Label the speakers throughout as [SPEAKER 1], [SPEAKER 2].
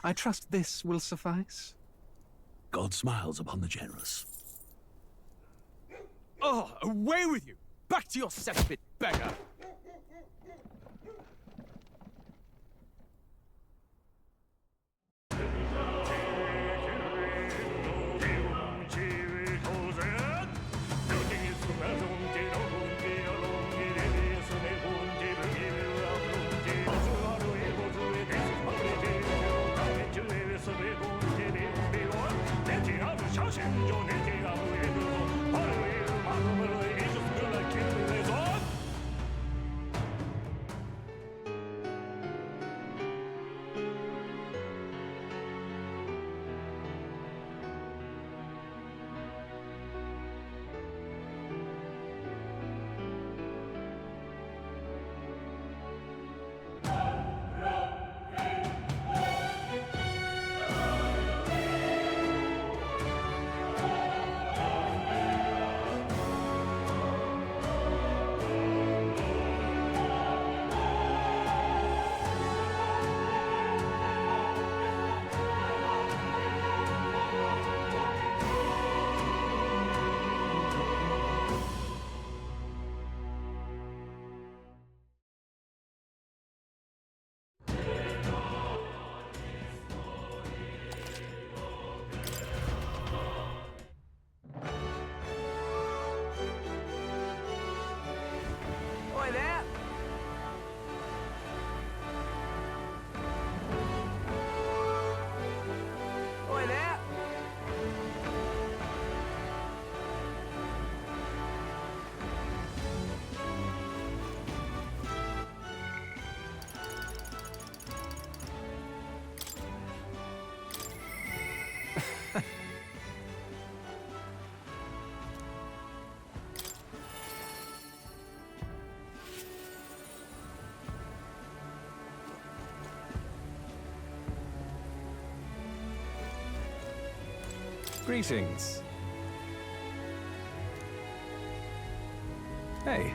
[SPEAKER 1] I trust this will suffice?
[SPEAKER 2] God smiles upon the generous.
[SPEAKER 3] Oh, away with you! Back to your cesspit, beggar!
[SPEAKER 4] Greetings. Hey.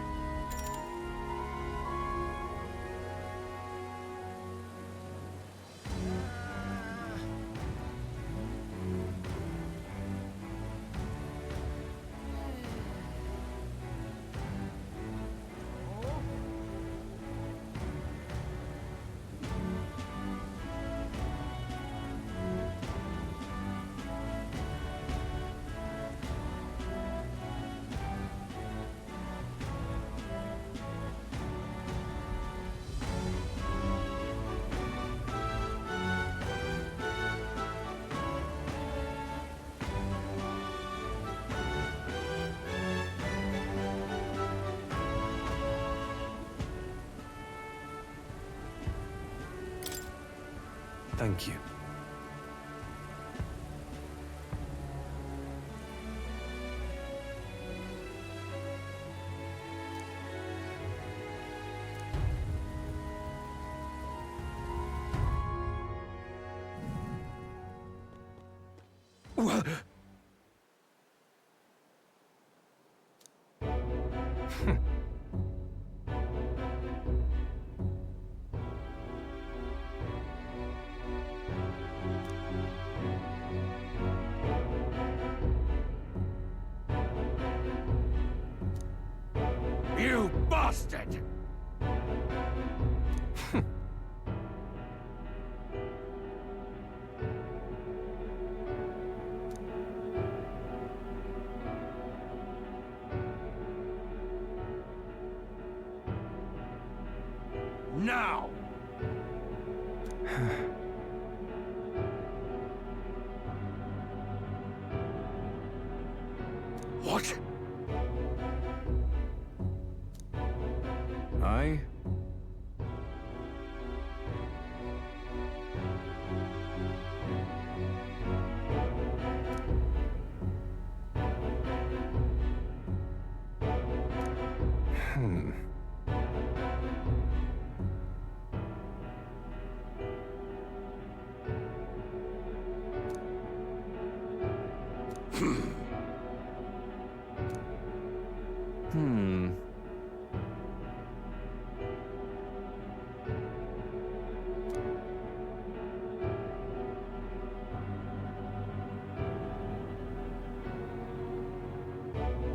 [SPEAKER 4] Thank you.
[SPEAKER 3] You bastard! Now! What?
[SPEAKER 4] I...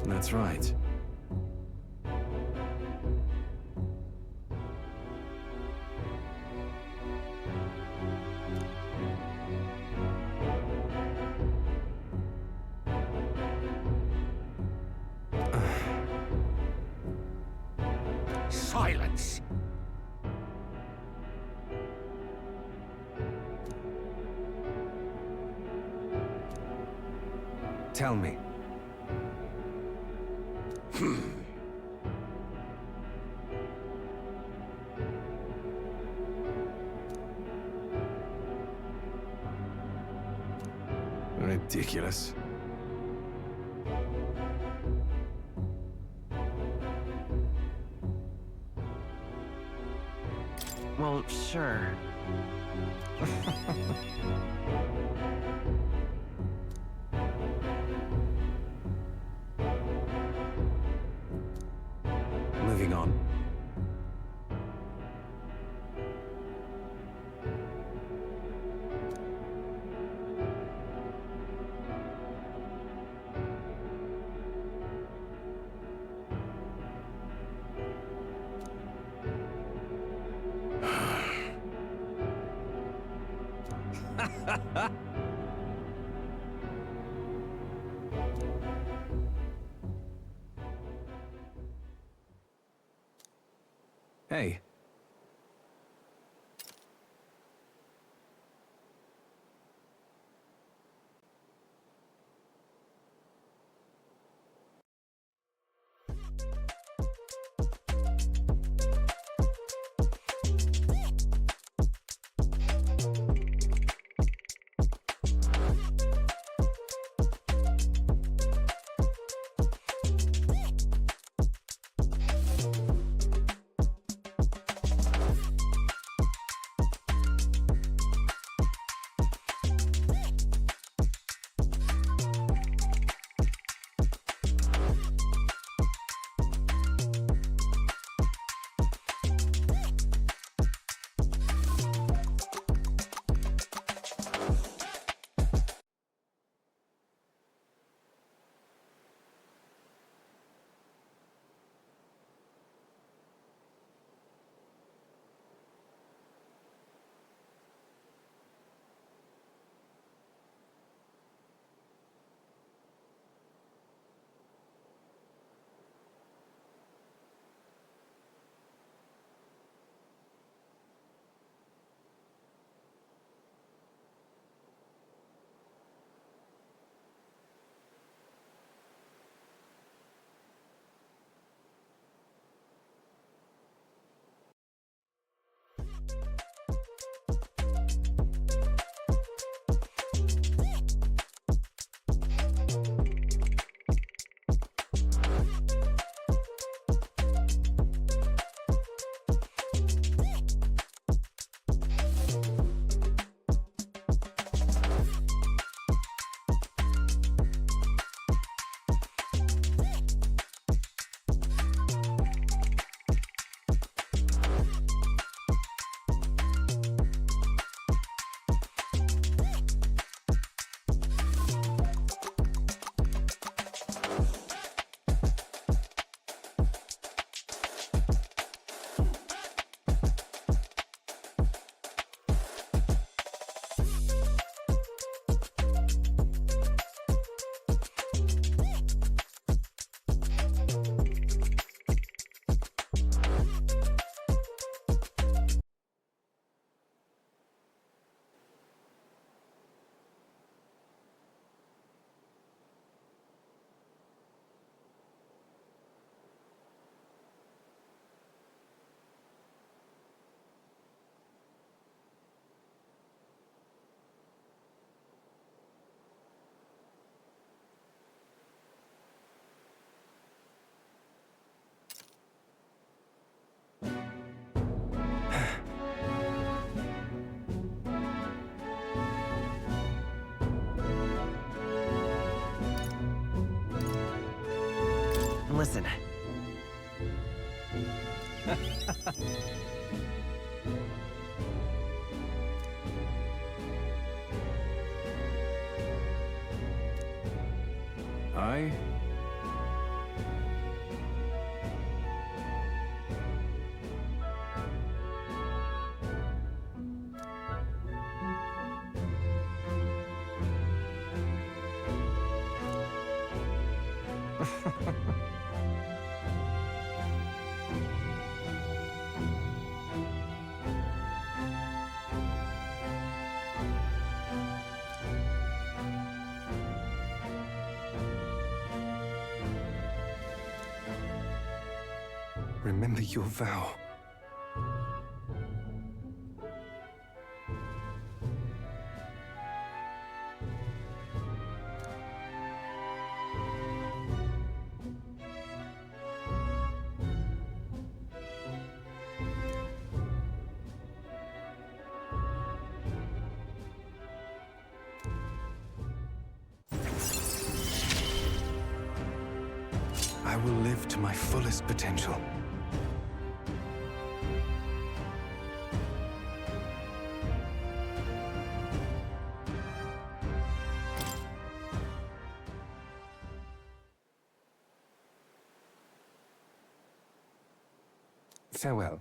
[SPEAKER 4] That's right.
[SPEAKER 3] Silence!
[SPEAKER 4] Tell me. Ridiculous.
[SPEAKER 1] Well, sure.
[SPEAKER 4] Moving on. Hey.
[SPEAKER 1] Listen.
[SPEAKER 4] I Remember your vow. I will live to my fullest potential. Farewell.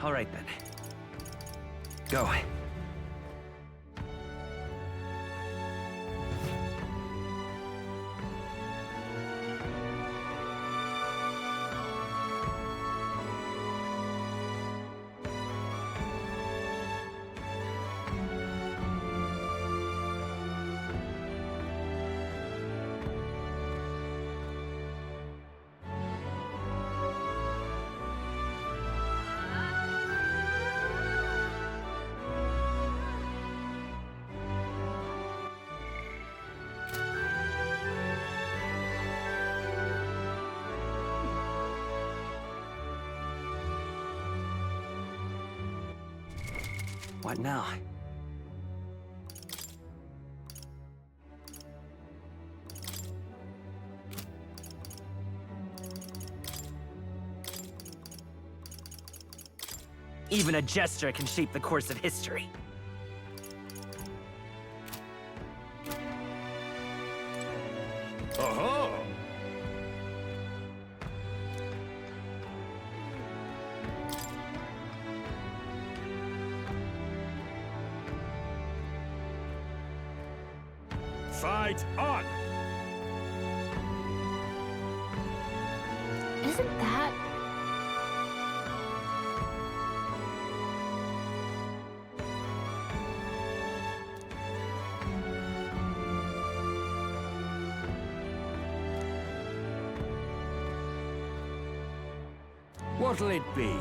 [SPEAKER 1] All right then. Go. What now? Even a gesture can shape the course of history.
[SPEAKER 3] Aha! Fight on!
[SPEAKER 5] Isn't that...
[SPEAKER 3] What'll it be?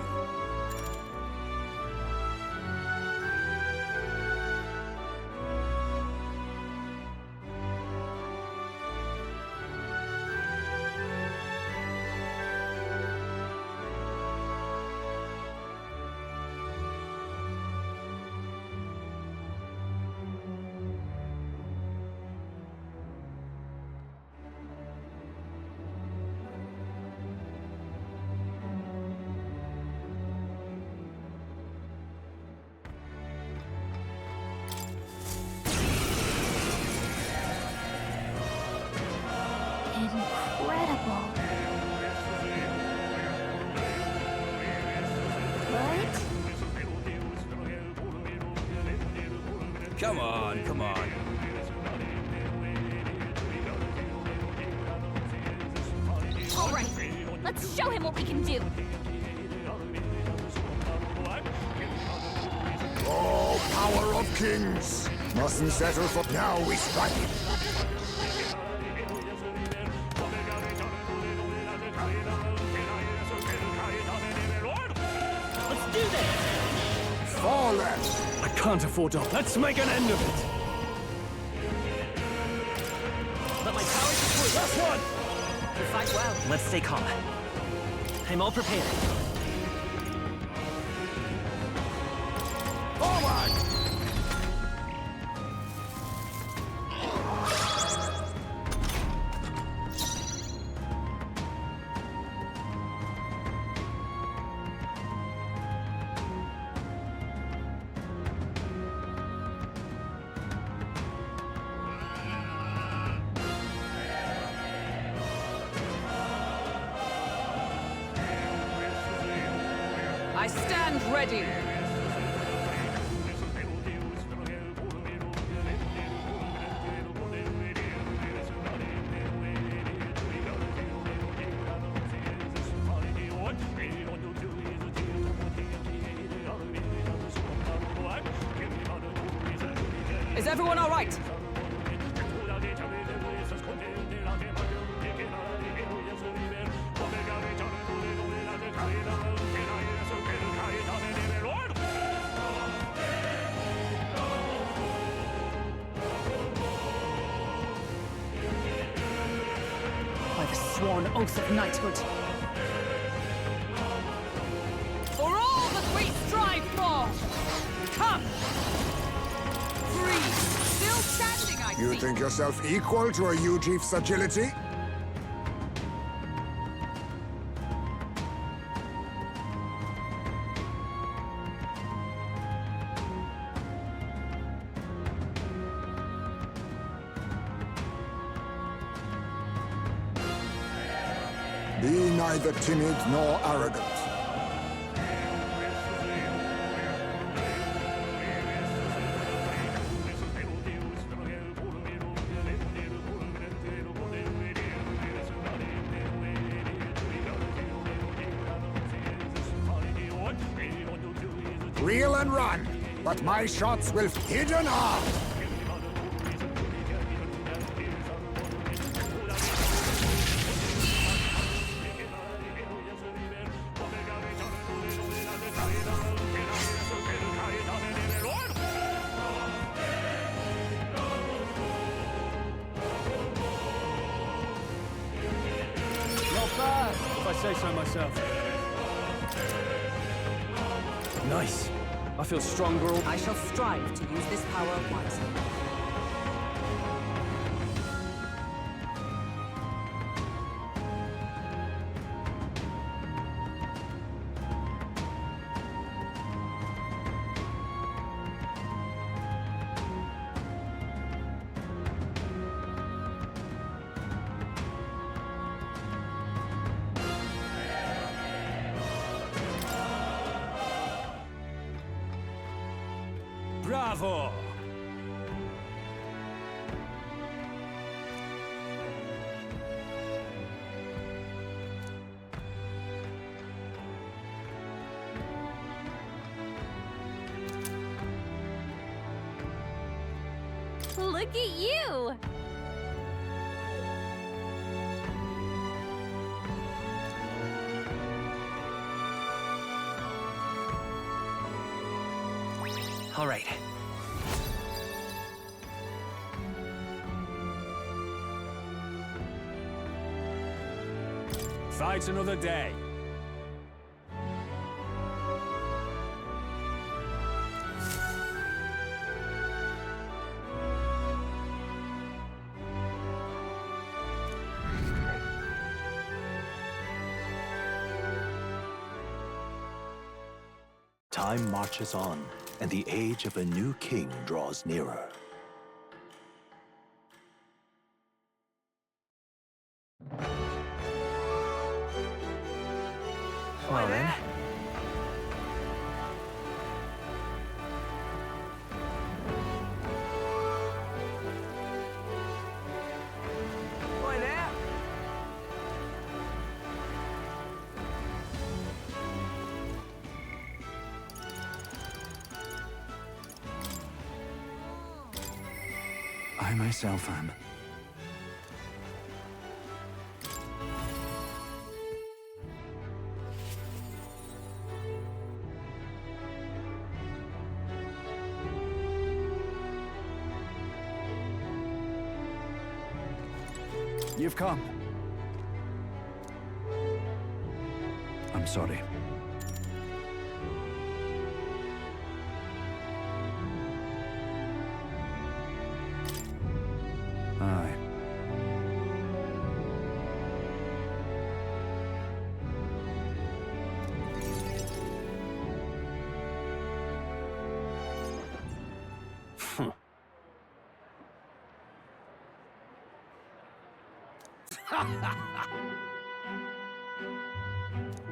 [SPEAKER 5] incredible? What?
[SPEAKER 3] Come on, come on.
[SPEAKER 5] All right, let's show him what we can do.
[SPEAKER 6] Oh, power of kings! Mustn't settle for now we strike.
[SPEAKER 1] Let's do this!
[SPEAKER 6] Fallen!
[SPEAKER 3] I can't afford to. Let's make an end of it.
[SPEAKER 1] Let my powers support
[SPEAKER 3] Last one!
[SPEAKER 1] you. Fight well. Let's stay calm. I'm all prepared.
[SPEAKER 6] Forward!
[SPEAKER 7] I stand ready. Is everyone all right? By the sworn oath of knighthood. For all that we strive for! Come! Free! Still standing, I
[SPEAKER 6] You
[SPEAKER 7] see.
[SPEAKER 6] think yourself equal to a Ujief's agility? Be neither timid nor arrogant. Reel and run, but my shots will hidden arm.
[SPEAKER 3] Not bad, if I say so myself. Nice. I feel stronger all...
[SPEAKER 7] I shall strive to use this power wisely.
[SPEAKER 3] Bravo!
[SPEAKER 5] Look at you!
[SPEAKER 1] All right.
[SPEAKER 3] Fight another day.
[SPEAKER 2] Time marches on, and the age of a new king draws nearer.
[SPEAKER 1] Well then. Boy there.
[SPEAKER 4] I myself am. You've come. I'm sorry. Aye.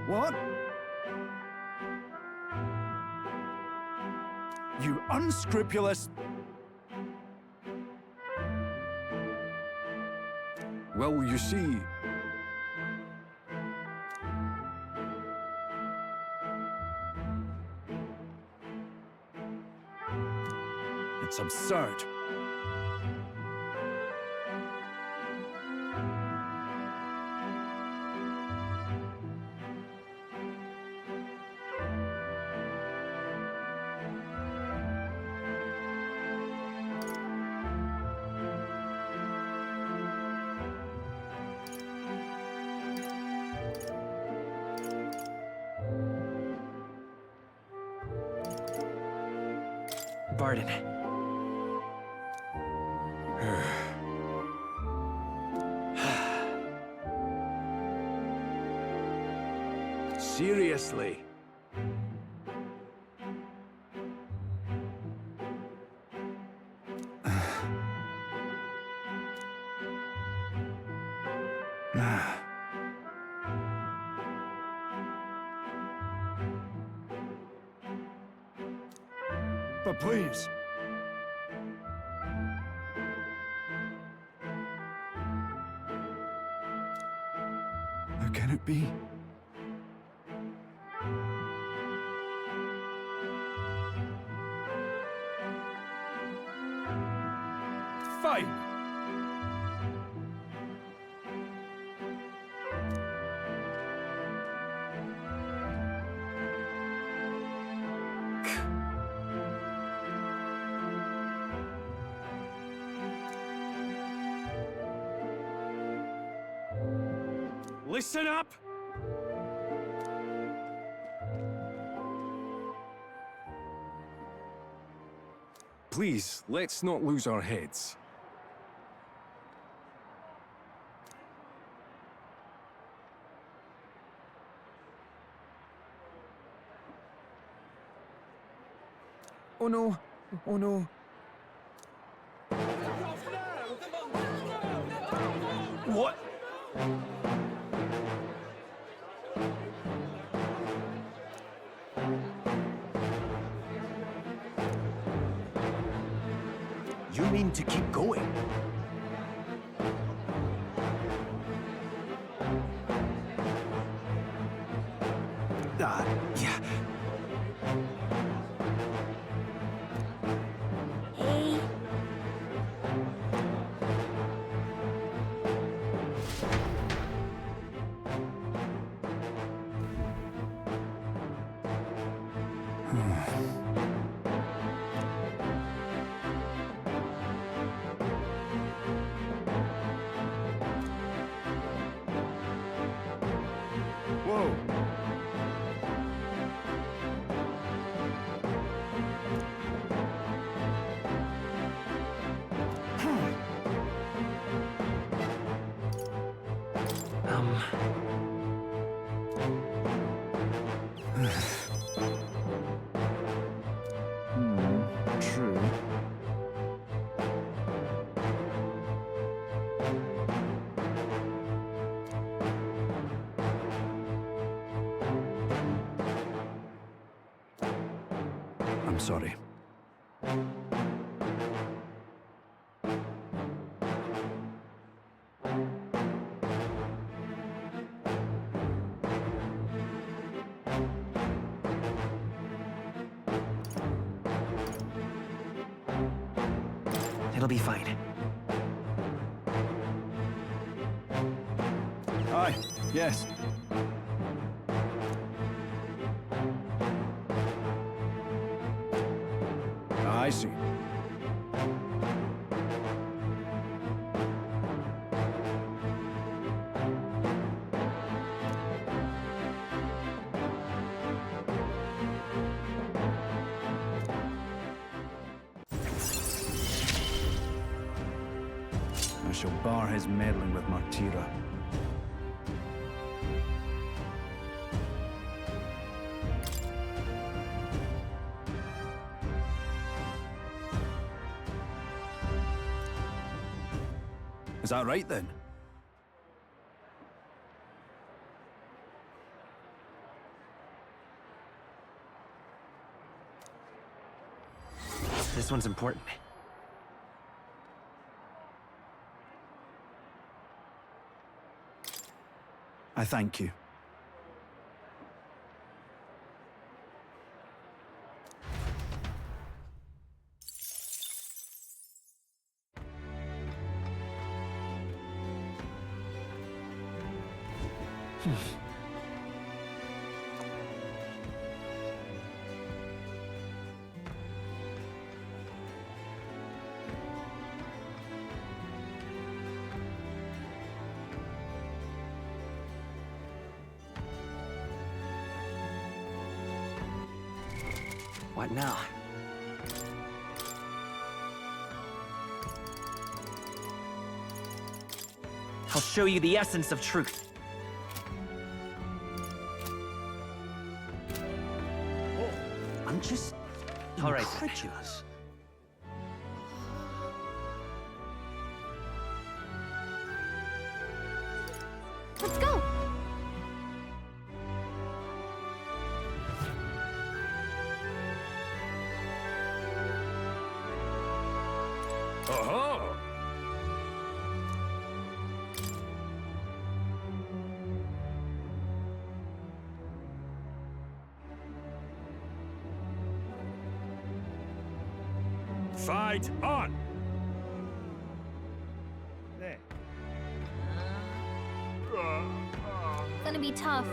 [SPEAKER 4] What? You unscrupulous...
[SPEAKER 8] Well, you see...
[SPEAKER 4] It's absurd.
[SPEAKER 1] Barden.
[SPEAKER 8] Seriously?
[SPEAKER 4] But please. How can it be?
[SPEAKER 8] Fine!
[SPEAKER 3] Listen up!
[SPEAKER 8] Please, let's not lose our heads. Oh no! Oh no!
[SPEAKER 3] What?
[SPEAKER 2] You mean to keep going? Yeah.
[SPEAKER 5] Hey.
[SPEAKER 8] Whoa!
[SPEAKER 4] True. I'm sorry.
[SPEAKER 1] It'll be fine.
[SPEAKER 4] Aye, yes. I see. I shall bar his meddling with Martira. Is that right then?
[SPEAKER 1] one's important.
[SPEAKER 4] I thank you.
[SPEAKER 1] What now? I'll show you the essence of truth.
[SPEAKER 2] I'm just
[SPEAKER 1] All right.
[SPEAKER 2] incredulous.
[SPEAKER 5] Let's go!
[SPEAKER 8] Aha! Fight on!
[SPEAKER 5] Gonna be tough.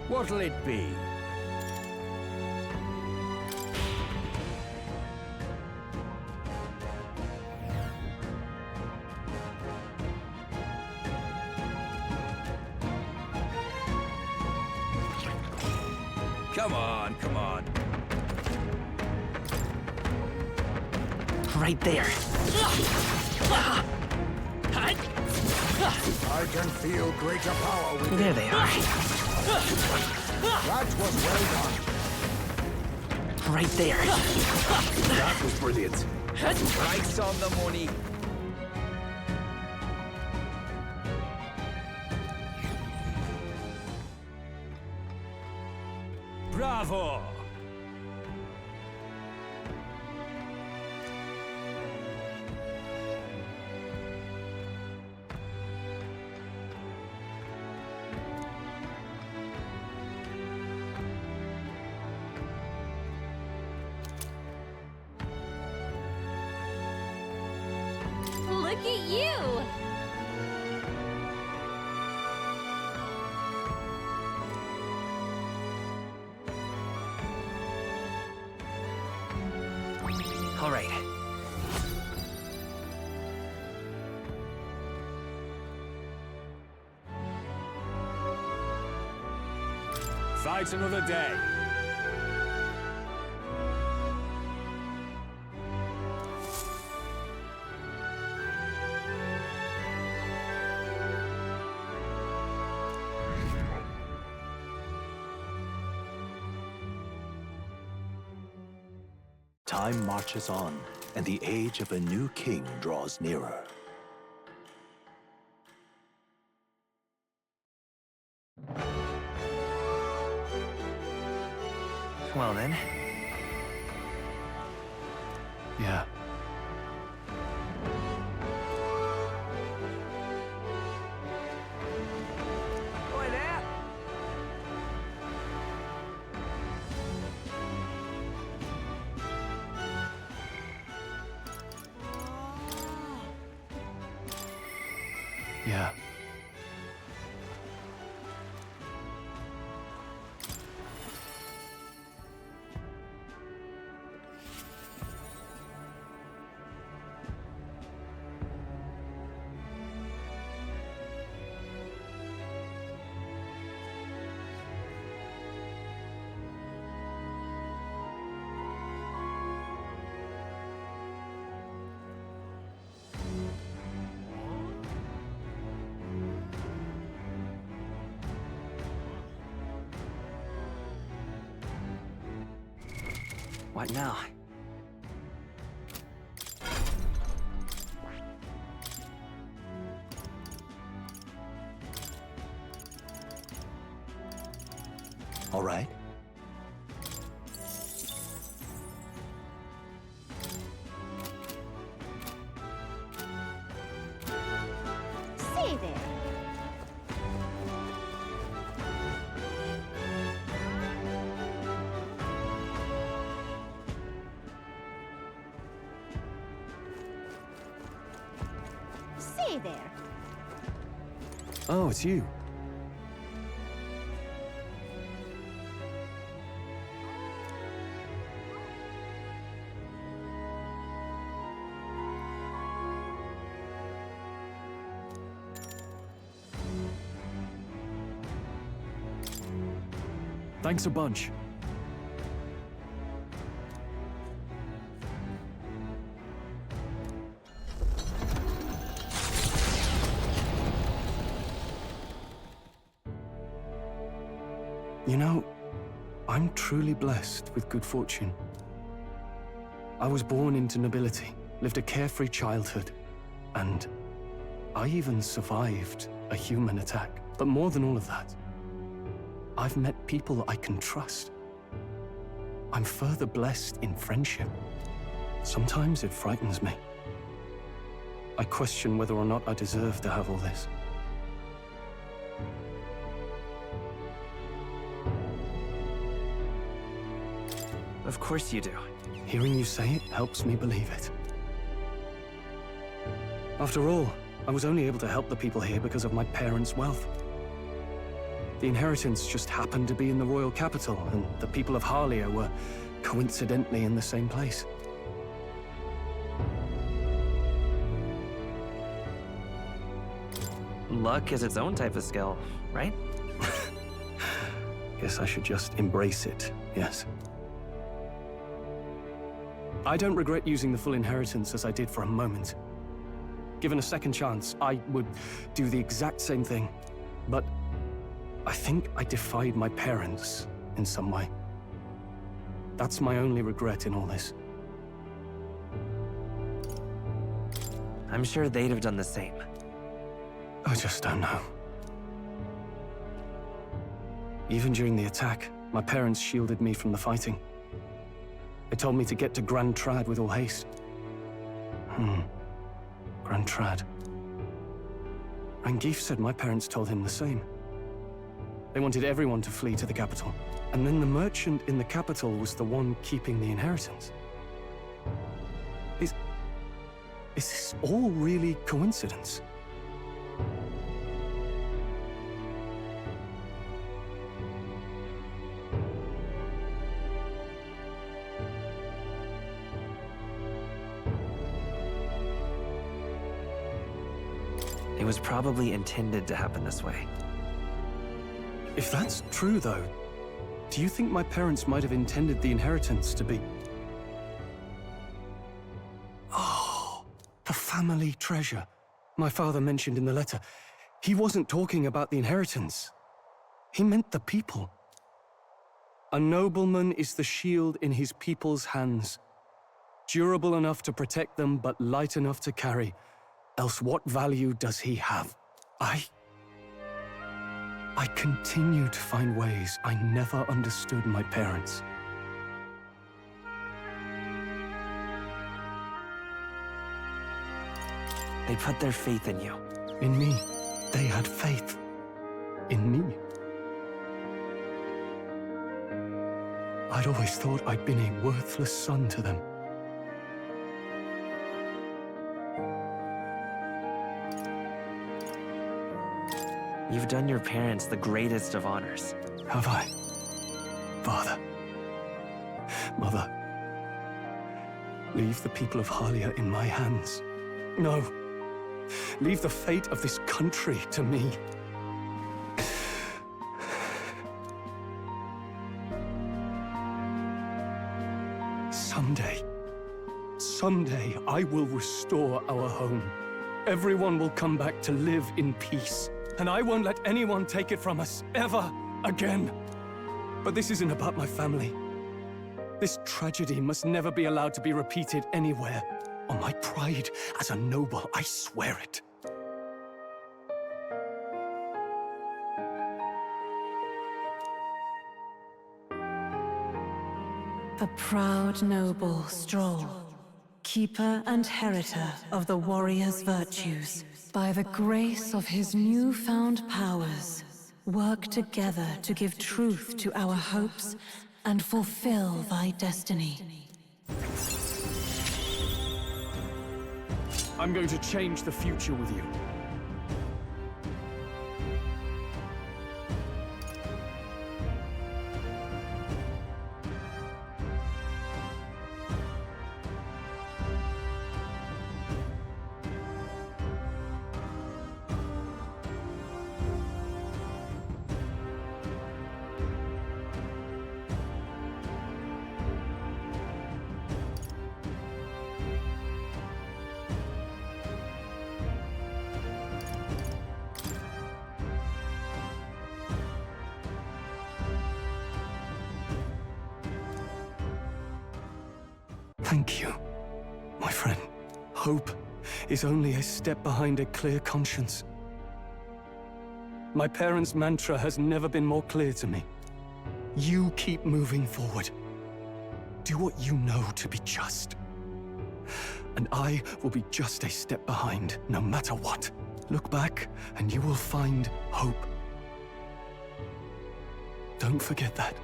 [SPEAKER 3] What'll it be? Come on, come on.
[SPEAKER 1] Right there.
[SPEAKER 6] I can feel greater power within.
[SPEAKER 1] There they are.
[SPEAKER 6] That was well done.
[SPEAKER 1] Right there.
[SPEAKER 8] That was brilliant.
[SPEAKER 3] Price on the money. Bravo!
[SPEAKER 5] Look at you!
[SPEAKER 1] All right.
[SPEAKER 3] Fight another day.
[SPEAKER 2] Time marches on, and the age of a new king draws nearer.
[SPEAKER 1] Well then.
[SPEAKER 2] Yeah. Yeah.
[SPEAKER 1] What now?
[SPEAKER 2] All right?
[SPEAKER 5] Say there. Say there.
[SPEAKER 8] Oh, it's you. Thanks a bunch. You know, I'm truly blessed with good fortune. I was born into nobility, lived a carefree childhood, and I even survived a human attack. But more than all of that, I've met people I can trust. I'm further blessed in friendship. Sometimes it frightens me. I question whether or not I deserve to have all this.
[SPEAKER 1] Of course you do.
[SPEAKER 8] Hearing you say it helps me believe it. After all, I was only able to help the people here because of my parents' wealth. The inheritance just happened to be in the royal capital, and the people of Harlia were coincidentally in the same place.
[SPEAKER 1] Luck is its own type of skill, right?
[SPEAKER 8] Guess I should just embrace it, yes. I don't regret using the full inheritance as I did for a moment. Given a second chance, I would do the exact same thing. But I think I defied my parents in some way. That's my only regret in all this.
[SPEAKER 1] I'm sure they'd have done the same.
[SPEAKER 8] I just don't know. Even during the attack, my parents shielded me from the fighting. They told me to get to Grand Trad with all haste. Grand Trad. Rangif said my parents told him the same. They wanted everyone to flee to the capital. And then the merchant in the capital was the one keeping the inheritance. Is this all really coincidence?
[SPEAKER 1] It was probably intended to happen this way.
[SPEAKER 8] If that's true, though, do you think my parents might have intended the inheritance to be... Oh, the family treasure my father mentioned in the letter. He wasn't talking about the inheritance. He meant the people. A nobleman is the shield in his people's hands, durable enough to protect them, but light enough to carry. Else what value does he have? I continue to find ways I never understood my parents.
[SPEAKER 1] They put their faith in you.
[SPEAKER 8] In me, they had faith. In me. I'd always thought I'd been a worthless son to them.
[SPEAKER 1] You've done your parents the greatest of honors.
[SPEAKER 8] Have I? Father. Mother. Leave the people of Harlia in my hands. No. Leave the fate of this country to me. Someday, I will restore our home. Everyone will come back to live in peace. And I won't let anyone take it from us, ever again. But this isn't about my family. This tragedy must never be allowed to be repeated anywhere. On my pride as a noble, I swear it.
[SPEAKER 9] A proud noble stroll, keeper and heritor of the warrior's virtues. By the grace of his newfound powers, work together to give truth to our hopes and fulfill thy destiny.
[SPEAKER 8] I'm going to change the future with you. Thank you, my friend. Hope is only a step behind a clear conscience. My parents' mantra has never been more clear to me. You keep moving forward. Do what you know to be just. And I will be just a step behind, no matter what. Look back, and you will find hope. Don't forget that.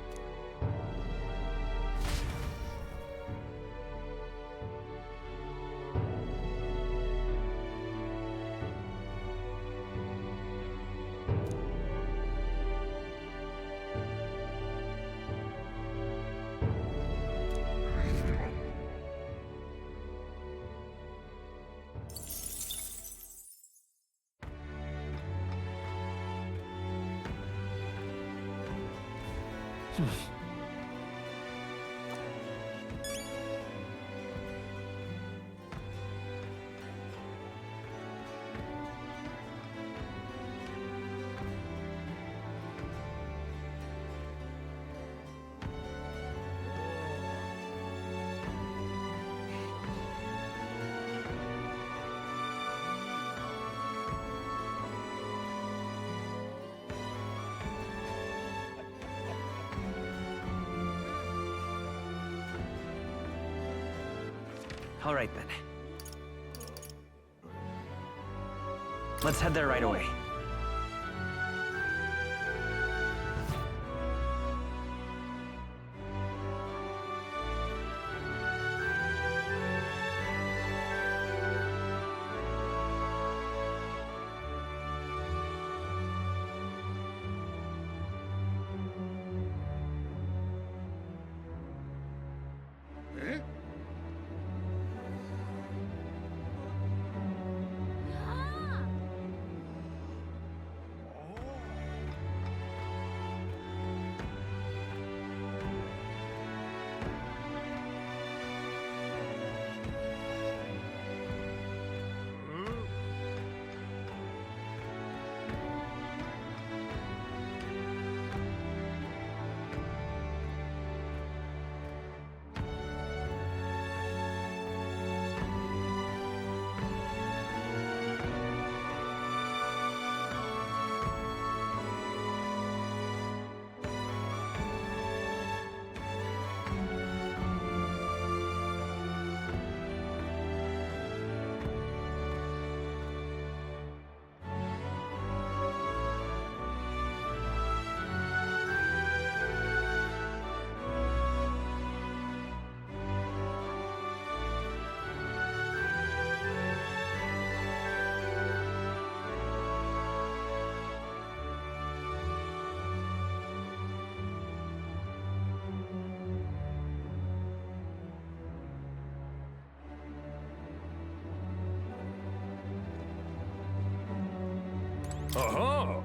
[SPEAKER 1] All right then. Let's head there right away.
[SPEAKER 3] Aha!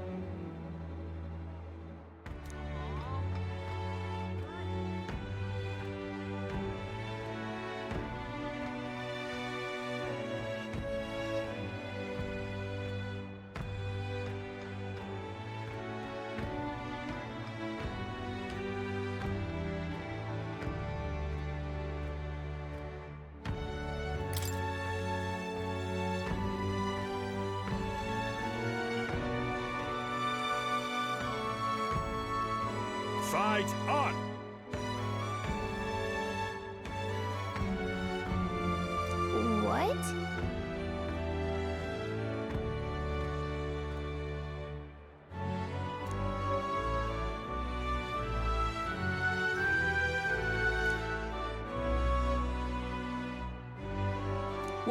[SPEAKER 3] Fight on!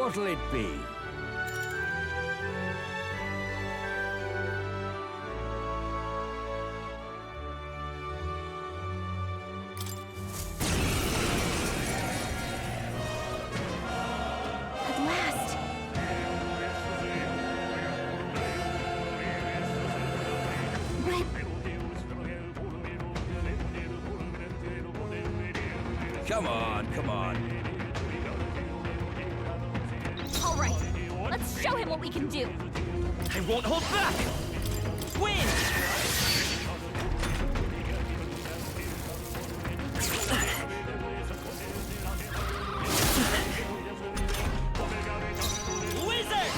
[SPEAKER 3] What'll it be?
[SPEAKER 5] At last! Right.
[SPEAKER 3] Come on, come on.
[SPEAKER 5] All right. Let's show him what we can do.
[SPEAKER 1] I won't hold back! Win! Wizard!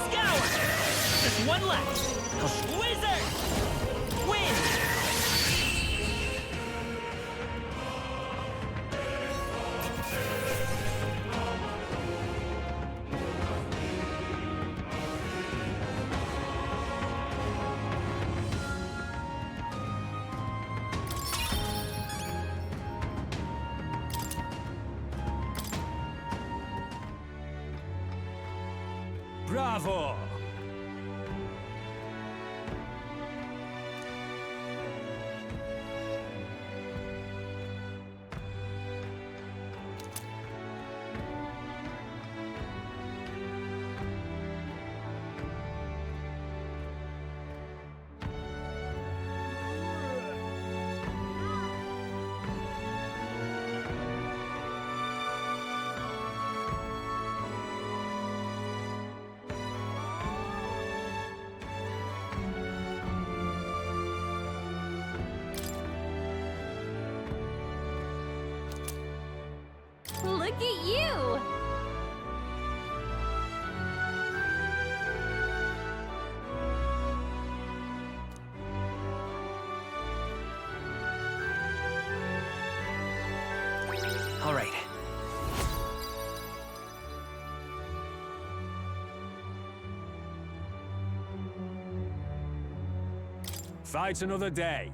[SPEAKER 1] Scour! Just one left! Wizard! Win!
[SPEAKER 3] Bravo!
[SPEAKER 5] Look at you!
[SPEAKER 1] All right.
[SPEAKER 3] Fight another day.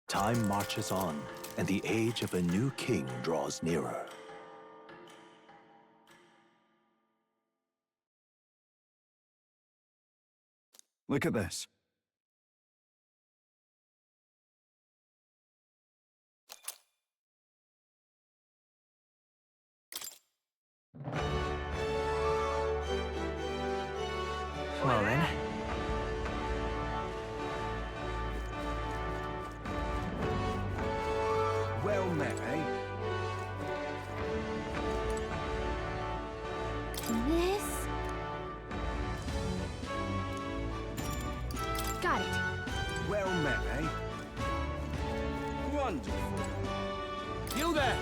[SPEAKER 2] Time marches on, and the age of a new king draws nearer.
[SPEAKER 4] Look at this.
[SPEAKER 1] Well then.
[SPEAKER 3] Well met, eh?
[SPEAKER 5] This... Got it.
[SPEAKER 3] Well met, eh? Wonderful. You there!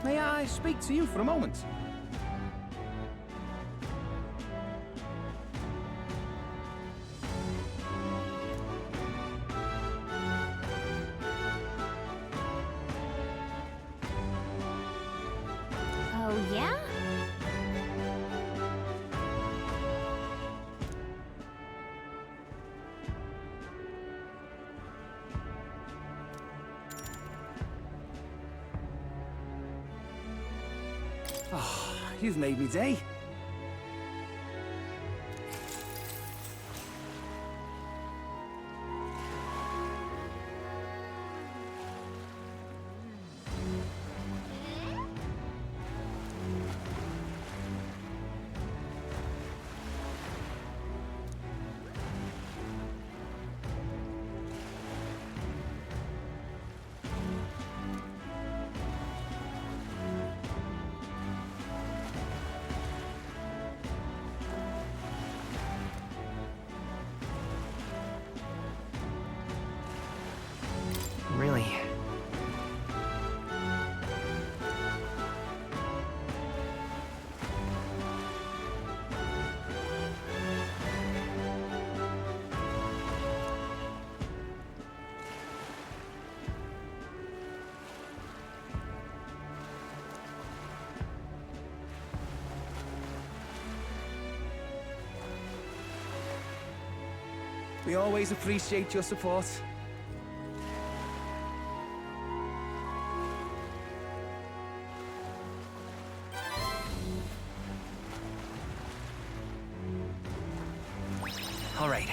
[SPEAKER 3] May I speak to you for a moment?
[SPEAKER 5] Oh, yeah?
[SPEAKER 3] You've made me day. We always appreciate your support.
[SPEAKER 1] All right.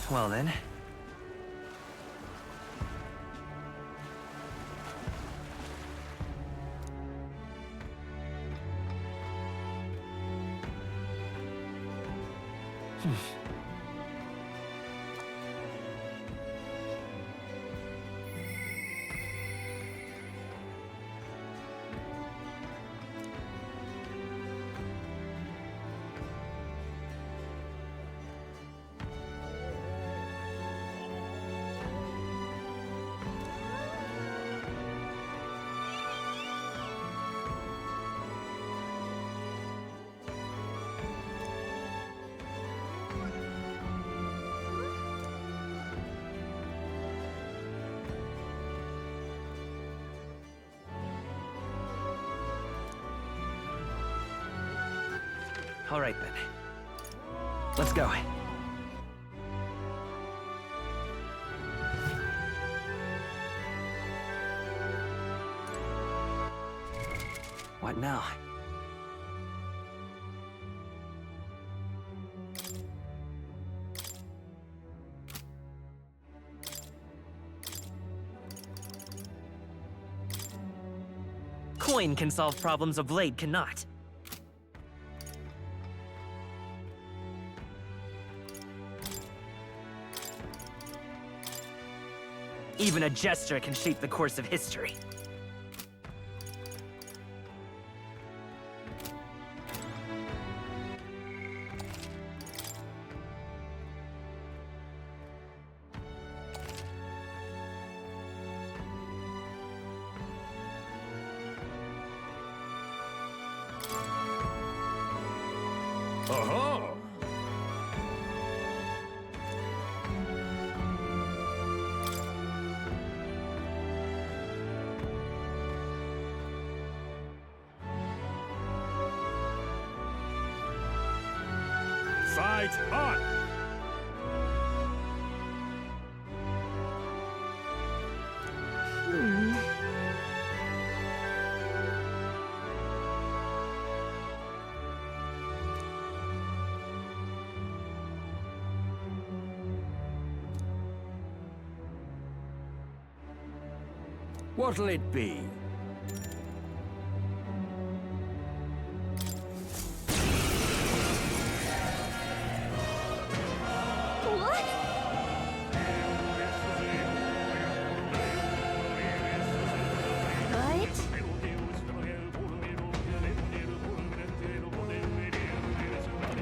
[SPEAKER 1] Well then. All right then. Let's go. What now? Coin can solve problems a blade cannot. Even a gesture can shape the course of history.
[SPEAKER 6] Aha! Fight on! What'll it be?
[SPEAKER 5] What?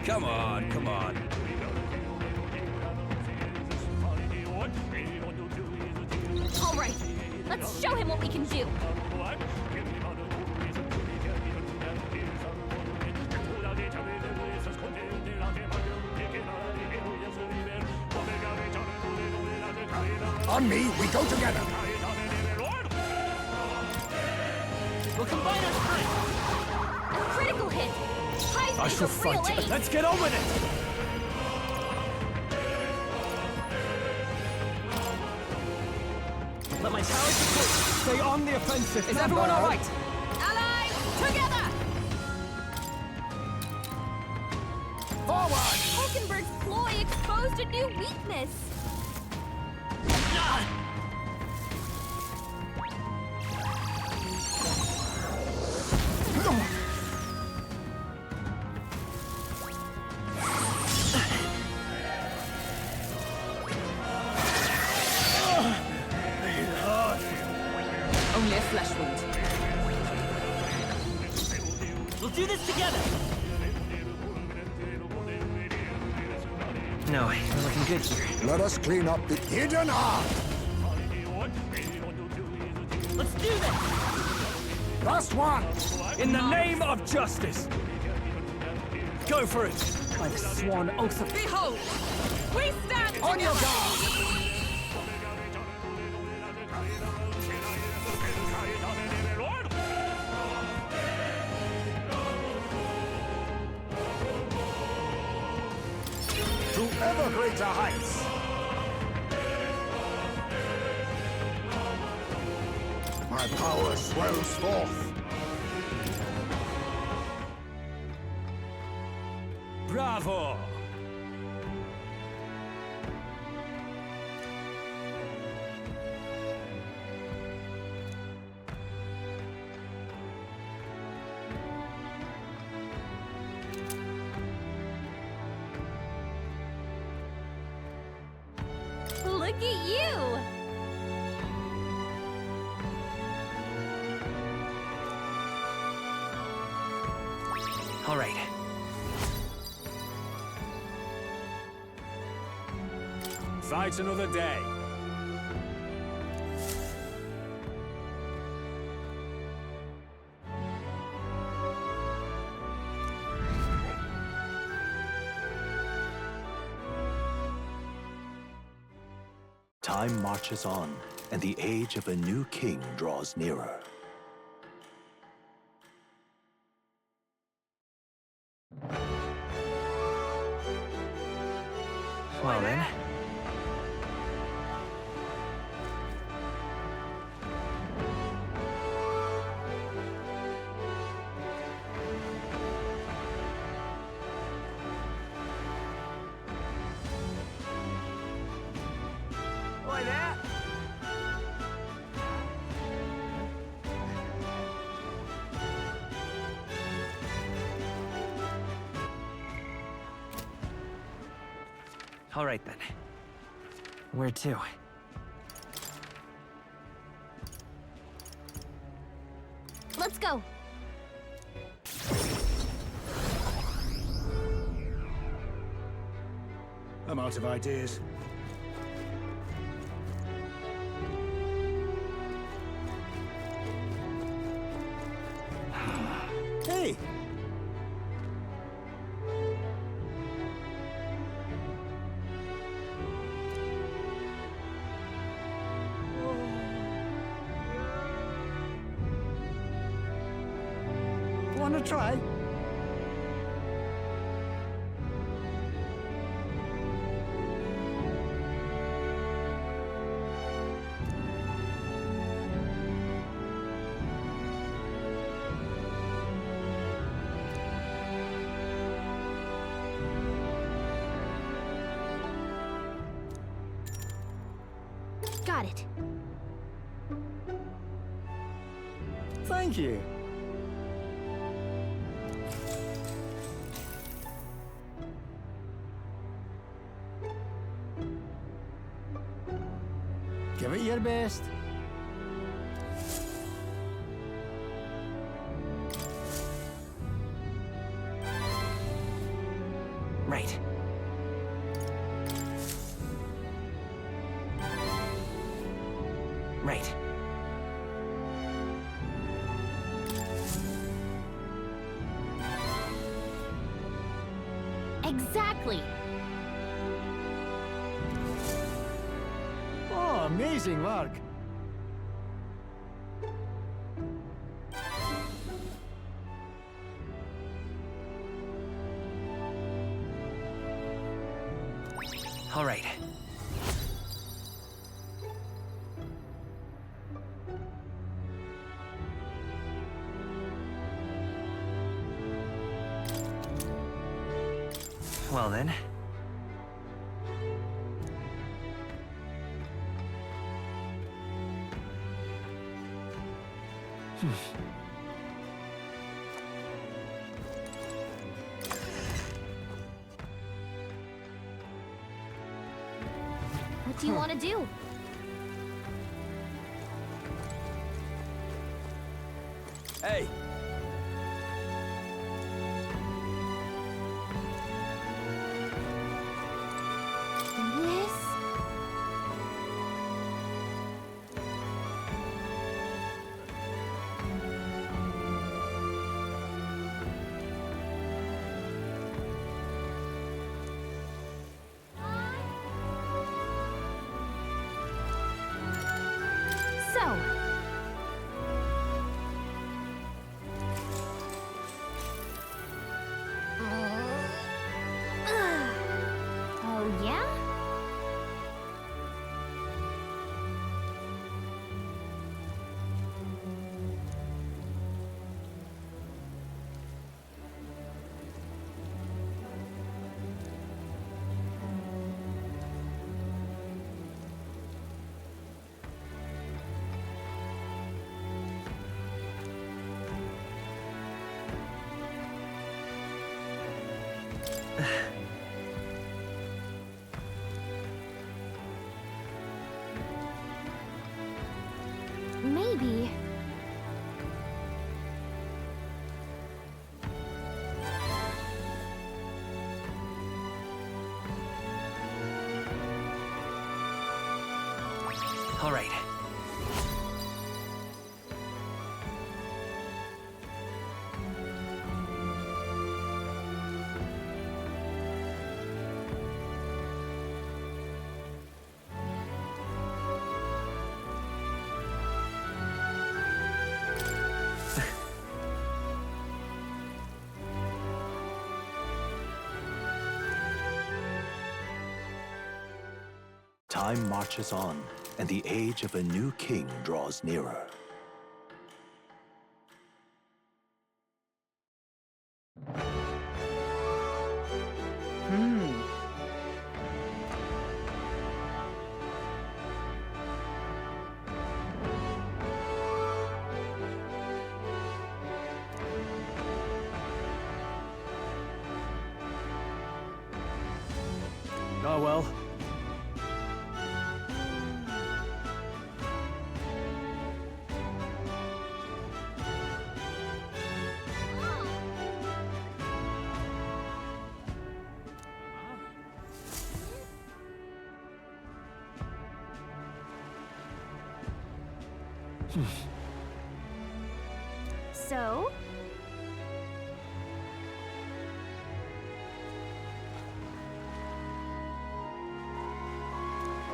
[SPEAKER 6] Come on, come on.
[SPEAKER 5] All right, let's show him what we can do.
[SPEAKER 6] On me, we go together.
[SPEAKER 7] We'll combine our strength.
[SPEAKER 5] A critical hit.
[SPEAKER 3] I shall fight. Let's get on with it!
[SPEAKER 1] Let my power support.
[SPEAKER 3] Stay on the offensive.
[SPEAKER 7] Is everyone all right?
[SPEAKER 5] Allies, together!
[SPEAKER 6] Forward!
[SPEAKER 5] Hulkenberg's ploy exposed a new weakness.
[SPEAKER 7] Only a flesh wound.
[SPEAKER 1] We'll do this together! No, we're looking good here.
[SPEAKER 6] Let us clean up the hidden art.
[SPEAKER 1] Let's do this!
[SPEAKER 6] Last one.
[SPEAKER 3] In the name of justice! Go for it!
[SPEAKER 7] By the sworn oath of... Behold! We stand
[SPEAKER 6] On your
[SPEAKER 7] together!
[SPEAKER 6] guard. To ever greater heights. My power swells forth.
[SPEAKER 3] Bravo!
[SPEAKER 5] Look at you!
[SPEAKER 1] All right.
[SPEAKER 3] Fight another day.
[SPEAKER 2] Time marches on, and the age of a new king draws nearer.
[SPEAKER 1] Well then.
[SPEAKER 7] Boy, that...
[SPEAKER 1] All right then. Where to?
[SPEAKER 5] Let's go!
[SPEAKER 6] I'm out of ideas. Hey! Wanna try?
[SPEAKER 5] Got it.
[SPEAKER 6] Thank you. Give it your best.
[SPEAKER 1] Right. Right.
[SPEAKER 5] Exactly!
[SPEAKER 6] Oh, amazing work.
[SPEAKER 1] All right. Well then.
[SPEAKER 5] What do you want to do?
[SPEAKER 3] Hey!
[SPEAKER 5] go. Oh, yeah? Maybe.
[SPEAKER 1] All right.
[SPEAKER 2] Time marches on, and the age of a new king draws nearer.
[SPEAKER 8] Oh well.
[SPEAKER 5] So?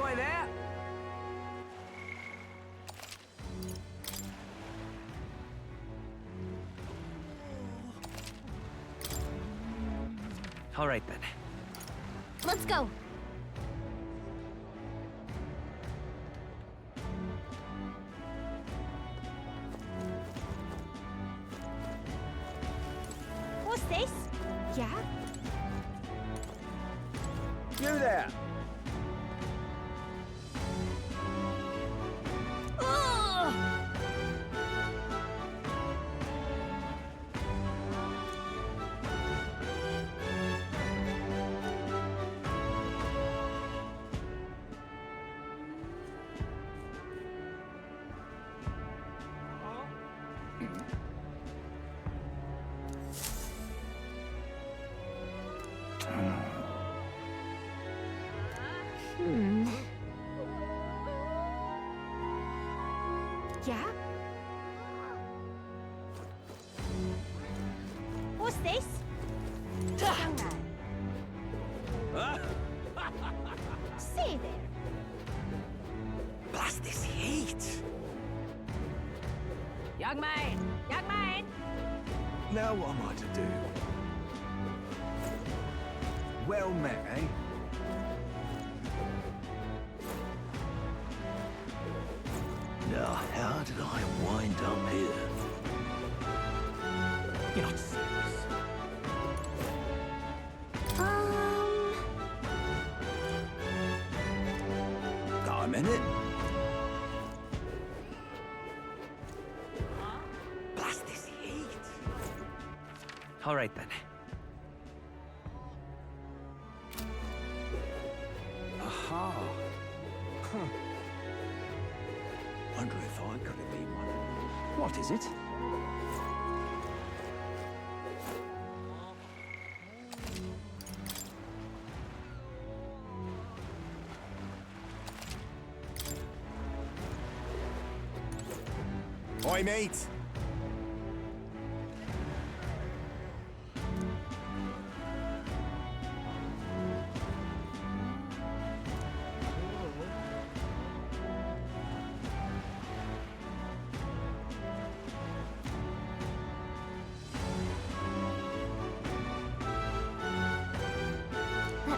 [SPEAKER 3] Oi there!
[SPEAKER 1] All right then.
[SPEAKER 5] Let's go. What's this? Yeah?
[SPEAKER 3] You there!
[SPEAKER 5] Ugh! Yeah? What's this? Young man. Say there.
[SPEAKER 1] Blast this heat!
[SPEAKER 7] Young man! Young man!
[SPEAKER 4] Now what am I to do? Well met, eh?
[SPEAKER 2] Now, how did I wind up here?
[SPEAKER 1] You're not serious.
[SPEAKER 4] Got a minute?
[SPEAKER 1] Blast this heat! All right then.
[SPEAKER 4] Aha. Huh. Wonder if I could have been one of these. What is it?
[SPEAKER 6] Oi, mate!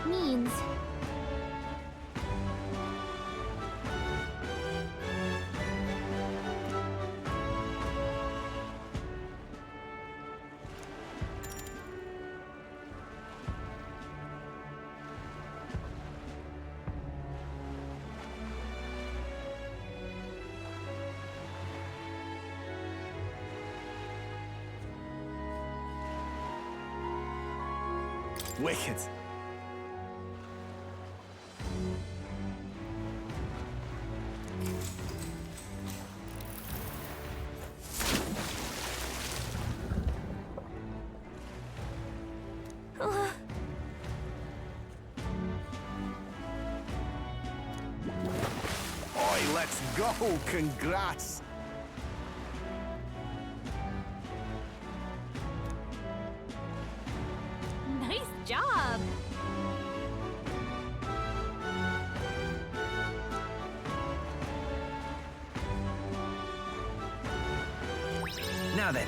[SPEAKER 5] means.
[SPEAKER 3] Wicked. Oi, let's go! Congrats!
[SPEAKER 5] Nice job!
[SPEAKER 1] Now then.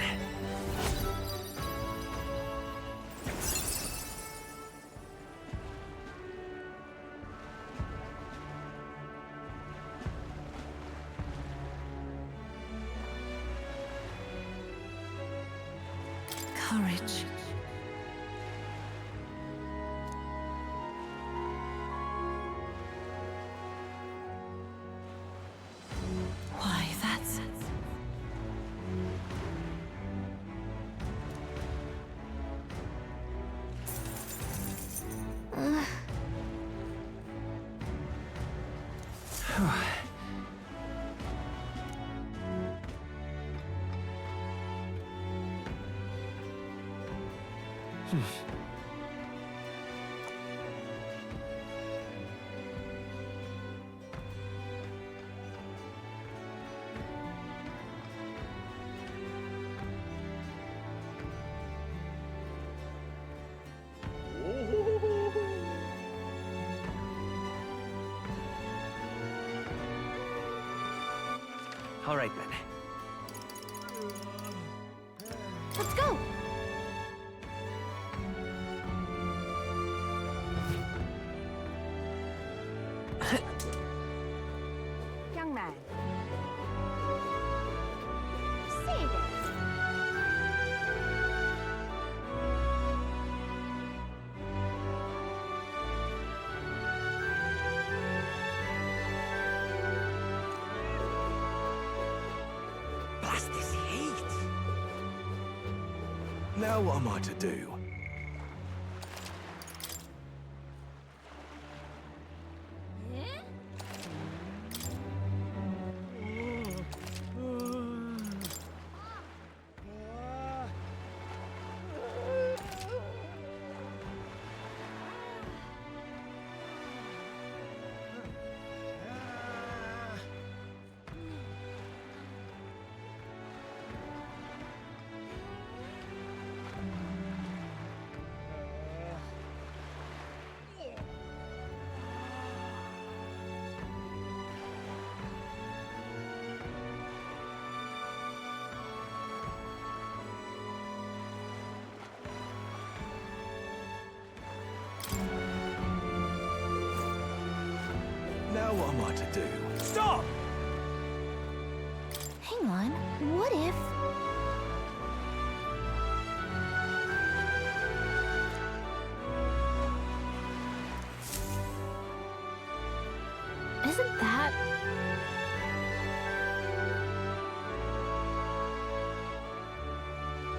[SPEAKER 9] Courage. Why, that's...
[SPEAKER 1] All right then.
[SPEAKER 5] Let's go! Young man. Say it.
[SPEAKER 1] Blast this heat!
[SPEAKER 3] Now what am I to do? Now what am I to do? Stop!
[SPEAKER 5] Hang on. What if... Isn't that...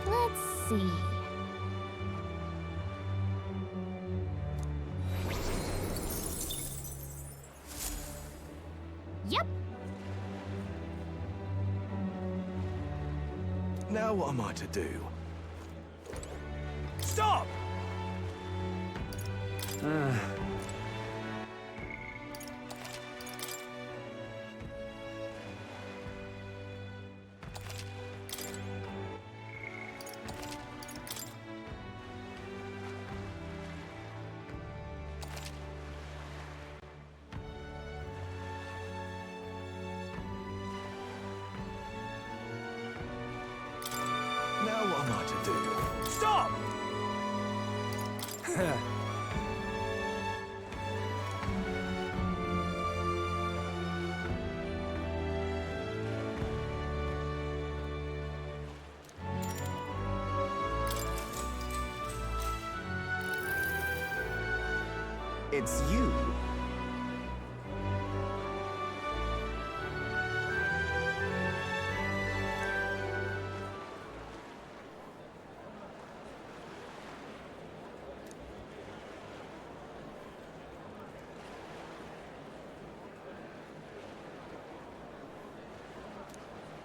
[SPEAKER 5] Let's see... Yep.
[SPEAKER 3] Now what am I to do? Stop! Now what am I to do? Stop!
[SPEAKER 4] It's you.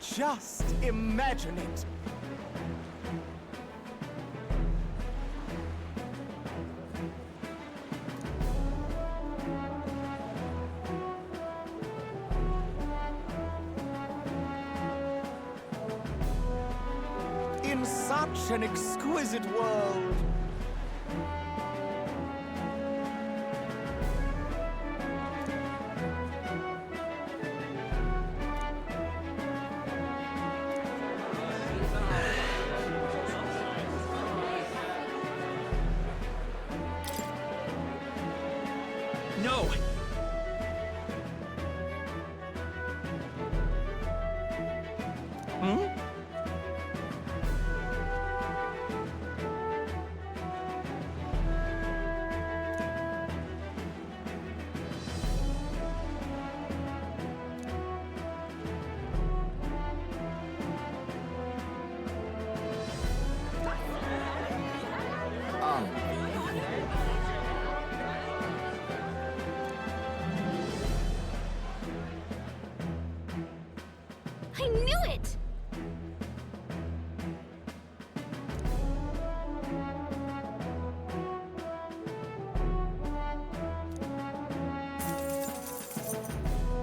[SPEAKER 3] Just imagine it. In such an exquisite world.
[SPEAKER 1] No!
[SPEAKER 5] I knew it!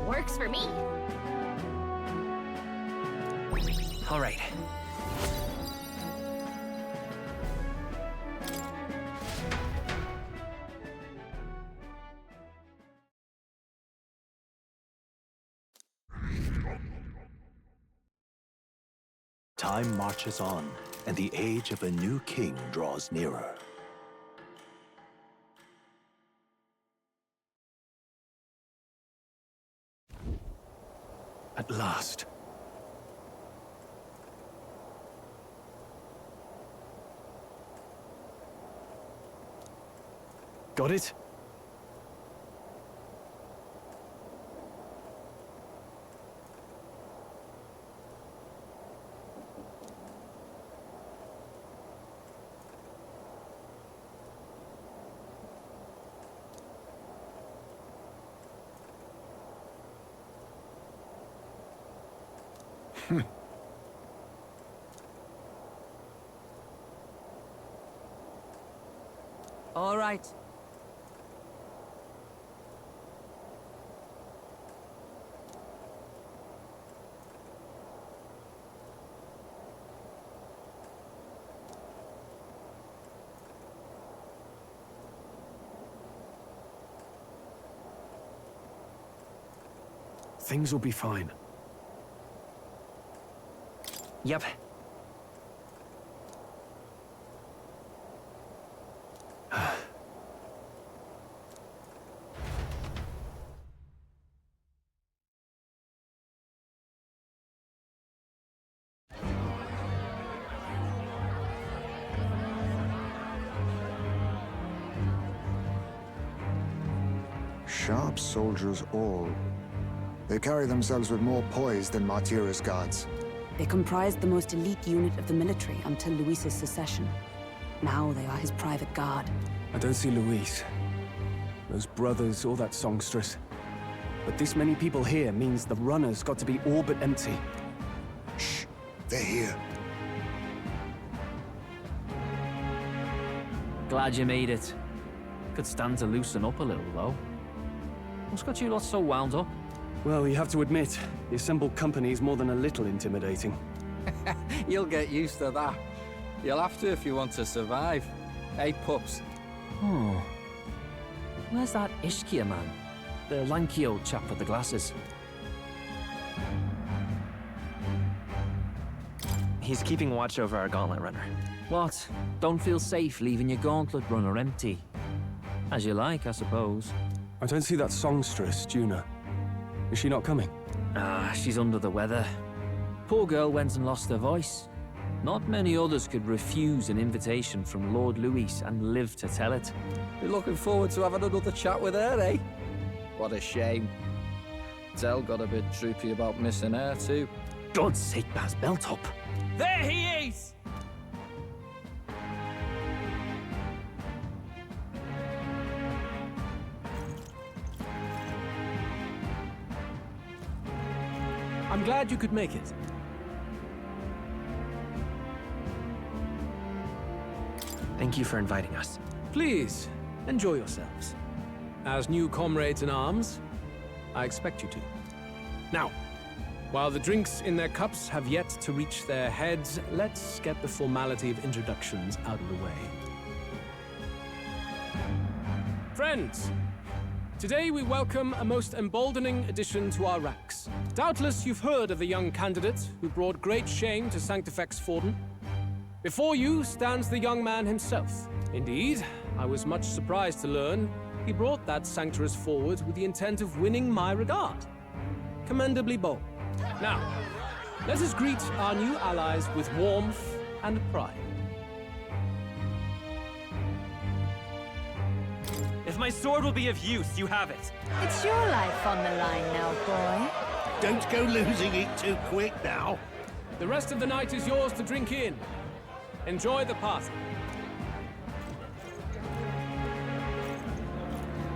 [SPEAKER 5] Works for me.
[SPEAKER 1] All right.
[SPEAKER 2] Time marches on, and the age of a new king draws nearer.
[SPEAKER 8] At last. Got it?
[SPEAKER 7] All right.
[SPEAKER 8] Things will be fine.
[SPEAKER 1] Yep.
[SPEAKER 6] Sharp soldiers all. They carry themselves with more poise than Martira's guards.
[SPEAKER 10] They comprised the most elite unit of the military until Luis's secession. Now they are his private guard.
[SPEAKER 8] I don't see Luis, those brothers, or that songstress. But this many people here means the runner's got to be all but empty.
[SPEAKER 6] Shh, they're here.
[SPEAKER 11] Glad you made it. Could stand to loosen up a little, though. What's got you lot so wound up?
[SPEAKER 8] Well, you have to admit, the assembled company is more than a little intimidating.
[SPEAKER 12] You'll get used to that. You'll have to if you want to survive. Hey, pups.
[SPEAKER 11] Oh. Where's that Ishkia man? The lanky old chap with the glasses.
[SPEAKER 1] He's keeping watch over our gauntlet runner.
[SPEAKER 11] What? Don't feel safe leaving your gauntlet runner empty? As you like, I suppose.
[SPEAKER 8] I don't see that songstress, Juna. Is she not coming?
[SPEAKER 11] Ah, she's under the weather. Poor girl went and lost her voice. Not many others could refuse an invitation from Lord Luis and live to tell it.
[SPEAKER 12] You're looking forward to having another chat with her, eh? What a shame. Zell got a bit droopy about missing her, too.
[SPEAKER 11] God's sake, Baz, belt up.
[SPEAKER 3] There he is! I'm glad you could make it.
[SPEAKER 1] Thank you for inviting us.
[SPEAKER 3] Please, enjoy yourselves. As new comrades in arms, I expect you to. Now, while the drinks in their cups have yet to reach their heads, let's get the formality of introductions out of the way. Friends, today we welcome a most emboldening addition to our ranks. Doubtless you've heard of the young candidate who brought great shame to Sanctifex Forden. Before you stands the young man himself. Indeed, I was much surprised to learn he brought that sanctuarist forward with the intent of winning my regard. Commendably bold. Now, let us greet our new allies with warmth and pride.
[SPEAKER 1] If my sword will be of use, you have it.
[SPEAKER 7] It's your life on the line now, boy.
[SPEAKER 4] Don't go losing it too quick now.
[SPEAKER 3] The rest of the night is yours to drink in. Enjoy the party.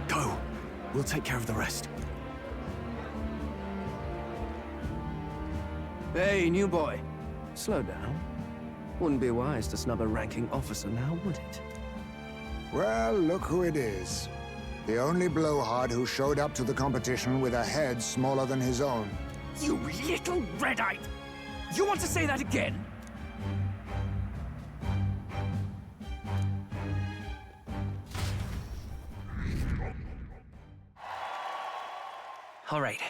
[SPEAKER 8] Go. We'll take care of the rest.
[SPEAKER 13] Hey, new boy. Slow down. Wouldn't be wise to snub a ranking officer now, would it?
[SPEAKER 6] Well, look who it is. The only blowhard who showed up to the competition with a head smaller than his own.
[SPEAKER 3] You little red-eyed! You want to say that again?
[SPEAKER 1] All right.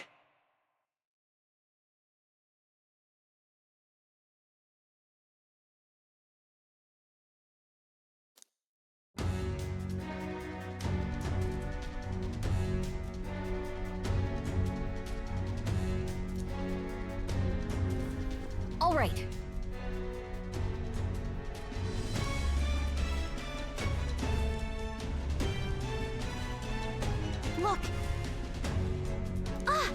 [SPEAKER 5] All right. Look! Ah!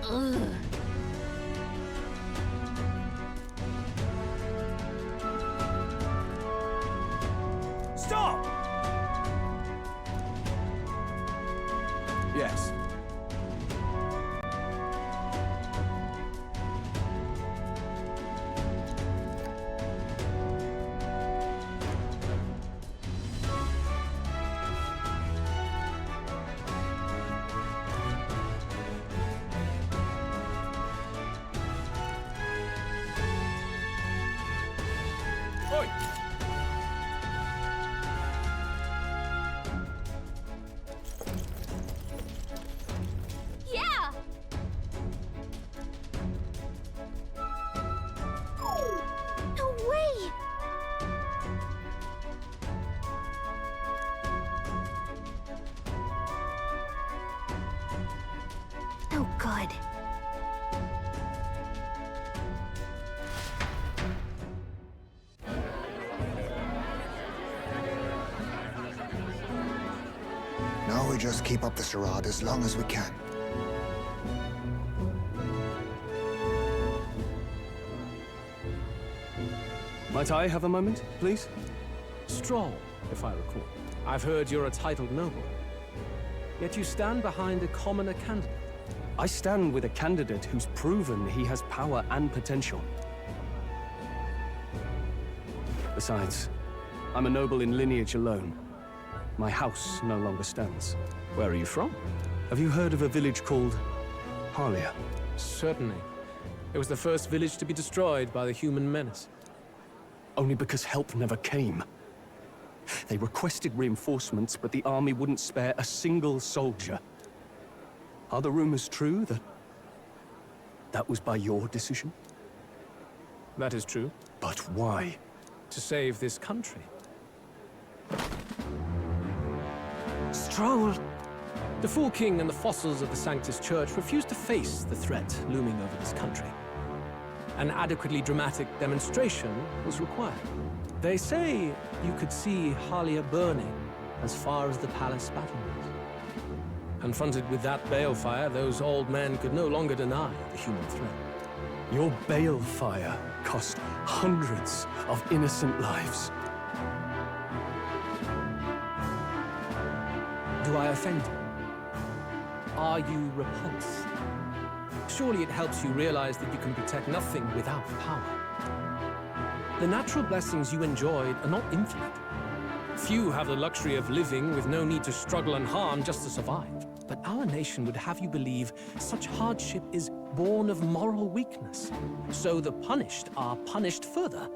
[SPEAKER 5] Ugh.
[SPEAKER 3] Stop! Yes. Oi!
[SPEAKER 5] Yeah! No way! Oh, good.
[SPEAKER 6] Now we just keep up the charade as long as we can.
[SPEAKER 8] Might I have a moment, please?
[SPEAKER 3] Stroll, if I recall. I've heard you're a titled noble. Yet you stand behind a commoner candidate.
[SPEAKER 8] I stand with a candidate who's proven he has power and potential. Besides, I'm a noble in lineage alone. My house no longer stands.
[SPEAKER 3] Where are you from?
[SPEAKER 8] Have you heard of a village called Harlia?
[SPEAKER 3] Certainly. It was the first village to be destroyed by the human menace.
[SPEAKER 8] Only because help never came. They requested reinforcements, but the army wouldn't spare a single soldier. Are the rumors true that was by your decision?
[SPEAKER 3] That is true.
[SPEAKER 8] But why?
[SPEAKER 3] to save this country.
[SPEAKER 8] Stroll!
[SPEAKER 3] The Fool King and the fossils of the Sanctus Church refused to face the threat looming over this country. An adequately dramatic demonstration was required. They say you could see Halia burning as far as the palace battlements. Confronted with that balefire, those old men could no longer deny the human threat.
[SPEAKER 8] Your balefire cost hundreds of innocent lives.
[SPEAKER 3] Do I offend you? Are you repulsed? Surely it helps you realize that you can protect nothing without power. The natural blessings you enjoyed are not infinite. Few have the luxury of living with no need to struggle and harm just to survive. But our nation would have you believe such hardship is born of moral weakness. So the punished are punished further.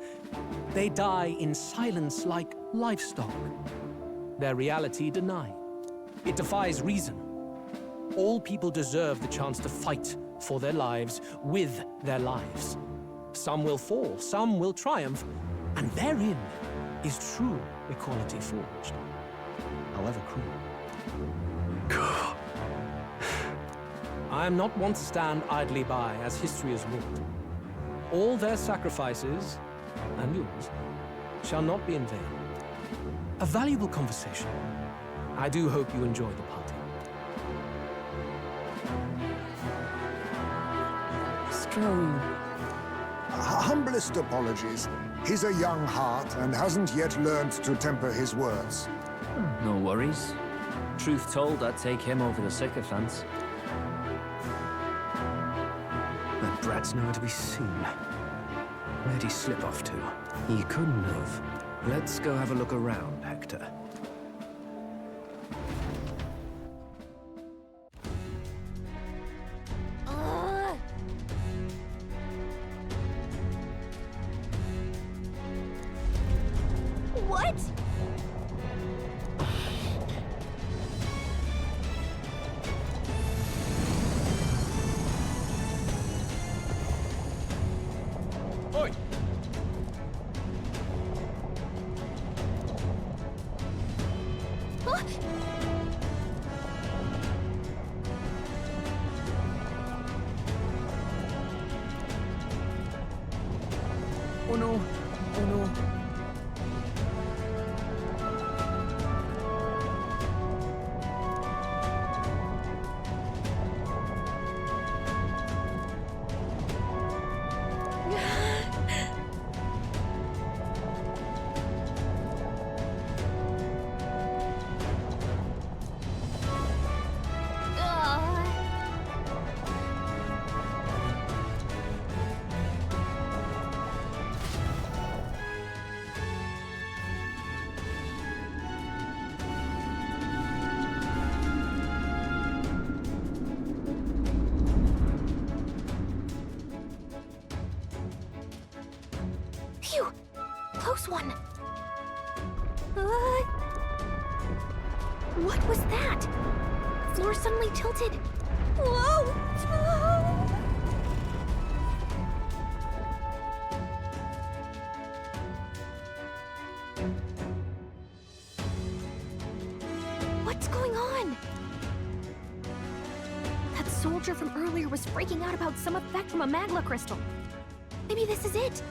[SPEAKER 3] They die in silence like livestock. Their reality denied. It defies reason. All people deserve the chance to fight for their lives with their lives. Some will fall, some will triumph, and therein is true equality forged, however cruel. I am not one to stand idly by as history is wrought. All their sacrifices, and yours, shall not be in vain. A valuable conversation. I do hope you enjoy the party.
[SPEAKER 10] Stroll.
[SPEAKER 6] Humblest apologies. He's a young heart and hasn't yet learned to temper his words.
[SPEAKER 11] No worries. Truth told, I'd take him over the sycophants.
[SPEAKER 13] That brat's nowhere to be seen. Where'd he slip off to? He couldn't have. Let's go have a look around, Hector.
[SPEAKER 5] What?
[SPEAKER 3] Oi!
[SPEAKER 5] Huh?
[SPEAKER 8] Oh no! Oh no!
[SPEAKER 5] Phew! Close one! What was that? The floor suddenly tilted. Whoa! What's going on? That soldier from earlier was freaking out about some effect from a magma crystal. Maybe this is it.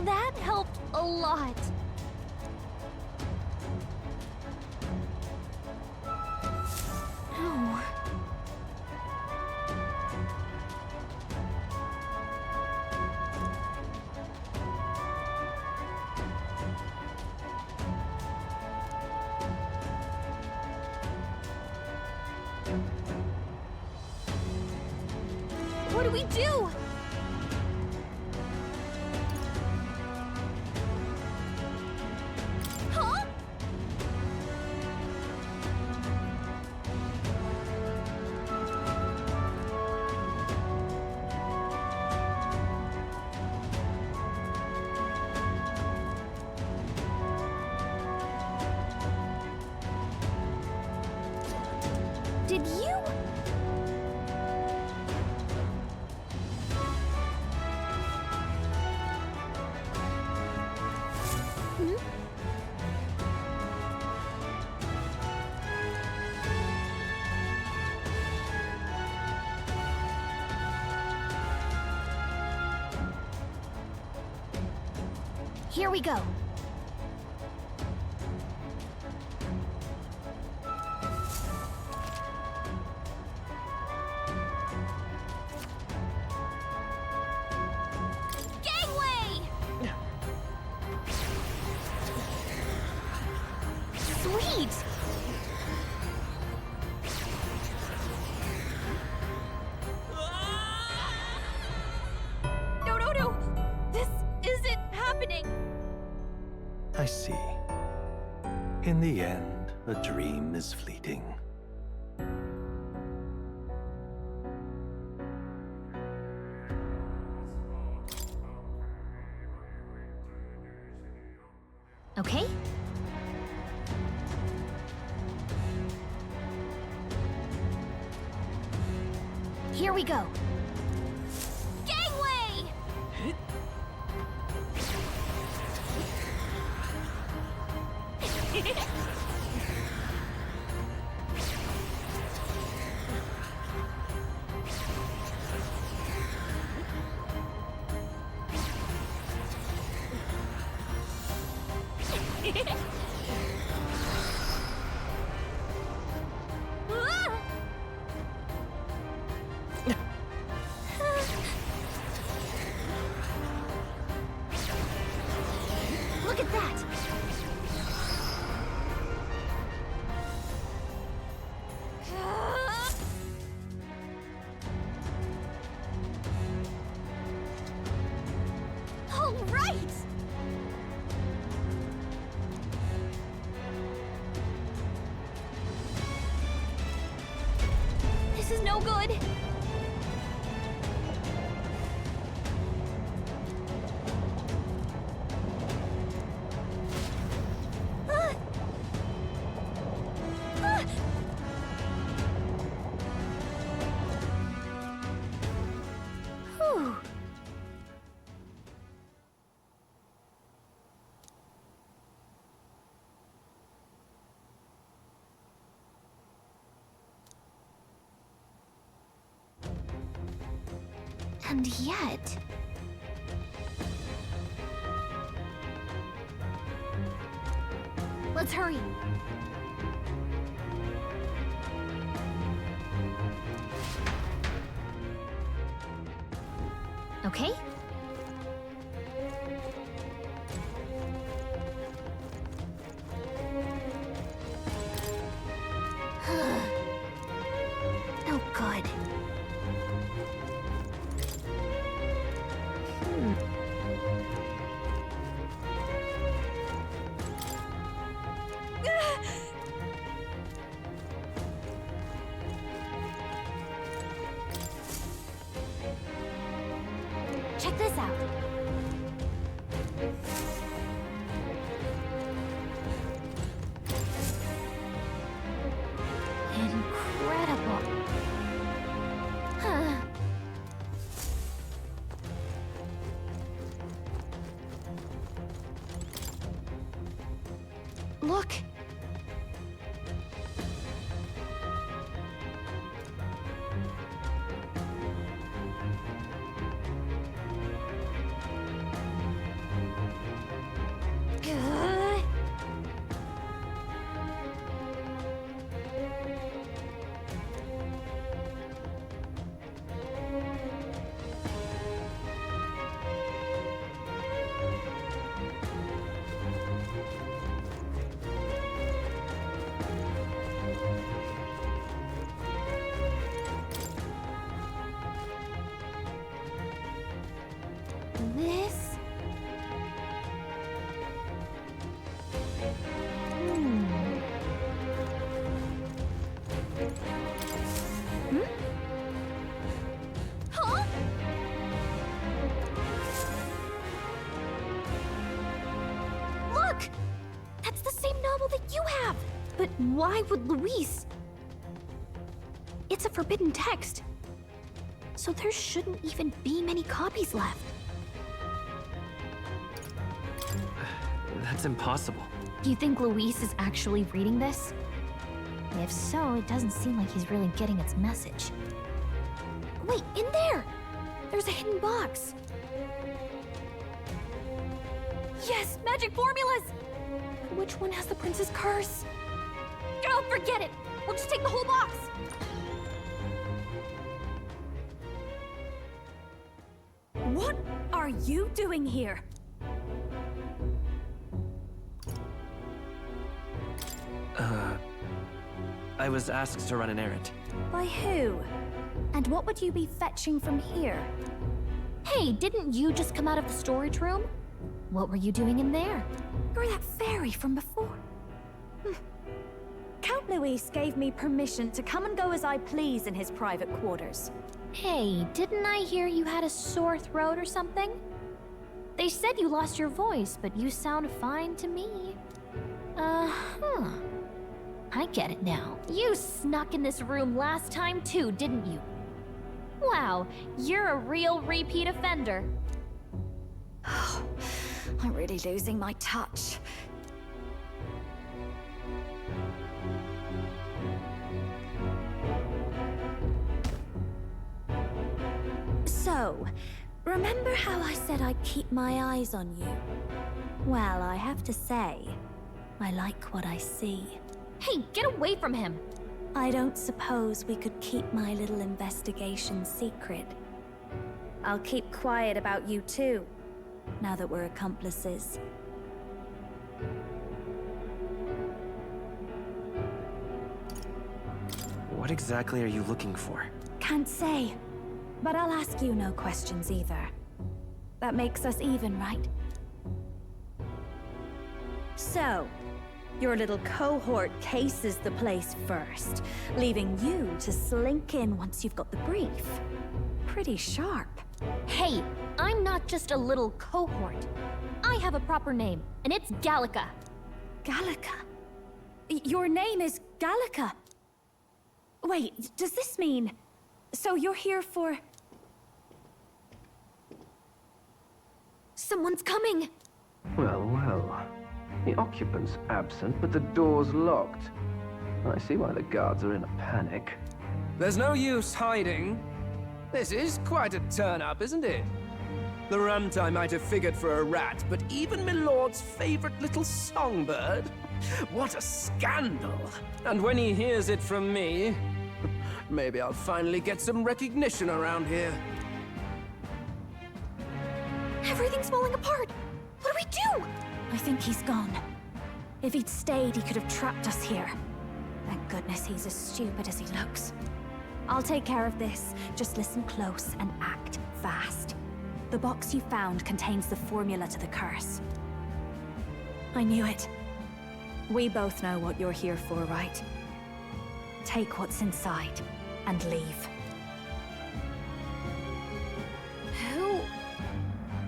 [SPEAKER 5] That helped a lot. Oh. do we do? Huh? Did you? Hmm? Here we go. Gangway! Sweet! No. This isn't happening.
[SPEAKER 2] I see. In the end, a dream is fleeting.
[SPEAKER 5] Okay. Here we go. Gangway! Look at that! All right! This is no good. Whew. And yet... Let's hurry. Okay? No good. Check this out. Incredible. Huh. Look. Huh? Look! That's the same novel that you have! But why would Luis? It's a forbidden text. So there shouldn't even be many copies left.
[SPEAKER 1] That's impossible.
[SPEAKER 5] Do you think Luis is actually reading this? If so, it doesn't seem like he's really getting its message. Wait, in there! There's a hidden box. Yes, magic formulas! Which one has the prince's curse? Oh, forget it! We'll just take the whole box! What are you doing here?
[SPEAKER 1] I was asked to run an errand.
[SPEAKER 5] By who? And what would you be fetching from here? Hey, didn't you just come out of the storage room? What were you doing in there? You're that fairy from before.
[SPEAKER 14] Count Luis gave me permission to come and go as I please in his private quarters.
[SPEAKER 5] Hey, didn't I hear you had a sore throat or something? They said you lost your voice, but you sound fine to me. I get it now. You snuck in this room last time too, didn't you? Wow, you're a real repeat offender.
[SPEAKER 14] I'm really losing my touch. So, remember how I said I'd keep my eyes on you? Well, I have to say, I like what I see.
[SPEAKER 5] Hey, get away from him!
[SPEAKER 14] I don't suppose we could keep my little investigation secret. I'll keep quiet about you too, now that we're accomplices.
[SPEAKER 1] What exactly are you looking for?
[SPEAKER 14] Can't say, but I'll ask you no questions either. That makes us even, right? So, your little cohort cases the place first, leaving you to slink in once you've got the brief. Pretty sharp.
[SPEAKER 5] Hey, I'm not just a little cohort. I have a proper name, and it's Gallica.
[SPEAKER 14] Gallica? Your name is Gallica? Wait, does this mean... So you're here for...
[SPEAKER 5] Someone's coming!
[SPEAKER 13] Well, well. The occupant's absent, but the door's locked. I see why the guards are in a panic.
[SPEAKER 15] There's no use hiding. This is quite a turn-up, isn't it? The runtime might have figured for a rat, but even Milord's favorite little songbird? What a scandal! And when he hears it from me, maybe I'll finally get some recognition around here.
[SPEAKER 5] Everything's falling apart! What do we do?
[SPEAKER 14] I think he's gone. If he'd stayed, he could have trapped us here. Thank goodness he's as stupid as he looks. I'll take care of this. Just listen close and act fast. The box you found contains the formula to the curse. I knew it. We both know what you're here for, right? Take what's inside and leave.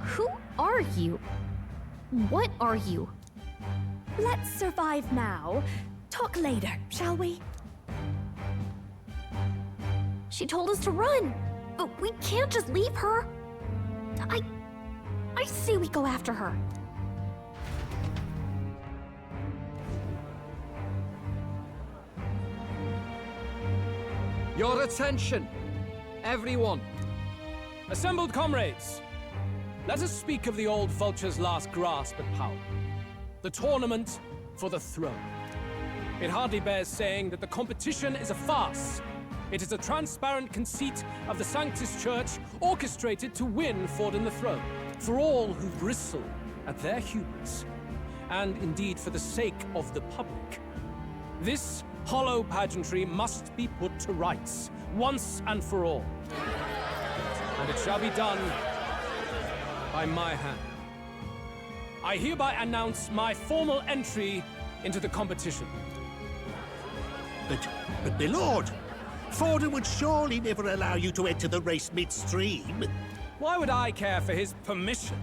[SPEAKER 5] Who are you? What are you?
[SPEAKER 14] Let's survive now. Talk later, shall we?
[SPEAKER 5] She told us to run, but we can't just leave her. I say we go after her.
[SPEAKER 3] Your attention, everyone. Assembled comrades, let us speak of the old vulture's last grasp at power. The tournament for the throne. It hardly bears saying that the competition is a farce. It is a transparent conceit of the Sanctus Church orchestrated to win Forden the throne. For all who bristle at their hubris, and indeed for the sake of the public. This hollow pageantry must be put to rights, once and for all. And it shall be done by my hand. I hereby announce my formal entry into the competition.
[SPEAKER 4] But my lord, Forden would surely never allow you to enter the race midstream.
[SPEAKER 3] Why would I care for his permission?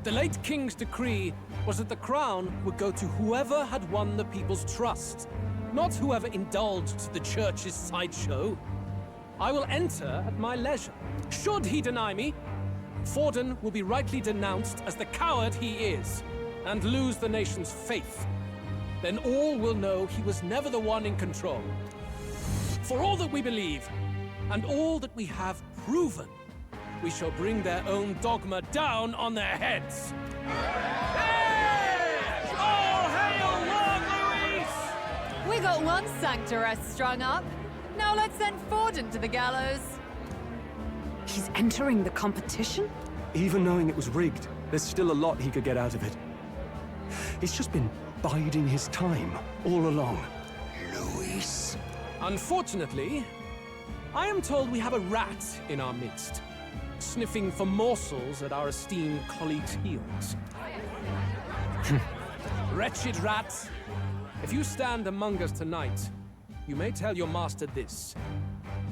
[SPEAKER 3] The late king's decree was that the crown would go to whoever had won the people's trust, not whoever indulged the church's sideshow. I will enter at my leisure. Should he deny me, Forden will be rightly denounced as the coward he is, and lose the nation's faith. Then all will know he was never the one in control. For all that we believe, and all that we have proven, we shall bring their own dogma down on their heads.
[SPEAKER 7] All hail Lord Luis! We got one sanctoress strung up. Now let's send Forden to the gallows.
[SPEAKER 10] He's entering the competition?
[SPEAKER 8] Even knowing it was rigged, there's still a lot he could get out of it. He's just been biding his time all along.
[SPEAKER 4] Luis.
[SPEAKER 3] Unfortunately, I am told we have a rat in our midst, sniffing for morsels at our esteemed colleagues' heels. Wretched rat, if you stand among us tonight, you may tell your master this.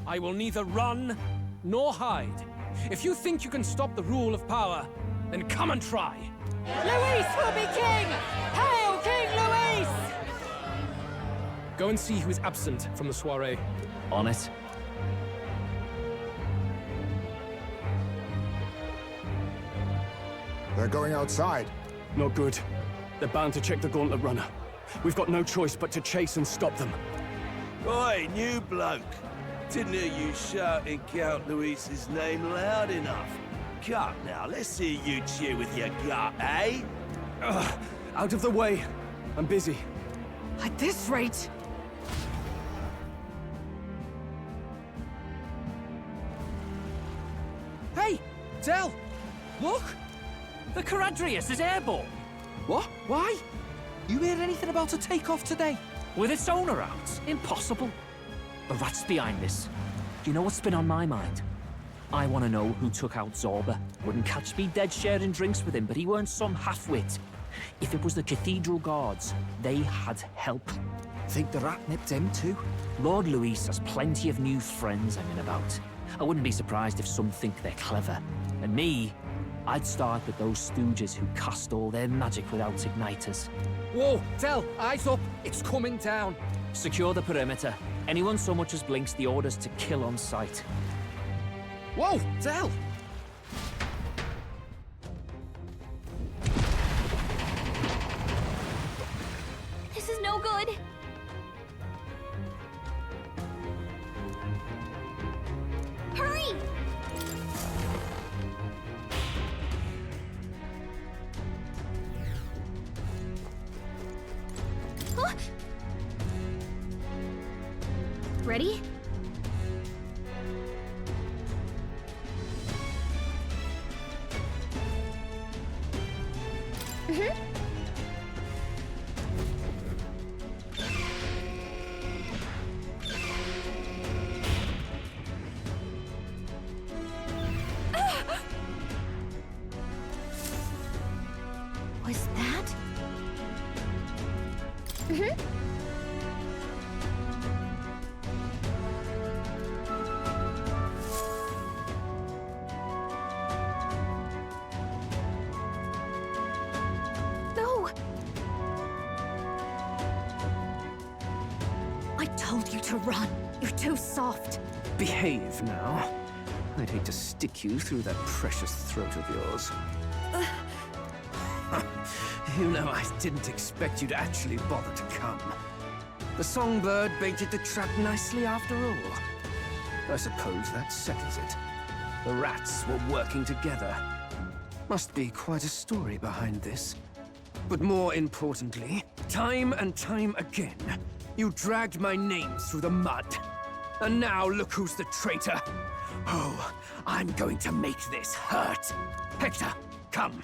[SPEAKER 3] I will neither run nor hide. If you think you can stop the rule of power, then come and try.
[SPEAKER 7] Luis will be king! Hail King Luis!
[SPEAKER 3] Go and see who is absent from the soiree.
[SPEAKER 11] On it.
[SPEAKER 6] They're going outside.
[SPEAKER 8] Not good. They're bound to check the gauntlet runner. We've got no choice but to chase and stop them.
[SPEAKER 16] Oi, new bloke. Didn't hear you shouting Count Luis's name loud enough. Cut now, let's see you cheer with your gut, eh?
[SPEAKER 8] Ugh, out of the way. I'm busy.
[SPEAKER 10] At this rate...
[SPEAKER 11] Hey! Del! Look! The Caradrius is airborne!
[SPEAKER 15] What? Why? You hear anything about a takeoff today?
[SPEAKER 11] With its owner out? Impossible. The rat's behind this. Do you know what's been on my mind? I want to know who took out Zorba. Wouldn't catch me dead sharing drinks with him, but he weren't some half-wit. If it was the Cathedral Guards, they had help.
[SPEAKER 15] Think the rat nipped him too?
[SPEAKER 11] Lord Luis has plenty of new friends hanging about. I wouldn't be surprised if some think they're clever. And me, I'd start with those stooges who cast all their magic without igniters.
[SPEAKER 15] Whoa, Del, eyes up. It's coming down.
[SPEAKER 11] Secure the perimeter. Anyone so much as blinks, the orders to kill on sight.
[SPEAKER 15] Whoa, Del!
[SPEAKER 14] This is no good. Hurry! Huh? Ready? Was that? No! I told you to run. You're too soft.
[SPEAKER 13] Behave now. I'd hate to stick you through that precious throat of yours. You know, I didn't expect you to actually bother to come. The songbird baited the trap nicely after all. I suppose that settles it. The rats were working together. Must be quite a story behind this. But more importantly, time and time again, you dragged my name through the mud. And now look who's the traitor. Oh, I'm going to make this hurt. Hector, come.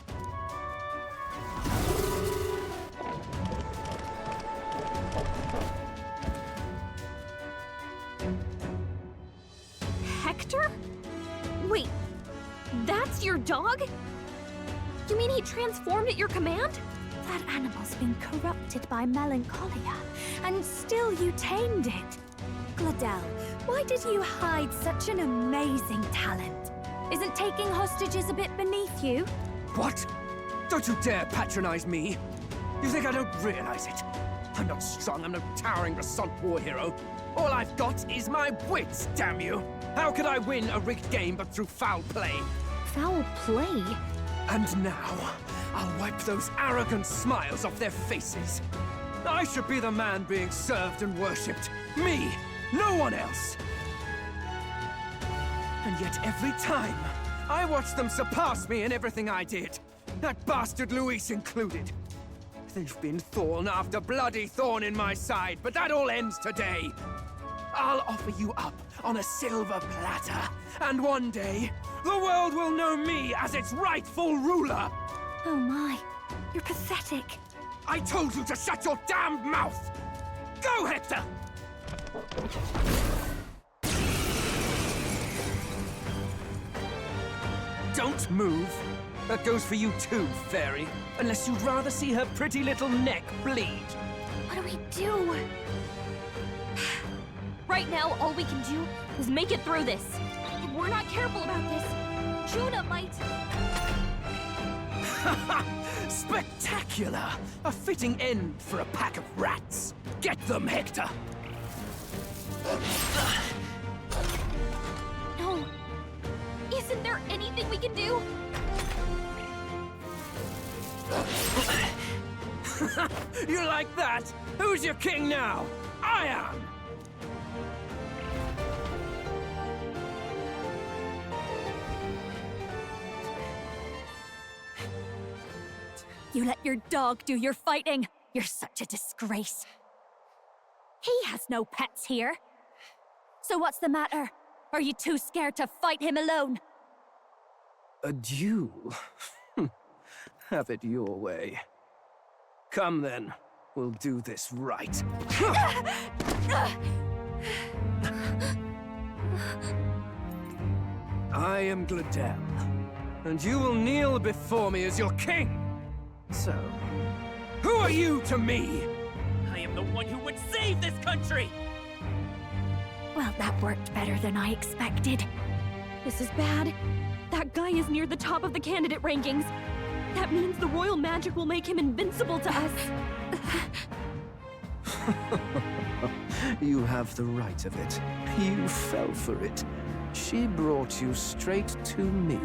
[SPEAKER 14] Hector? Wait, that's your dog? You mean mean he transformed at your command? That animal's been corrupted by melancholia, and still you tamed it. Gladel, why did you hide such an amazing talent? Isn't taking hostages a bit beneath you?
[SPEAKER 15] What? Don't you dare patronize me! You think I don't realize it? I'm not strong, I'm no towering Rassant war hero. All I've got is my wits, damn you! How could I win a rigged game but through foul play?
[SPEAKER 14] Foul play?
[SPEAKER 15] And now, I'll wipe those arrogant smiles off their faces. I should be the man being served and worshipped. Me, no one else. And yet every time, I watch them surpass me in everything I did. That bastard Luis included. They've been thorn after bloody thorn in my side, but that all ends today. I'll offer you up on a silver platter, and one day, the world will know me as its rightful ruler!
[SPEAKER 14] Oh my, you're pathetic.
[SPEAKER 15] I told you to shut your damned mouth! Go, Hector! Don't move. That goes for you too, fairy. Unless you'd rather see her pretty little neck bleed.
[SPEAKER 14] What do we do? Right now, all we can do is make it through this. If we're not careful about this, Juna might...
[SPEAKER 15] Spectacular! A fitting end for a pack of rats. Get them, Hector!
[SPEAKER 14] No. Isn't there anything we can do?
[SPEAKER 15] You like that? Who's your king now? I am!
[SPEAKER 14] You let your dog do your fighting. You're such a disgrace. He has no pets here. So what's the matter? Are you too scared to fight him alone?
[SPEAKER 15] A duel? Have it your way. Come then, we'll do this right. I am Gladel, and you will kneel before me as your king. So, who are you to me?
[SPEAKER 1] I am the one who would save this country!
[SPEAKER 14] Well, that worked better than I expected. This is bad. That guy is near the top of the candidate rankings. That means the royal magic will make him invincible to us.
[SPEAKER 15] You have the right of it. You fell for it. She brought you straight to me.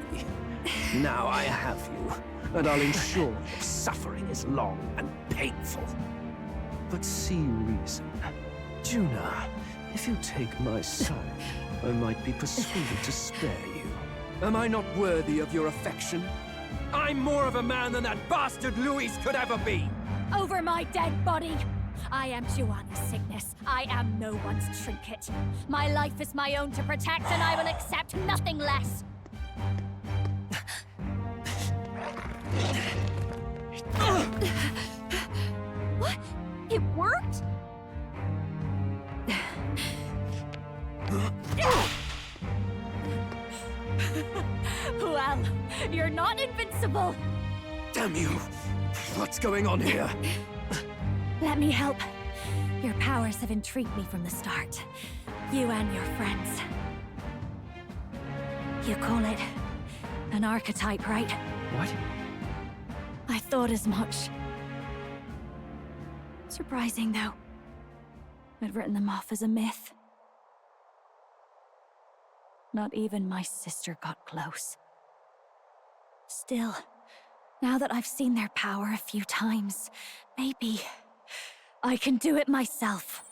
[SPEAKER 15] Now I have you, and I'll ensure your suffering is long and painful. But see reason. Juna, if you take my side, I might be persuaded to spare you. Am I not worthy of your affection? I'm more of a man than that bastard Luis could ever be!
[SPEAKER 14] Over my dead body! I am Juani's sickness. I am no one's trinket. My life is my own to protect, and I will accept nothing less! What? It worked? Well, you're not invincible!
[SPEAKER 15] Damn you! What's going on here?
[SPEAKER 14] Let me help. Your powers have intrigued me from the start. You and your friends. You call it an archetype, right?
[SPEAKER 15] What?
[SPEAKER 14] I thought as much. Surprising, though. I'd written them off as a myth. Not even my sister got close. Still, now that I've seen their power a few times, maybe I can do it myself.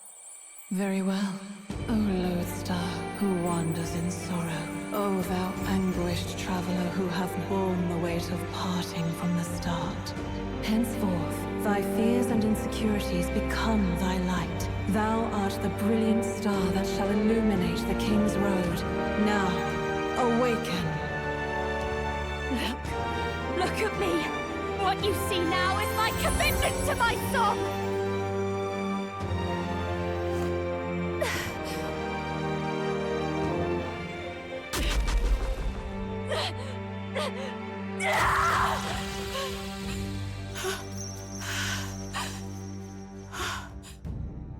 [SPEAKER 9] Very well, O Lodestar, who wanders in sorrow. O thou anguished traveler who hath borne the weight of parting from the start. Henceforth, thy fears and insecurities become thy light. Thou art the brilliant star that shall illuminate the King's Road. Now, awaken!
[SPEAKER 14] Look at me! What you see now is my commitment to my song!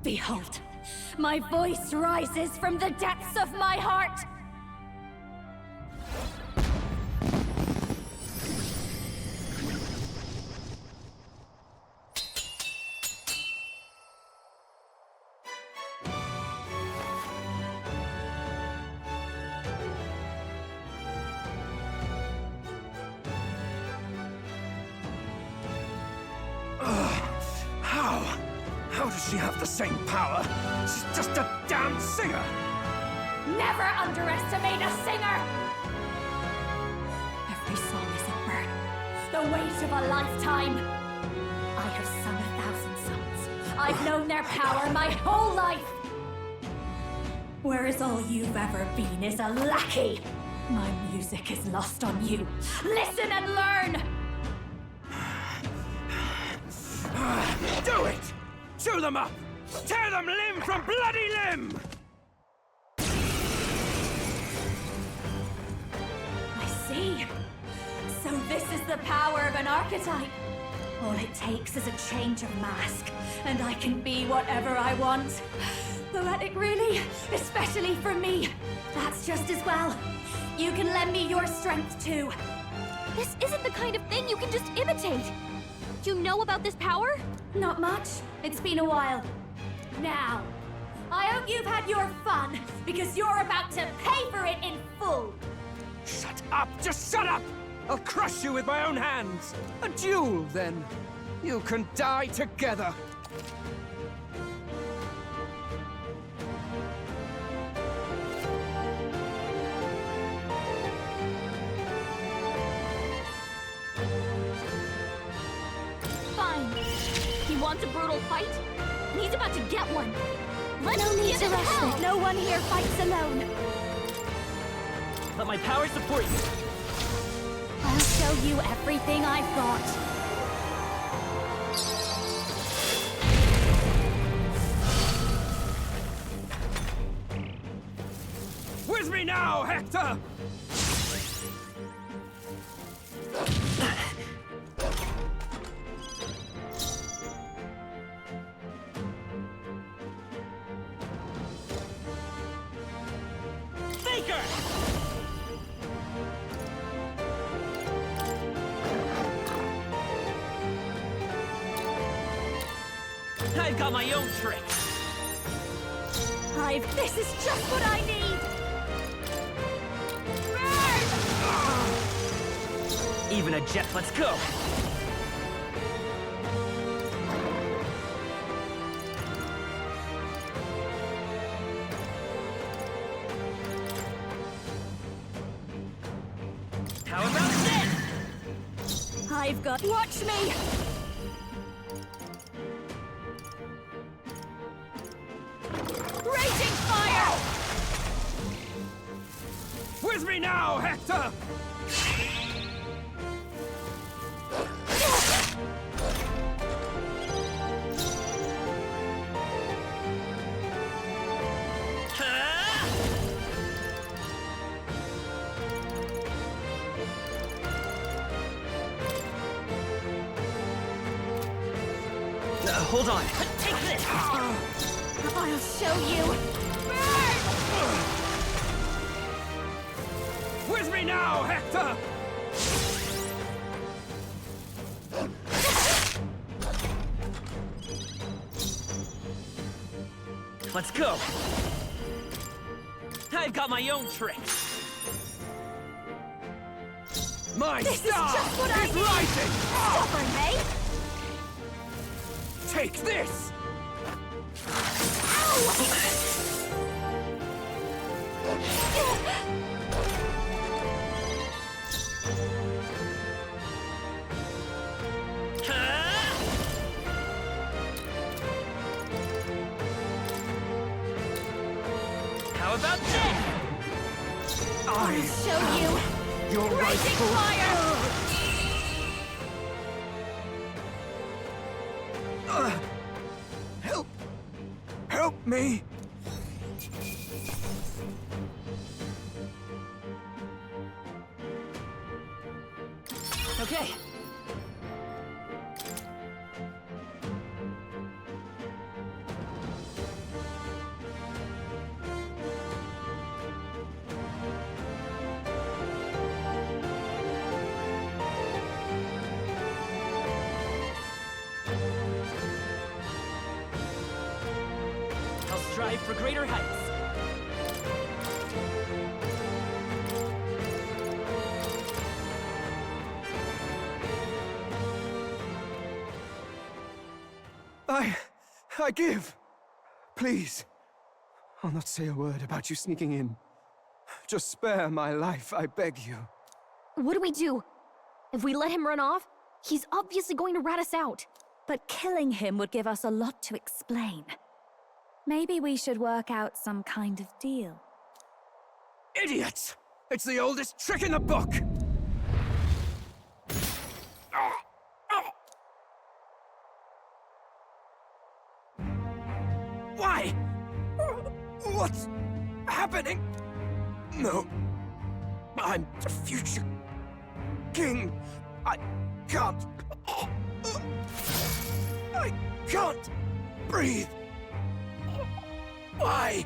[SPEAKER 14] Behold, my voice rises from the depths of my heart!
[SPEAKER 15] How does she have the same power? She's just a damn singer!
[SPEAKER 14] Never underestimate a singer! Every song is a burden, the weight of a lifetime. I have sung 1,000 songs. I've known their power my whole life. Whereas all you've ever been is a lackey. My music is lost on you. Listen and learn!
[SPEAKER 15] Do it! Chew them up! Tear them limb from bloody limb!
[SPEAKER 14] I see. So this is the power of an archetype. All it takes is a change of mask, and I can be whatever I want. Poetic, really? Especially for me. That's just as well. You can lend me your strength, too.
[SPEAKER 5] This isn't the kind of thing you can just imitate. You know about this power?
[SPEAKER 14] Not much. It's been a while. Now, I hope you've had your fun, because you're about to pay for it in full.
[SPEAKER 15] Shut up! Just shut up! I'll crush you with my own hands! A duel, then. You can die together.
[SPEAKER 5] Fine. He wants a brutal fight, and he's about to get one. Let's
[SPEAKER 14] No need
[SPEAKER 5] give
[SPEAKER 14] to
[SPEAKER 5] it
[SPEAKER 14] rush
[SPEAKER 5] hell.
[SPEAKER 14] it. No one here fights alone.
[SPEAKER 1] Let my power support you.
[SPEAKER 14] I'll show you everything I've got.
[SPEAKER 15] With me now, Hector!
[SPEAKER 1] Faker! I've got my own trick.
[SPEAKER 14] This is just what I need! Burn!
[SPEAKER 1] Even a jet, let's go! How about this?
[SPEAKER 14] I've got... Watch me! Raging fire!
[SPEAKER 15] With me now, Hector!
[SPEAKER 1] Hold on. Take this!
[SPEAKER 14] I'll show you! Burn!
[SPEAKER 15] With me now, Hector!
[SPEAKER 1] Let's go! I've got my own trick!
[SPEAKER 15] My
[SPEAKER 14] This
[SPEAKER 15] star
[SPEAKER 14] is just what I
[SPEAKER 15] is
[SPEAKER 14] need.
[SPEAKER 15] rising!
[SPEAKER 14] Stubborn, eh?
[SPEAKER 15] Take this!
[SPEAKER 1] How about this?
[SPEAKER 14] I'll show you!
[SPEAKER 15] Your
[SPEAKER 14] Raging
[SPEAKER 15] rightful...
[SPEAKER 14] fire!
[SPEAKER 15] Help me!
[SPEAKER 1] Okay.
[SPEAKER 11] strive for greater heights.
[SPEAKER 13] I give. Please. I'll not say a word about you sneaking in. Just spare my life, I beg you.
[SPEAKER 5] What do we do? If we let him run off, he's obviously going to rat us out.
[SPEAKER 14] But killing him would give us a lot to explain. Maybe we should work out some kind of deal.
[SPEAKER 13] Idiots! It's the oldest trick in the book! Why? What's happening? No. I'm the future king. I can't breathe. Why?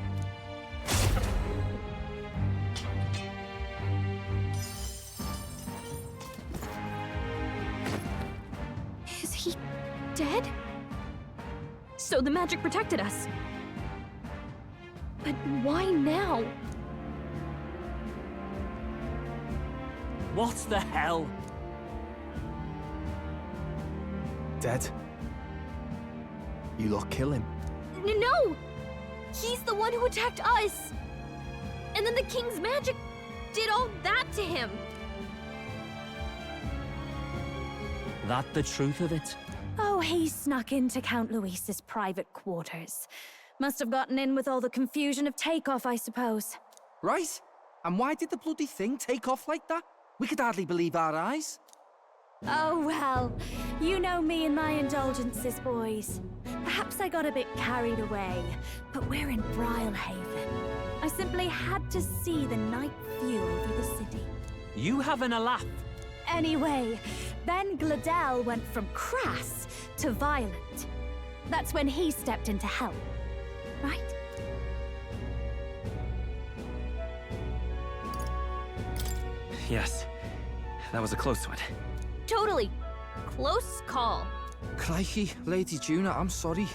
[SPEAKER 5] Is he dead? So the magic protected us. But why now?
[SPEAKER 11] What the hell?
[SPEAKER 8] Dead? You lot kill him?
[SPEAKER 5] No! He's the one who attacked us! And then the king's magic did all that to him!
[SPEAKER 11] That the truth of it?
[SPEAKER 14] Oh, he snuck into Count Luis's private quarters. Must have gotten in with all the confusion of takeoff, I suppose.
[SPEAKER 15] Right? And why did the bloody thing take off like that? We could hardly believe our eyes.
[SPEAKER 14] Oh, well, you know me and my indulgences, boys. Perhaps I got a bit carried away, but we're in Brilhaven. I simply had to see the night view over the city.
[SPEAKER 11] You having a laugh?
[SPEAKER 14] Anyway, then Gladel went from crass to violent. That's when he stepped in to help, right?
[SPEAKER 1] Yes, that was a close one.
[SPEAKER 5] Totally. Close call.
[SPEAKER 15] Crikey, Lady Juna, I'm sorry.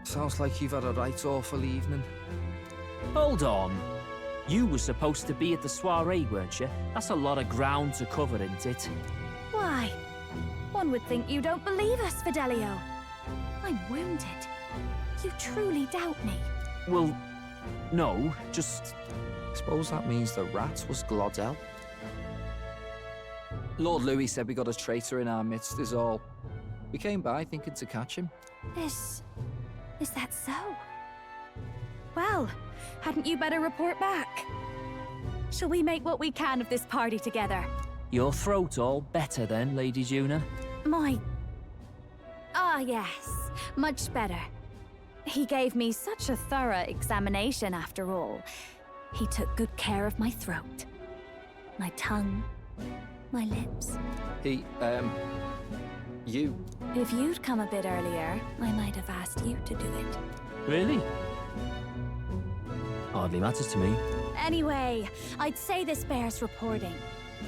[SPEAKER 15] Sounds like you've had a right awful evening.
[SPEAKER 11] Hold on. You were supposed to be at the soiree, weren't you? That's a lot of ground to cover, isn't it?
[SPEAKER 14] Why? One would think you don't believe us, Fidelio. I'm wounded. You truly doubt me.
[SPEAKER 11] Well, no, just...
[SPEAKER 12] Suppose that means the rat was Glodell? Lord Louis said we got a traitor in our midst is all. We came by thinking to catch him.
[SPEAKER 14] Is that so? Well, hadn't you better report back? Shall we make what we can of this party together?
[SPEAKER 11] Your throat all better then, Lady Juna?
[SPEAKER 14] Yes, much better. He gave me such a thorough examination after all. He took good care of my throat, my tongue, my lips.
[SPEAKER 12] You.
[SPEAKER 14] If you'd come a bit earlier, I might have asked you to do it.
[SPEAKER 11] Really? Hardly matters to me.
[SPEAKER 14] Anyway, I'd say this bears reporting.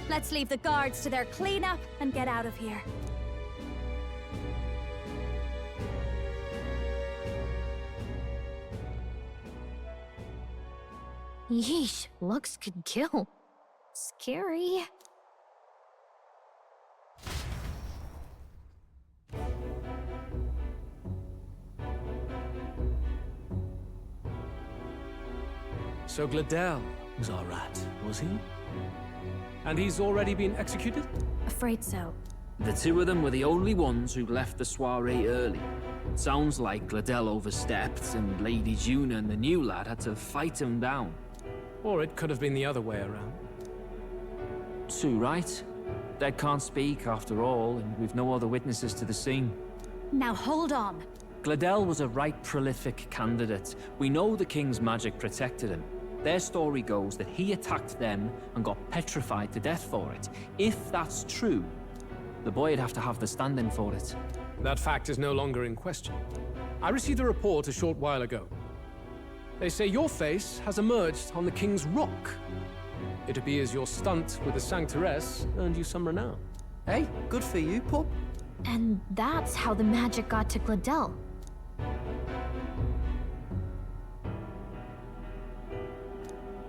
[SPEAKER 14] Let's leave the guards to their cleanup and get out of here.
[SPEAKER 5] Yeesh, looks could kill. Scary.
[SPEAKER 3] So Gladel was our rat, was he? And he's already been executed?
[SPEAKER 14] Afraid so.
[SPEAKER 11] The two of them were the only ones who left the soiree early. Sounds like Gladel overstepped, and Lady Juna and the new lad had to fight him down.
[SPEAKER 3] Or it could have been the other way around.
[SPEAKER 11] Too right. Dead can't speak, after all, and we've no other witnesses to the scene.
[SPEAKER 14] Now hold on.
[SPEAKER 11] Gladel was a right prolific candidate. We know the king's magic protected him. Their story goes that he attacked them and got petrified to death for it. If that's true, the boy'd have to have the stand-in for it.
[SPEAKER 3] That fact is no longer in question. I received a report a short while ago. They say your face has emerged on the King's Rock. It appears your stunt with the Sanctoress earned you some renown.
[SPEAKER 15] Hey, good for you, pup.
[SPEAKER 5] And that's how the magic got to Gladel.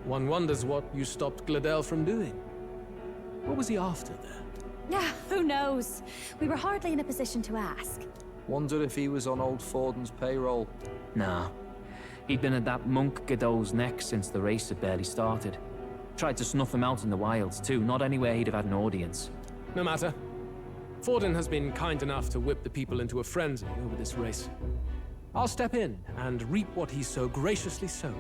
[SPEAKER 3] One wonders what you stopped Gladel from doing. What was he after there?
[SPEAKER 14] Yeah, who knows? We were hardly in a position to ask.
[SPEAKER 12] Wonder if he was on old Forden's payroll.
[SPEAKER 11] Nah. He'd been at that monk Godot's neck since the race had barely started. Tried to snuff him out in the wilds too, not anywhere he'd have had an audience.
[SPEAKER 3] No matter. Forden has been kind enough to whip the people into a frenzy over this race. I'll step in and reap what he so graciously sowed.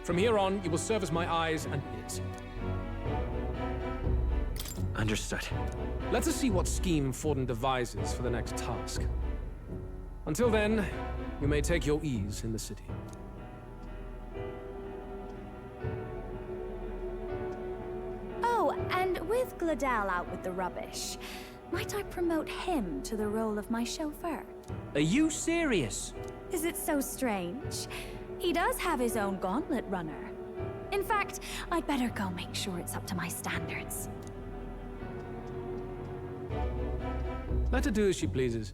[SPEAKER 3] From here on, you will serve as my eyes and ears.
[SPEAKER 1] Understood.
[SPEAKER 3] Let us see what scheme Forden devises for the next task. Until then, you may take your ease in the city.
[SPEAKER 14] Oh, and with Gladel out with the rubbish, might I promote him to the role of my chauffeur?
[SPEAKER 11] Are you serious?
[SPEAKER 14] Is it so strange? He does have his own gauntlet runner. In fact, I'd better go make sure it's up to my standards.
[SPEAKER 3] Let her do as she pleases.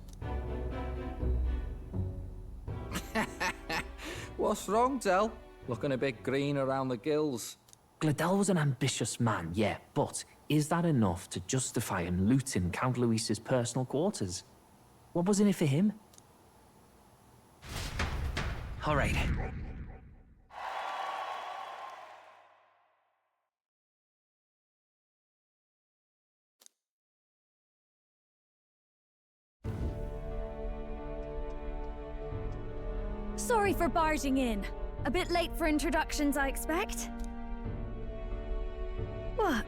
[SPEAKER 12] What's wrong, Del? Looking a bit green around the gills.
[SPEAKER 11] Gladel was an ambitious man, yeah, but is that enough to justify him looting Count Luis's personal quarters? What was in it for him?
[SPEAKER 1] All right.
[SPEAKER 14] Sorry for barging in. A bit late for introductions, I expect. What?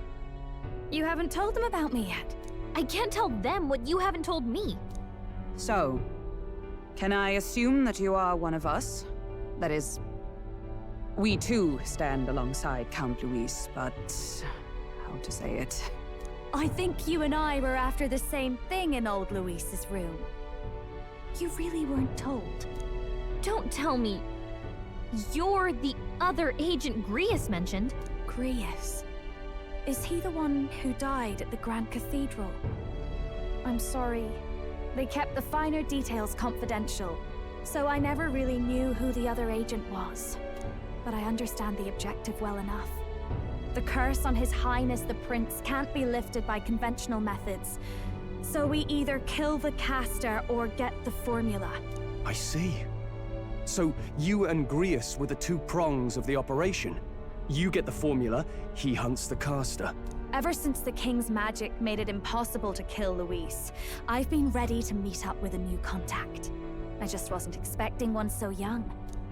[SPEAKER 14] You haven't told them about me yet?
[SPEAKER 5] I can't tell them what you haven't told me.
[SPEAKER 10] So, can I assume that you are one of us? That is, we too stand alongside Count Luis, but how to say it?
[SPEAKER 14] I think you and I were after the same thing in old Luis's room. You really weren't told.
[SPEAKER 5] Don't tell me. You're the other agent Grius mentioned.
[SPEAKER 14] Grius? Is he the one who died at the Grand Cathedral? I'm sorry. They kept the finer details confidential, so I never really knew who the other agent was. But I understand the objective well enough. The curse on His Highness the Prince can't be lifted by conventional methods, so we either kill the caster or get the formula.
[SPEAKER 8] I see. So you and Grius were the two prongs of the operation. You get the formula, he hunts the caster.
[SPEAKER 14] Ever since the King's magic made it impossible to kill Luis, I've been ready to meet up with a new contact. I just wasn't expecting one so young.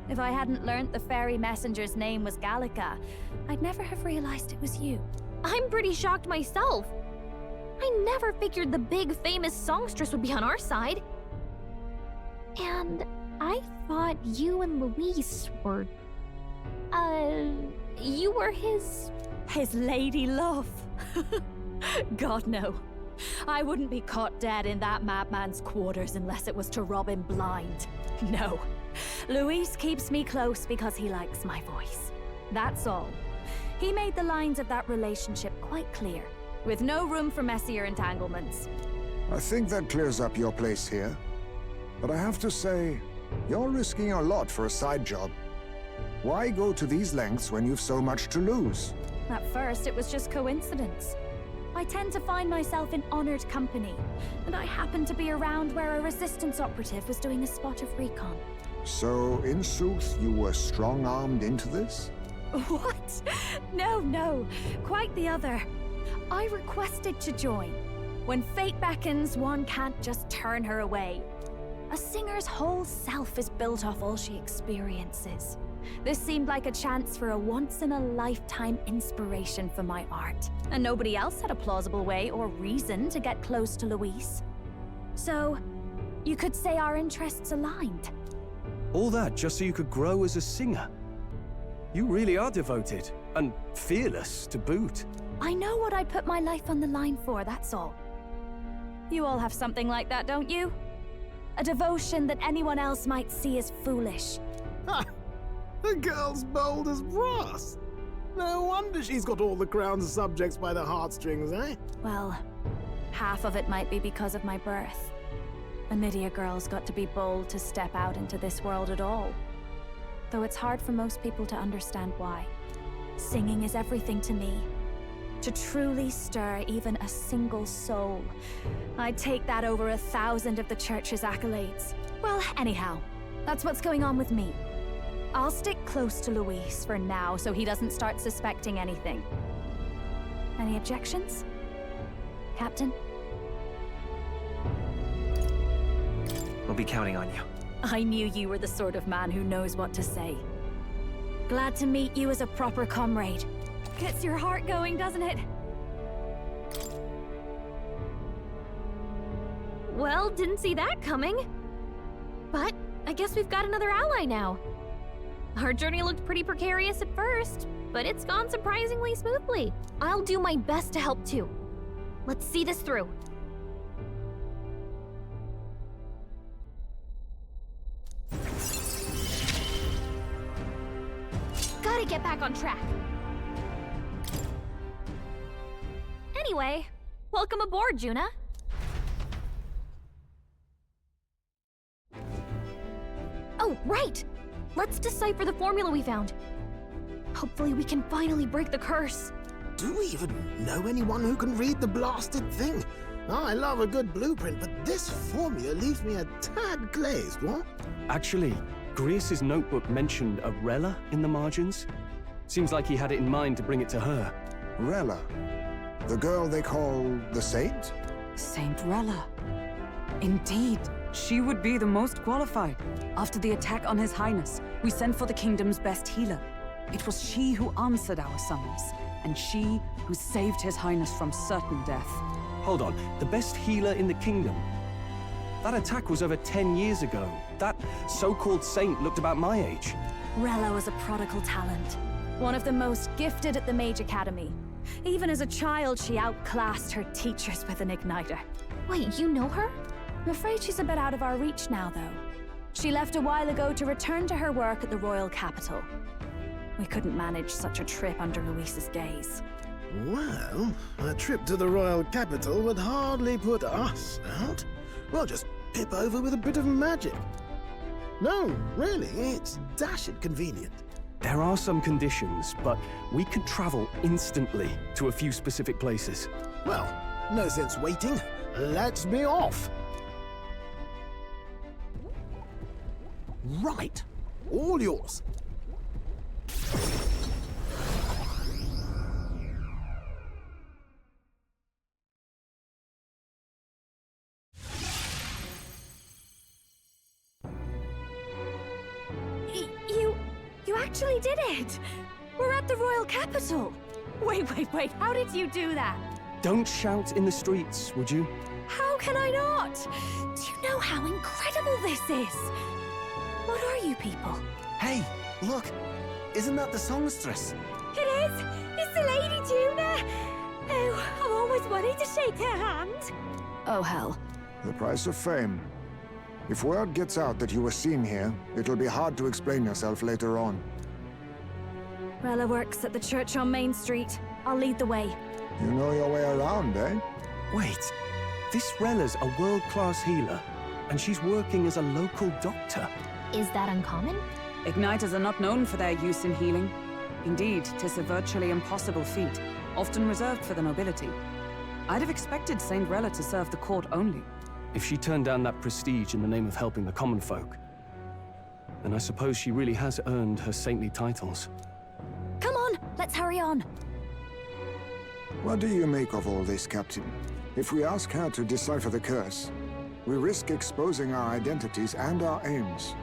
[SPEAKER 14] If I hadn't learned the fairy messenger's name was Gallica, I'd never have realized it was you.
[SPEAKER 5] I'm pretty shocked myself. I never figured the big famous songstress would be on our side. And I thought you and Luis were... you were his...
[SPEAKER 14] His lady love. God, no. I wouldn't be caught dead in that madman's quarters unless it was to rob him blind. No. Luis keeps me close because he likes my voice. That's all. He made the lines of that relationship quite clear, with no room for messier entanglements.
[SPEAKER 6] I think that clears up your place here. But I have to say, you're risking a lot for a side job. Why go to these lengths when you've so much to lose?
[SPEAKER 14] At first, it was just coincidence. I tend to find myself in honored company, and I happened to be around where a resistance operative was doing a spot of recon.
[SPEAKER 6] So, in sooth, you were strong-armed into this?
[SPEAKER 14] What? No. Quite the other. I requested to join. When fate beckons, one can't just turn her away. A singer's whole self is built off all she experiences. This seemed like a chance for a once-in-a-lifetime inspiration for my art. And nobody else had a plausible way or reason to get close to Luis. So, you could say our interests aligned.
[SPEAKER 8] All that just so you could grow as a singer. You really are devoted, and fearless to boot.
[SPEAKER 14] I know what I'd put my life on the line for, that's all. You all have something like that, don't you? A devotion that anyone else might see as foolish.
[SPEAKER 17] Ha! The girl's bold as brass. No wonder she's got all the crown's subjects by the heartstrings, eh?
[SPEAKER 14] Well, half of it might be because of my birth. A Midia girl's got to be bold to step out into this world at all. Though it's hard for most people to understand why. Singing is everything to me. To truly stir even a single soul, I'd take that over 1,000 of the church's accolades. Well, anyhow, that's what's going on with me. I'll stick close to Luis for now so he doesn't start suspecting anything. Any objections? Captain?
[SPEAKER 1] We'll be counting on you.
[SPEAKER 14] I knew you were the sort of man who knows what to say. Glad to meet you as a proper comrade. Gets your heart going, doesn't it? Well, didn't see that coming. But I guess we've got another ally now. Our journey looked pretty precarious at first, but it's gone surprisingly smoothly. I'll do my best to help too. Let's see this through. Gotta get back on track. Anyway, welcome aboard, Juna. Oh, right! Let's decipher the formula we found. Hopefully we can finally break the curse.
[SPEAKER 17] Do we even know anyone who can read the blasted thing? I love a good blueprint, but this formula leaves me a tad glazed, what?
[SPEAKER 8] Actually, Grius's notebook mentioned a Rella in the margins. Seems like he had it in mind to bring it to her.
[SPEAKER 6] Rella? The girl they call the Saint?
[SPEAKER 10] Saint Rella. Indeed, she would be the most qualified. After the attack on His Highness, we sent for the kingdom's best healer. It was she who answered our summons, and she who saved His Highness from certain death.
[SPEAKER 8] Hold on, the best healer in the kingdom? That attack was over 10 years ago. That so-called saint looked about my age.
[SPEAKER 14] Rella was a prodigal talent. One of the most gifted at the Mage Academy. Even as a child, she outclassed her teachers with an igniter. Wait, you know her? I'm afraid she's a bit out of our reach now, though. She left a while ago to return to her work at the royal capital. We couldn't manage such a trip under Luis's gaze.
[SPEAKER 17] Well, a trip to the royal capital would hardly put us out. We'll just pip over with a bit of magic. No, really, it's dashed convenient.
[SPEAKER 8] There are some conditions, but we could travel instantly to a few specific places.
[SPEAKER 17] Well, no sense waiting. Let's be off. Right. All yours.
[SPEAKER 14] You actually did it! We're at the royal capital! Wait, how did you do that?
[SPEAKER 8] Don't shout in the streets, would you?
[SPEAKER 14] How can I not? Do you know how incredible this is? What are you people?
[SPEAKER 1] Hey, look! Isn't that the songstress?
[SPEAKER 14] It is! It's the Lady Juna! Oh, I've always wanted to shake her hand. Oh, hell.
[SPEAKER 6] The price of fame. If word gets out that you were seen here, it'll be hard to explain yourself later on.
[SPEAKER 14] Rella works at the church on Main Street. I'll lead the way.
[SPEAKER 6] You know your way around, eh?
[SPEAKER 8] Wait, this Rella's a world-class healer, and she's working as a local doctor.
[SPEAKER 14] Is that uncommon?
[SPEAKER 10] Igniters are not known for their use in healing. Indeed, 'tis a virtually impossible feat, often reserved for the nobility. I'd have expected Saint Rella to serve the court only.
[SPEAKER 8] If she turned down that prestige in the name of helping the common folk, then I suppose she really has earned her saintly titles.
[SPEAKER 14] Come on, let's hurry on.
[SPEAKER 6] What do you make of all this, Captain? If we ask her to decipher the curse, we risk exposing our identities and our aims.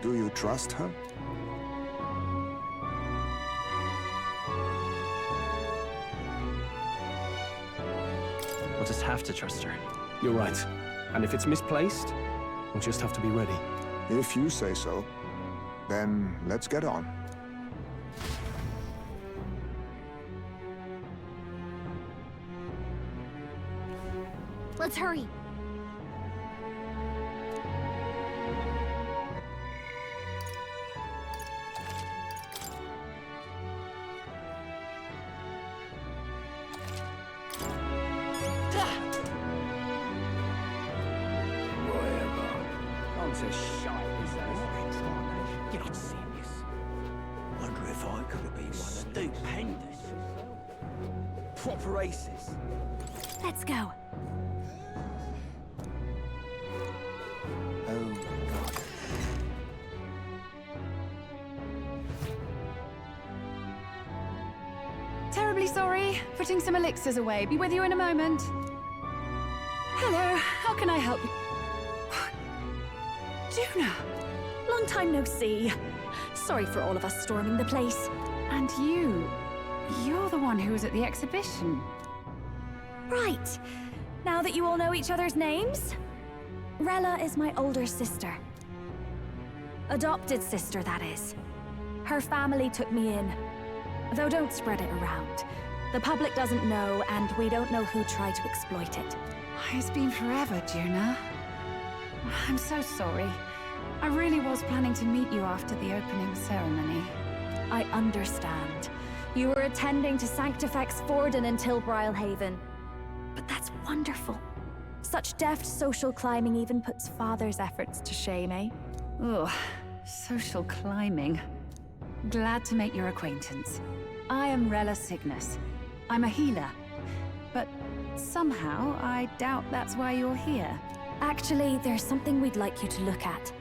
[SPEAKER 6] Do you trust her?
[SPEAKER 1] We'll just have to trust her.
[SPEAKER 8] You're right. And if it's misplaced, we'll just have to be ready.
[SPEAKER 6] If you say so, then let's get on.
[SPEAKER 14] Let's hurry.
[SPEAKER 2] Wonder if I
[SPEAKER 16] could have been one stupendous. Proper aces.
[SPEAKER 14] Let's go.
[SPEAKER 2] Oh, God.
[SPEAKER 10] Terribly sorry. Putting some elixirs away. Be with you in a moment. Hello, how can I help you? Juna!
[SPEAKER 14] Long time no see. Sorry for all of us storming the place.
[SPEAKER 10] And you're the one who was at the exhibition.
[SPEAKER 14] Right. Now that you all know each other's names, Rella is my older sister. Adopted sister, that is. Her family took me in. Though don't spread it around. The public doesn't know, and we don't know who tried to exploit it.
[SPEAKER 10] It's been forever, Juna. I'm so sorry. I really was planning to meet you after the opening ceremony.
[SPEAKER 14] I understand. You were attending to Sanctifex Forden in Tilbrile Haven. But that's wonderful. Such deft social climbing even puts Father's efforts to shame, eh?
[SPEAKER 10] Ugh, social climbing. Glad to make your acquaintance. I am Rella Cygnus. I'm a healer. But somehow, I doubt that's why you're here.
[SPEAKER 14] Actually, there's something we'd like you to look at.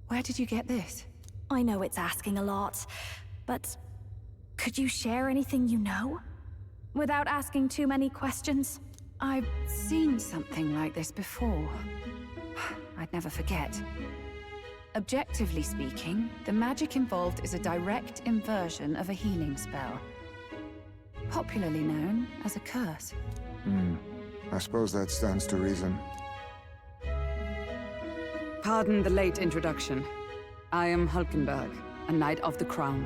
[SPEAKER 10] Where did you get this?
[SPEAKER 14] I know it's asking a lot, but could you share anything you know? Without asking too many questions?
[SPEAKER 10] I've seen something like this before. I'd never forget. Objectively speaking, the magic involved is a direct inversion of a healing spell. Popularly known as a curse.
[SPEAKER 6] I suppose that stands to reason.
[SPEAKER 10] Pardon the late introduction. I am Hulkenberg, a Knight of the Crown.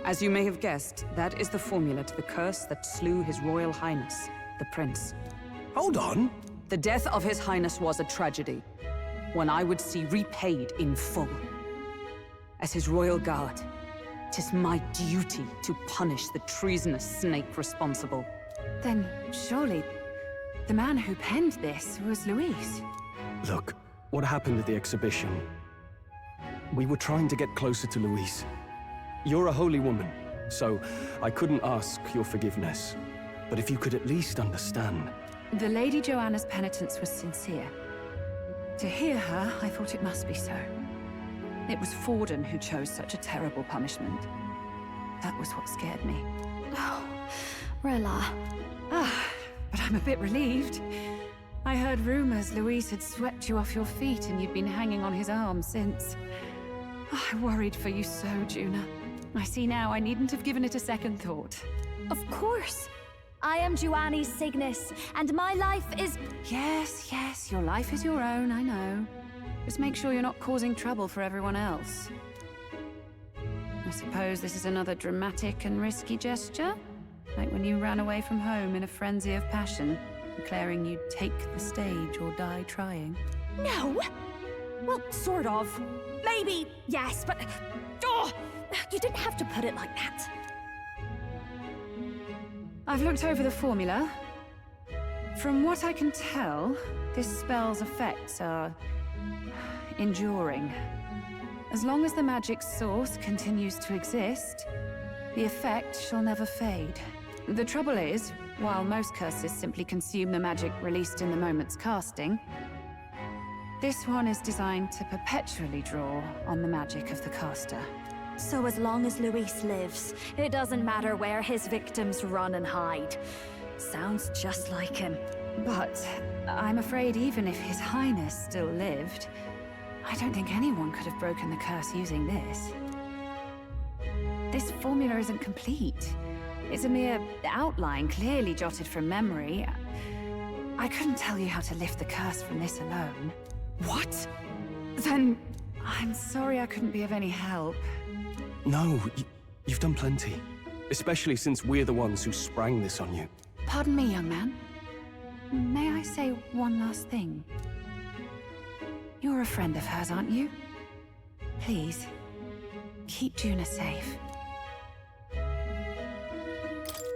[SPEAKER 10] As you may have guessed, that is the formula to the curse that slew His Royal Highness, the Prince.
[SPEAKER 13] Hold on!
[SPEAKER 10] The death of His Highness was a tragedy, one I would see repaid in full. As His Royal Guard, 'tis my duty to punish the treasonous snake responsible. Then, surely, the man who penned this was Luis.
[SPEAKER 8] Look, what happened at the exhibition? We were trying to get closer to Luis. You're a holy woman, so I couldn't ask your forgiveness. But if you could at least understand.
[SPEAKER 10] The Lady Joanna's penitence was sincere. To hear her, I thought it must be so. It was Forden who chose such a terrible punishment. That was what scared me.
[SPEAKER 14] Oh, Rella.
[SPEAKER 10] But I'm a bit relieved. I heard rumors Luis had swept you off your feet and you'd been hanging on his arm since. I worried for you so, Juna. I see now I needn't have given it a second thought.
[SPEAKER 14] Of course. I am Juani Cygnus, and my life is...
[SPEAKER 10] Yes, your life is your own, I know. Just make sure you're not causing trouble for everyone else. I suppose this is another dramatic and risky gesture? Like when you ran away from home in a frenzy of passion, declaring you'd take the stage or die trying.
[SPEAKER 14] No! Well, sort of. Maybe, yes, but... Oh! You didn't have to put it like that.
[SPEAKER 10] I've looked over the formula. From what I can tell, this spell's effects are... enduring. As long as the magic's source continues to exist, the effect shall never fade. The trouble is, while most curses simply consume the magic released in the moment's casting, this one is designed to perpetually draw on the magic of the caster.
[SPEAKER 14] So as long as Luis lives, it doesn't matter where his victims run and hide. Sounds just like him.
[SPEAKER 10] But I'm afraid even if His Highness still lived, I don't think anyone could have broken the curse using this. This formula isn't complete. It's a mere outline, clearly jotted from memory. I couldn't tell you how to lift the curse from this alone.
[SPEAKER 8] What?
[SPEAKER 10] Then I'm sorry I couldn't be of any help.
[SPEAKER 8] No, you've done plenty. Especially since we're the ones who sprang this on you.
[SPEAKER 10] Pardon me, young man. May I say one last thing? You're a friend of hers, aren't you? Please, keep Juna safe.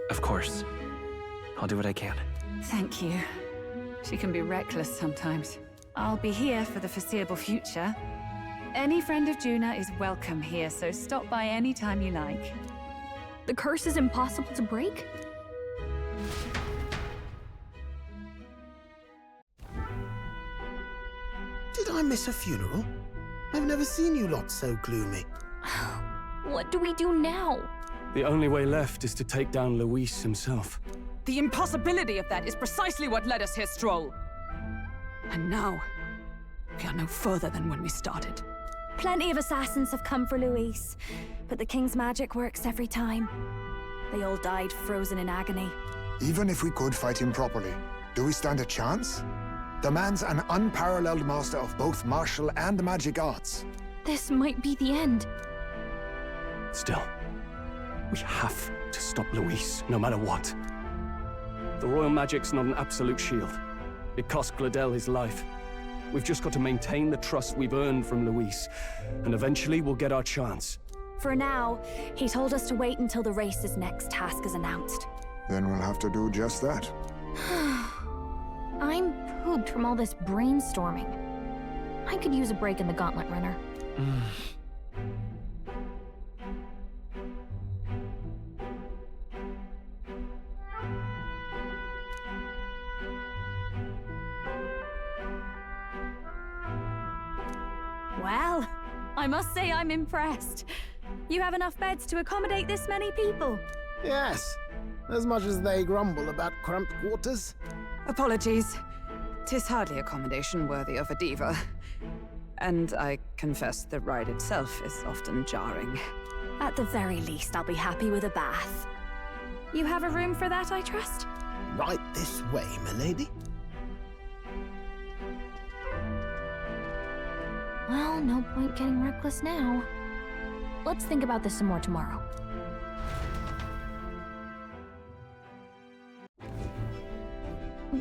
[SPEAKER 1] Of course. I'll do what I can.
[SPEAKER 10] Thank you. She can be reckless sometimes.
[SPEAKER 7] I'll be here for the foreseeable future. Any friend of Juna is welcome here, so stop by any time you like.
[SPEAKER 5] The curse is impossible to break?
[SPEAKER 17] Did I miss a funeral? I've never seen you lot so gloomy.
[SPEAKER 5] What do we do now?
[SPEAKER 8] The only way left is to take down Luis himself.
[SPEAKER 10] The impossibility of that is precisely what led us here, Stroll. And now, we are no further than when we started.
[SPEAKER 14] Plenty of assassins have come for Luis, but the king's magic works every time. They all died frozen in agony.
[SPEAKER 6] Even if we could fight him properly, do we stand a chance? The man's an unparalleled master of both martial and magic arts.
[SPEAKER 5] This might be the end.
[SPEAKER 8] Still, we have to stop Luis, no matter what. The royal magic's not an absolute shield. It cost Gladel his life. We've just got to maintain the trust we've earned from Luis, and eventually we'll get our chance.
[SPEAKER 14] For now, he told us to wait until the race's next task is announced.
[SPEAKER 6] Then we'll have to do just that.
[SPEAKER 5] I'm pooped from all this brainstorming. I could use a break in the gauntlet runner.
[SPEAKER 14] Well, I must say I'm impressed. You have enough beds to accommodate this many people?
[SPEAKER 17] Yes, as much as they grumble about cramped quarters.
[SPEAKER 10] Apologies. 'Tis hardly accommodation worthy of a diva. And I confess the ride itself is often jarring.
[SPEAKER 14] At the very least, I'll be happy with a bath. You have a room for that, I trust?
[SPEAKER 17] Right this way, milady.
[SPEAKER 5] Well, no point getting reckless now. Let's think about this some more tomorrow.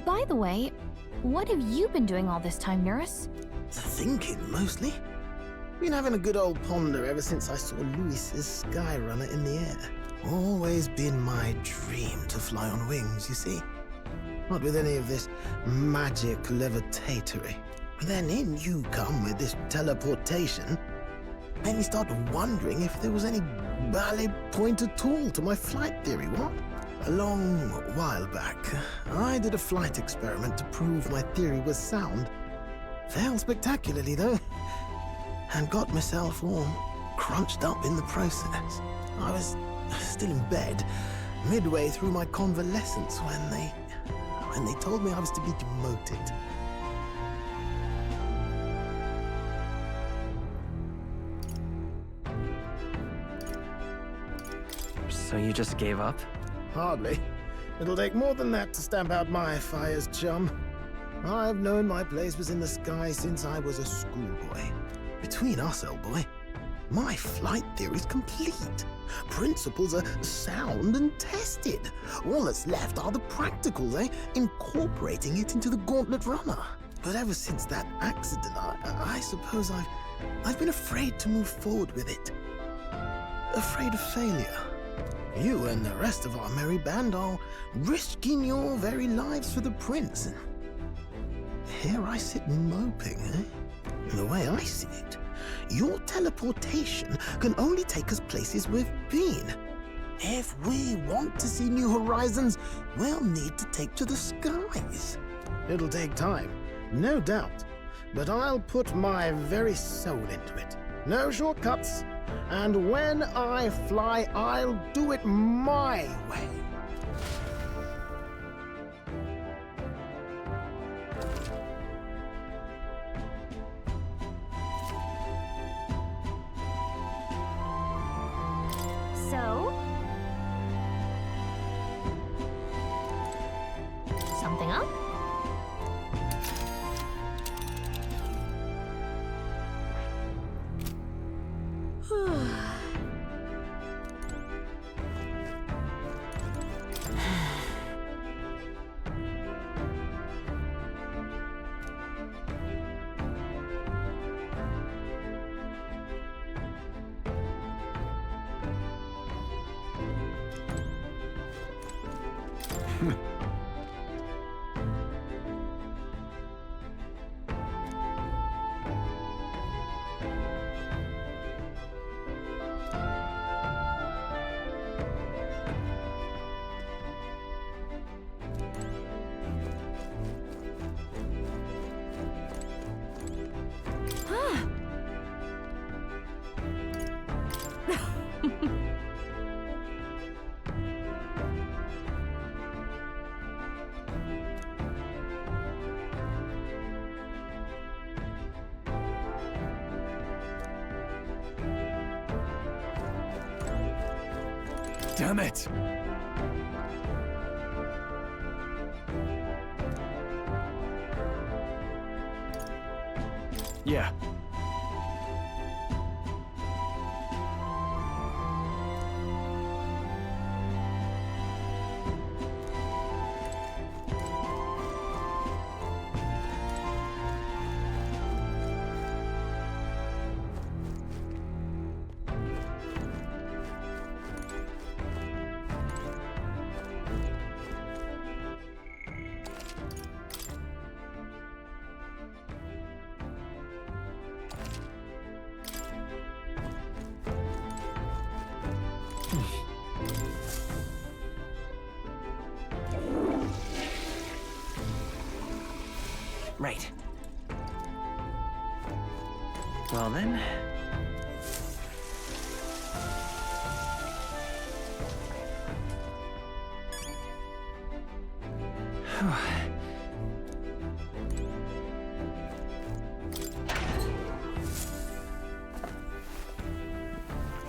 [SPEAKER 5] By the way, what have you been doing all this time, Nurse?
[SPEAKER 17] Thinking, mostly. Been having a good old ponder ever since I saw Luis's sky runner in the air. Always been my dream to fly on wings, you see. Not with any of this magic levitatory. Then in you come with this teleportation. Made me start wondering if there was any valid point at all to my flight theory, what? A long while back, I did a flight experiment to prove my theory was sound. Failed spectacularly, though, and got myself all crunched up in the process. I was still in bed, midway through my convalescence, when they told me I was to be demoted.
[SPEAKER 1] So you just gave up?
[SPEAKER 17] Hardly. It'll take more than that to stamp out my fires, chum. I've known my place was in the sky since I was a schoolboy. Between us, old boy, my flight theory's complete. Principles are sound and tested. All that's left are the practicals, incorporating it into the gauntlet runner. But ever since that accident, I suppose I've been afraid to move forward with it. Afraid of failure. You and the rest of our merry band are risking your very lives for the prince. Here I sit moping, The way I see it, your teleportation can only take us places we've been. If we want to see new horizons, we'll need to take to the skies. It'll take time, no doubt, but I'll put my very soul into it. No shortcuts. And when I fly, I'll do it my way.
[SPEAKER 5] So? Something up?
[SPEAKER 8] Damn it! Yeah.
[SPEAKER 1] Right. Well then...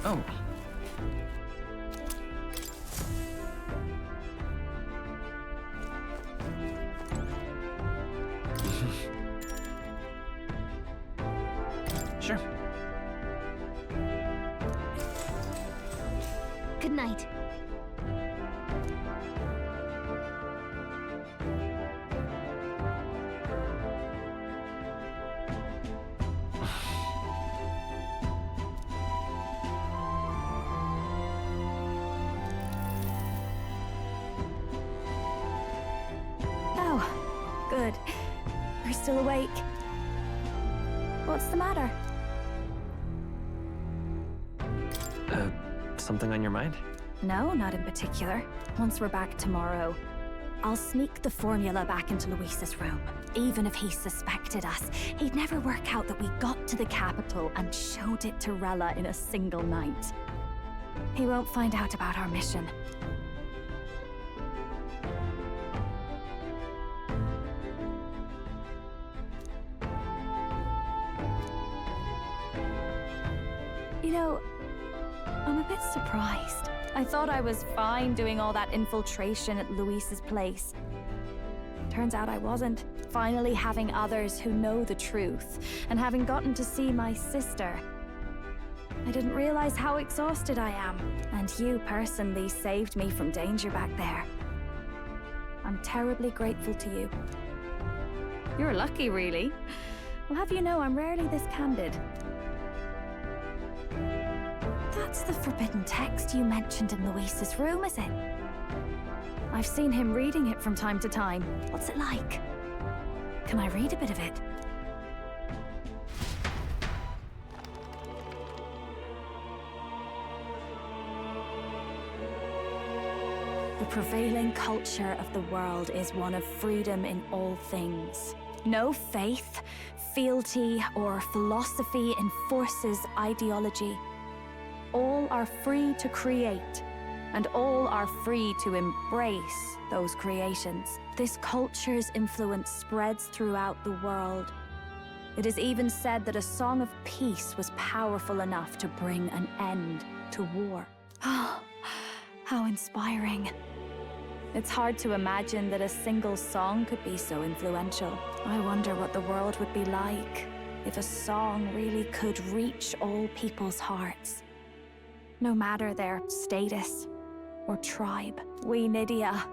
[SPEAKER 1] Oh. Sure.
[SPEAKER 14] Good night. Oh, good. You're still awake. What's the matter?
[SPEAKER 1] Something on your mind?
[SPEAKER 14] No, not in particular. Once we're back tomorrow, I'll sneak the formula back into Luis's room. Even if he suspected us, he'd never work out that we got to the capital and showed it to Rella in a single night. He won't find out about our mission. You know, I'm a bit surprised. I thought I was fine doing all that infiltration at Luis's place. Turns out I wasn't. Finally having others who know the truth, and having gotten to see my sister. I didn't realize how exhausted I am, and you personally saved me from danger back there. I'm terribly grateful to you. You're lucky, really. I'll have you know I'm rarely this candid. That's the forbidden text you mentioned in Luis's room, is it? I've seen him reading it from time to time. What's it like? Can I read a bit of it? The prevailing culture of the world is one of freedom in all things. No faith, fealty, or philosophy enforces ideology. All are free to create, and all are free to embrace those creations. This culture's influence spreads throughout the world. It is even said that a song of peace was powerful enough to bring an end to war. Oh, how inspiring. It's hard to imagine that a single song could be so influential. I wonder what the world would be like if a song really could reach all people's hearts. No matter their status or tribe. We Nydia,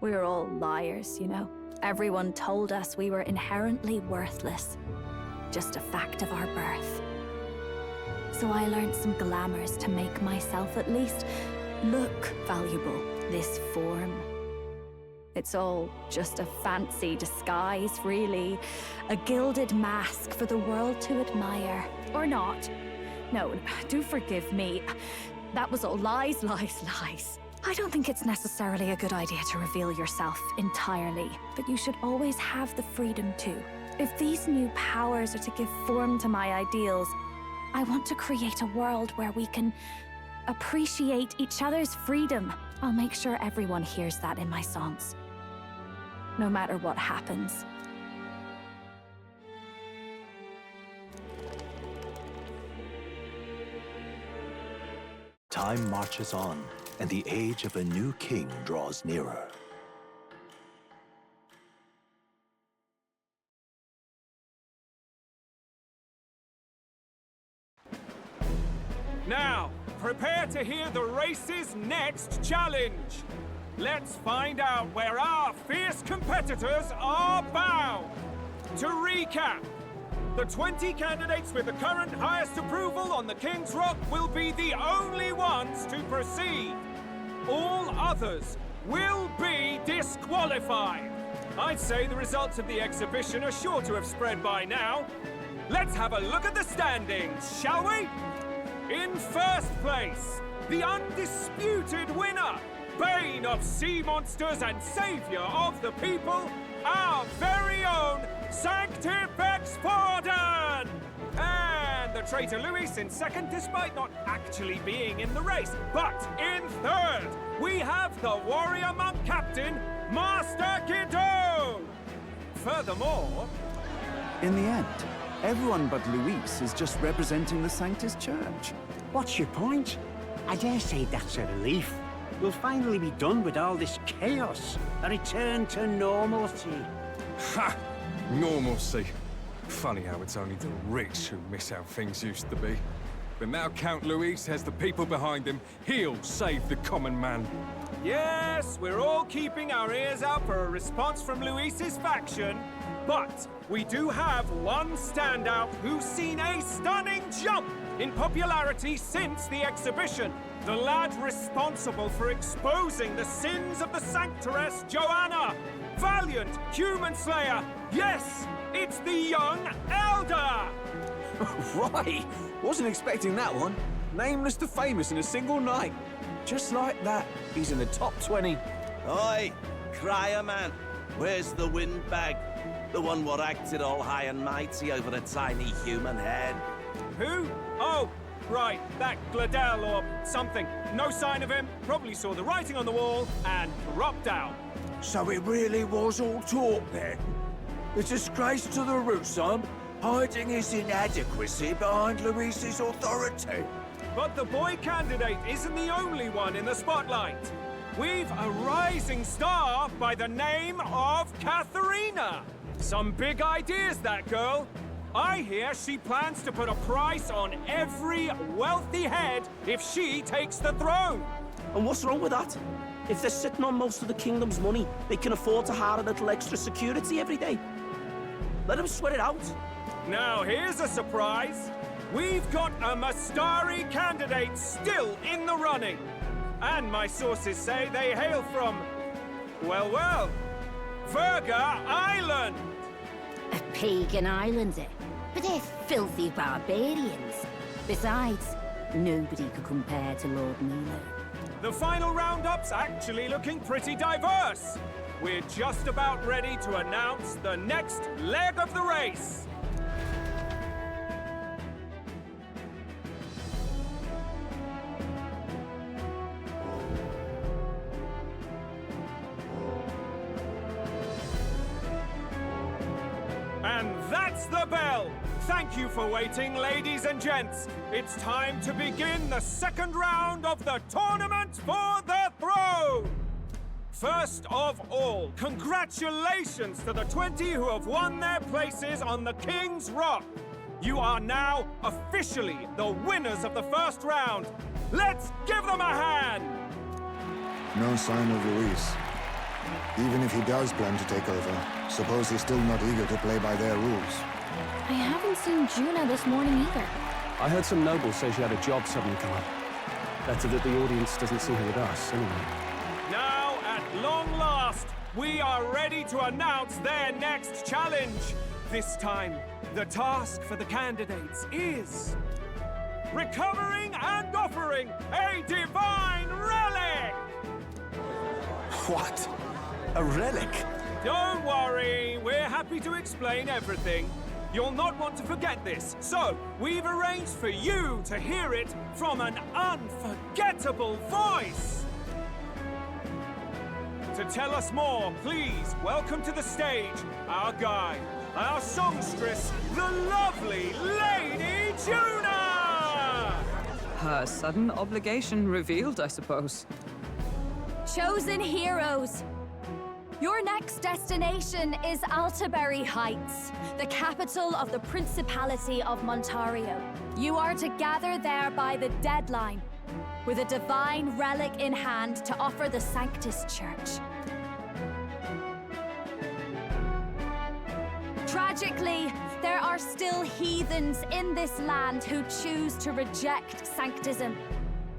[SPEAKER 14] we're all liars, you know. Everyone told us we were inherently worthless. Just a fact of our birth. So I learned some glamours to make myself at least look valuable. This form. It's all just a fancy disguise, really. A gilded mask for the world to admire. Or not. No, do forgive me. That was all lies, lies, lies. I don't think it's necessarily a good idea to reveal yourself entirely, but you should always have the freedom to. If these new powers are to give form to my ideals, I want to create a world where we can appreciate each other's freedom. I'll make sure everyone hears that in my songs. No matter what happens.
[SPEAKER 2] Time marches on, and the age of a new king draws nearer.
[SPEAKER 3] Now, prepare to hear the race's next challenge. Let's find out where our fierce competitors are bound. To recap, the 20 candidates with the current highest approval on the King's Rock will be the only ones to proceed. All others will be disqualified. I'd say the results of the exhibition are sure to have spread by now. Let's have a look at the standings, shall we? In first place, the undisputed winner, bane of sea monsters and savior of the people, our very own Sanctifex Forden! And the traitor Luis in second, despite not actually being in the race. But in third, we have the warrior monk captain, Master Guido! Furthermore...
[SPEAKER 18] In the end, everyone but Luis is just representing the Sanctus Church.
[SPEAKER 19] What's your point? I dare say that's a relief. We'll finally be done with all this chaos. A return to normalcy.
[SPEAKER 20] Ha! Normalcy. Funny how it's only the rich who miss how things used to be. But now Count Luis has the people behind him. He'll save the common man.
[SPEAKER 3] Yes, we're all keeping our ears out for a response from Luis's faction. But we do have one standout who's seen a stunning jump in popularity since the exhibition. The lad responsible for exposing the sins of the Sanctoress Joanna. Valiant human slayer. Yes, it's the young Elder.
[SPEAKER 13] Right. Wasn't expecting that one. Nameless to famous in a single night. Just like that, he's in the top 20.
[SPEAKER 16] Oi, crier man. Where's the windbag? The one what acted all high and mighty over a tiny human head.
[SPEAKER 3] Who? Oh, right, that Gladel or something. No sign of him, probably saw the writing on the wall and dropped out.
[SPEAKER 21] So it really was all talk then? A disgrace to the Russon, hiding his inadequacy behind Luis's authority.
[SPEAKER 3] But the boy candidate isn't the only one in the spotlight. We've a rising star by the name of Katharina. Some big ideas, that girl. I hear she plans to put a price on every wealthy head if she takes the throne.
[SPEAKER 22] And what's wrong with that? If they're sitting on most of the kingdom's money, they can afford to hire a little extra security every day. Let them sweat it out.
[SPEAKER 3] Now here's a surprise. We've got a Mastari candidate still in the running. And my sources say they hail from, well, Verga Island.
[SPEAKER 23] A pagan island, eh? But they're filthy barbarians. Besides, nobody could compare to Lord Milo.
[SPEAKER 3] The final roundup's actually looking pretty diverse. We're just about ready to announce the next leg of the race. And that's the bell! Thank you for waiting, ladies and gents. It's time to begin the second round of the tournament for the throne! First of all, congratulations to the 20 who have won their places on the King's Rock. You are now officially the winners of the first round. Let's give them a hand!
[SPEAKER 6] No sign of Luis. Even if he does plan to take over, suppose he's still not eager to play by their rules.
[SPEAKER 5] I haven't seen Juna this morning either.
[SPEAKER 8] I heard some nobles say she had a job suddenly come up. Better that the audience doesn't see her with us, anyway.
[SPEAKER 3] Now, at long last, we are ready to announce their next challenge. This time, the task for the candidates is... recovering and offering a divine relic!
[SPEAKER 13] What? A relic?
[SPEAKER 3] Don't worry, we're happy to explain everything. You'll not want to forget this, so we've arranged for you to hear it from an unforgettable voice. To tell us more, please welcome to the stage our guide, our songstress, the lovely Lady Juna!
[SPEAKER 10] Her sudden obligation revealed, I suppose.
[SPEAKER 14] chosen heroes. Your next destination is Altaberry Heights, the capital of the Principality of Montario. You are to gather there by the deadline, with a divine relic in hand to offer the Sanctus Church. Tragically, there are still heathens in this land who choose to reject Sanctism.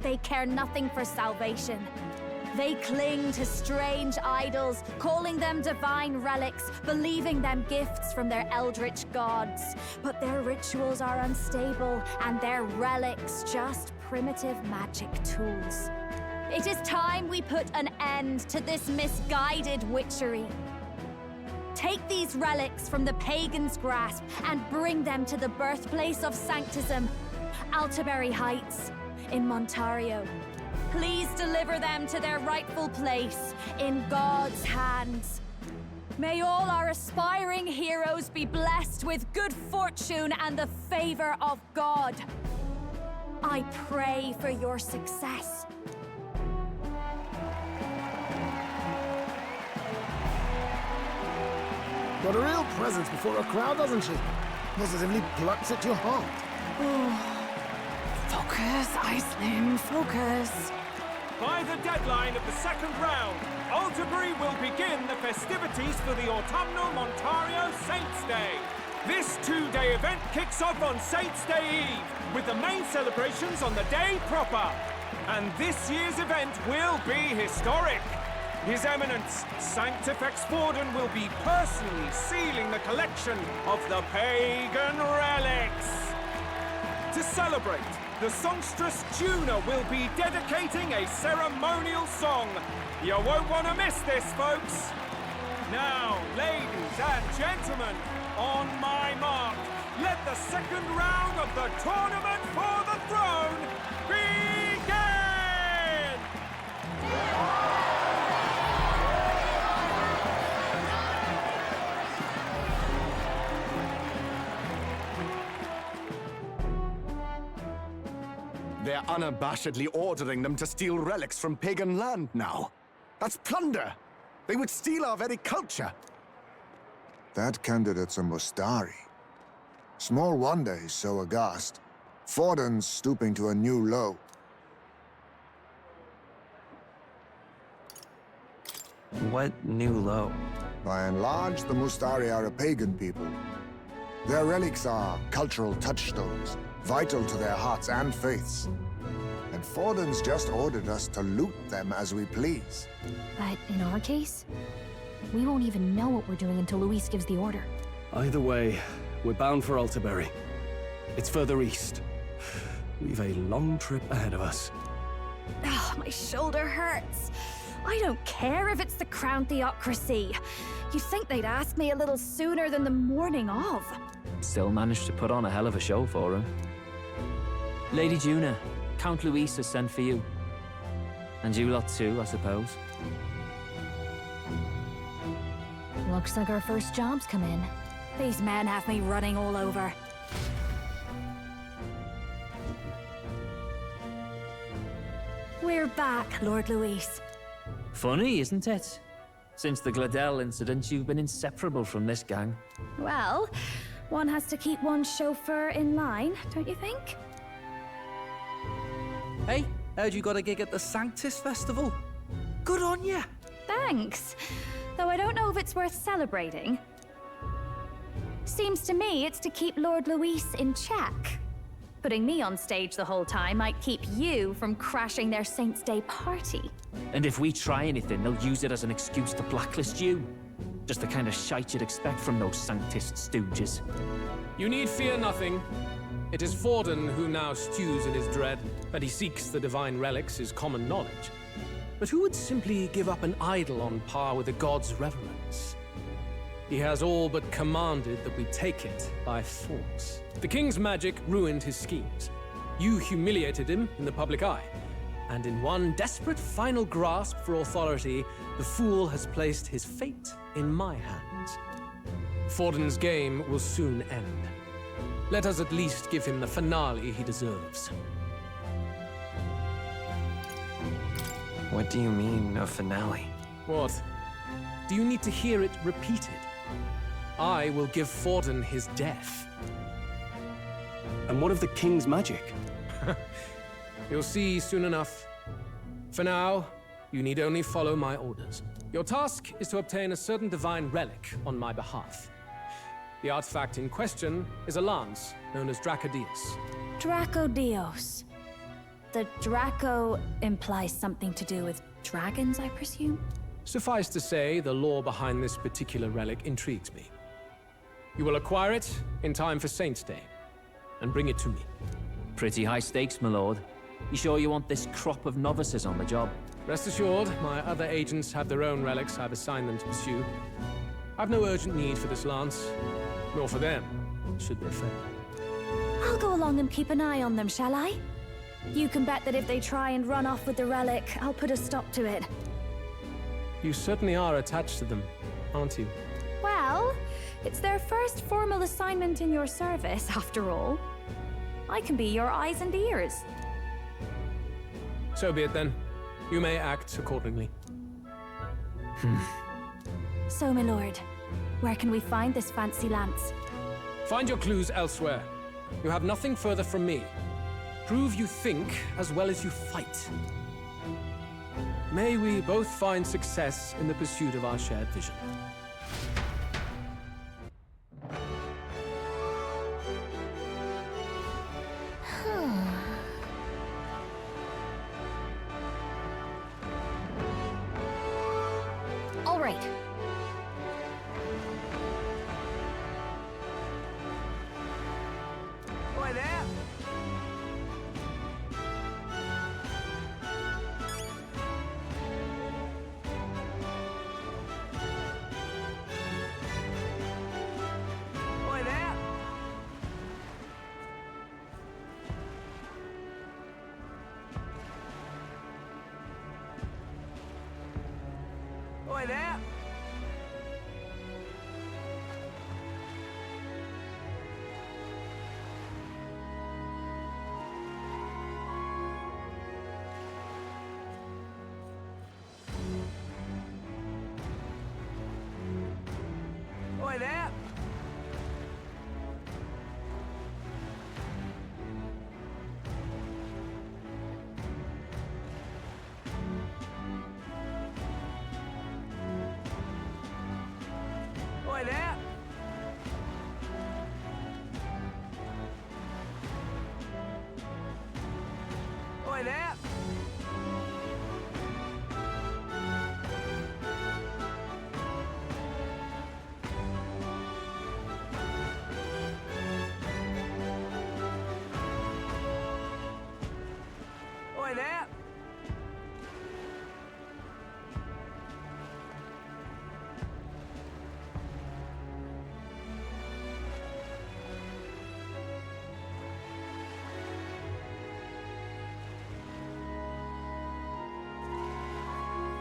[SPEAKER 14] They care nothing for salvation. They cling to strange idols, calling them divine relics, believing them gifts from their eldritch gods. But their rituals are unstable, and their relics just primitive magic tools. It is time we put an end to this misguided witchery. Take these relics from the pagan's grasp and bring them to the birthplace of Sanctism, Altaberry Heights, in Montario. Please deliver them to their rightful place in God's hands. May all our aspiring heroes be blessed with good fortune and the favor of God. I pray for your success.
[SPEAKER 17] Got a real presence before a crowd, doesn't she? Positively plucks at your heart.
[SPEAKER 10] Focus, Iceland, focus.
[SPEAKER 3] By the deadline of the second round, Altaberry will begin the festivities for the autumnal Montario Saints' Day. This two-day event kicks off on Saints' Day Eve, with the main celebrations on the day proper. And this year's event will be historic. His Eminence, Sanctifex Forden, will be personally sealing the collection of the pagan relics. To celebrate, the songstress Tuna will be dedicating a ceremonial song. You won't want to miss this, folks. Now, ladies and gentlemen, on my mark, let the second round of the Tournament for the Throne begin!
[SPEAKER 2] They're unabashedly ordering them to steal relics from pagan land now. That's plunder. They would steal our very culture.
[SPEAKER 6] That candidate's a Mustari. Small wonder he's so aghast. Forden's stooping to a new low.
[SPEAKER 1] What new low?
[SPEAKER 6] By and large, the Mustari are a pagan people. Their relics are cultural touchstones, vital to their hearts and faiths. And Forden's just ordered us to loot them as we please.
[SPEAKER 14] But in our case, we won't even know what we're doing until Luis gives the order.
[SPEAKER 8] Either way, we're bound for Altaberry. It's further east. We've a long trip ahead of us.
[SPEAKER 14] Oh, my shoulder hurts. I don't care if it's the Crown Theocracy. You'd think they'd ask me a little sooner than the morning of.
[SPEAKER 11] Still managed to put on a hell of a show for him. Lady Juna, Count Luis has sent for you. And you lot too, I suppose.
[SPEAKER 14] Looks like our first job's come in. These men have me running all over. We're back, Lord Luis.
[SPEAKER 11] Funny, isn't it? Since the Gladel incident, you've been inseparable from this gang.
[SPEAKER 14] Well, one has to keep one's chauffeur in line, don't you think?
[SPEAKER 4] Hey, heard you got a gig at the Sanctus Festival? Good on ya!
[SPEAKER 14] Thanks. Though I don't know if it's worth celebrating. Seems to me it's to keep Lord Luis in check. Putting me on stage the whole time might keep you from crashing their Saints' Day party.
[SPEAKER 11] And if we try anything, they'll use it as an excuse to blacklist you. Just the kind of shite you'd expect from those Sanctist stooges.
[SPEAKER 3] You need fear nothing. It is Forden who now stews in his dread. That he seeks the divine relics is common knowledge. But who would simply give up an idol on par with the god's reverence? He has all but commanded that we take it by force. The king's magic ruined his schemes. You humiliated him in the public eye. And in one desperate final grasp for authority, the fool has placed his fate in my hands. Forden's game will soon end. Let us at least give him the finale he deserves.
[SPEAKER 1] What do you mean, a finale?
[SPEAKER 3] What? Do you need to hear it repeated? I will give Forden his death.
[SPEAKER 8] And what of the king's magic?
[SPEAKER 3] You'll see soon enough. For now, you need only follow my orders. Your task is to obtain a certain divine relic on my behalf. The artifact in question is a lance known as Dracodius.
[SPEAKER 14] Dracodios. The Draco implies something to do with dragons, I presume?
[SPEAKER 3] Suffice to say, the lore behind this particular relic intrigues me. You will acquire it in time for Saint's Day, and bring it to me.
[SPEAKER 11] Pretty high stakes, my lord. You sure you want this crop of novices on the job?
[SPEAKER 3] Rest assured, my other agents have their own relics I've assigned them to pursue. I've no urgent need for this lance, nor for them, should they fail.
[SPEAKER 14] I'll go along and keep an eye on them, shall I? You can bet that if they try and run off with the relic, I'll put a stop to it.
[SPEAKER 3] You certainly are attached to them, aren't you?
[SPEAKER 14] Well, it's their first formal assignment in your service, after all. I can be your eyes and ears.
[SPEAKER 3] So be it then. You may act accordingly.
[SPEAKER 14] So, my lord, where can we find this fancy lance?
[SPEAKER 3] Find your clues elsewhere. You have nothing further from me. Prove you think as well as you fight. May we both find success in the pursuit of our shared vision.
[SPEAKER 5] All right.
[SPEAKER 21] Oi there! Oi there! Oi there! Oi there! Oi there! Oi there!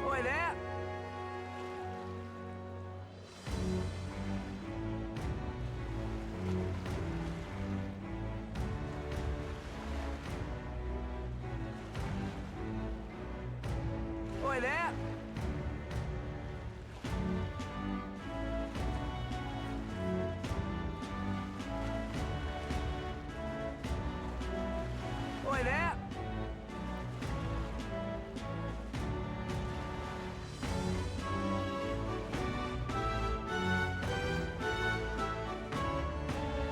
[SPEAKER 21] Oi there! Oi there! Oi there! Oi there!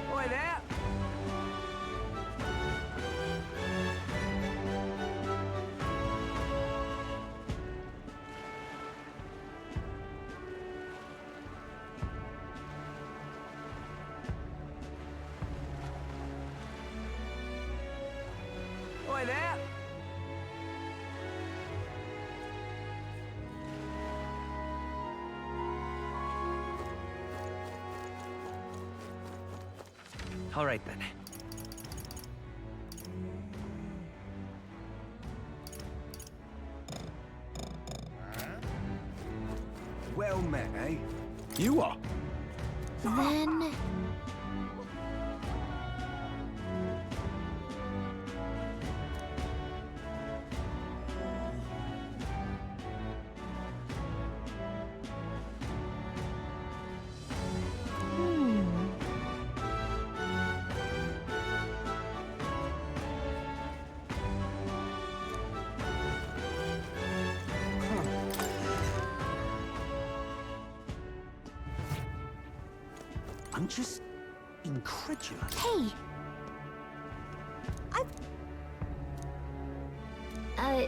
[SPEAKER 21] Oi there! Oi there!
[SPEAKER 1] All right then.
[SPEAKER 13] Well met, eh? You are.
[SPEAKER 5] Then...
[SPEAKER 19] I'm just incredulous.
[SPEAKER 5] Hey!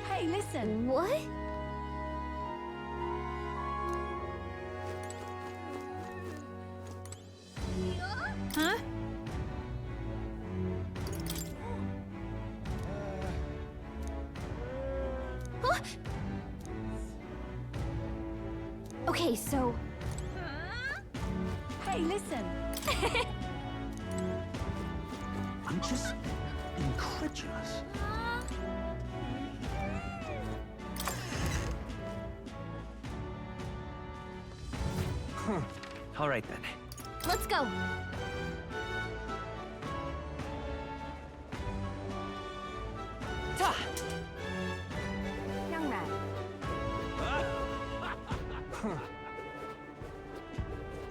[SPEAKER 14] Hey, listen.
[SPEAKER 5] What?
[SPEAKER 14] Huh?
[SPEAKER 5] Huh? Okay, so...
[SPEAKER 14] Hey, listen.
[SPEAKER 19] I'm just incredulous.
[SPEAKER 1] All right then.
[SPEAKER 5] Let's go!
[SPEAKER 14] Young man.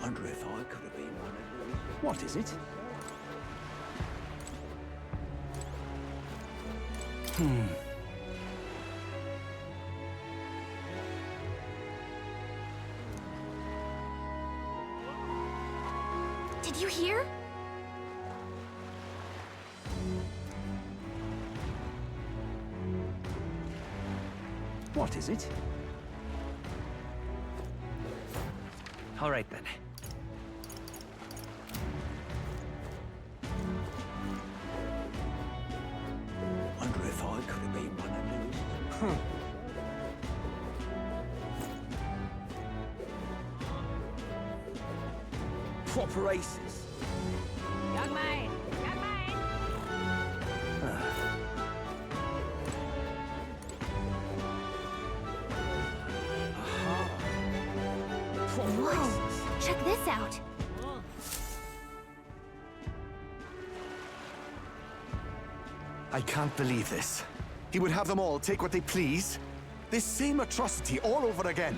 [SPEAKER 21] Wonder if I could have been one of those.
[SPEAKER 19] What is it?
[SPEAKER 5] Did you hear?
[SPEAKER 19] What is it?
[SPEAKER 1] All right then.
[SPEAKER 21] Wonder if I could have been one of those. Proper aces.
[SPEAKER 7] Young man! Young man!
[SPEAKER 5] Whoa! Check this out!
[SPEAKER 2] I can't believe this. He would have them all take what they please. This same atrocity all over again.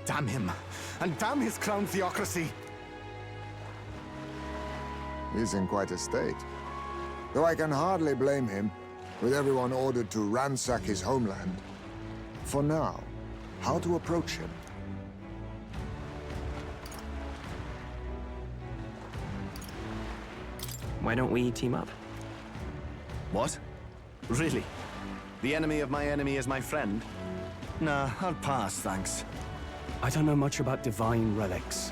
[SPEAKER 2] Damn him. And damn his crown theocracy.
[SPEAKER 6] He's in quite a state. Though I can hardly blame him, with everyone ordered to ransack his homeland. For now, how to approach him?
[SPEAKER 1] Why don't we team up?
[SPEAKER 2] What? Really? The enemy of my enemy is my friend? Nah, I'll pass, thanks.
[SPEAKER 8] I don't know much about divine relics,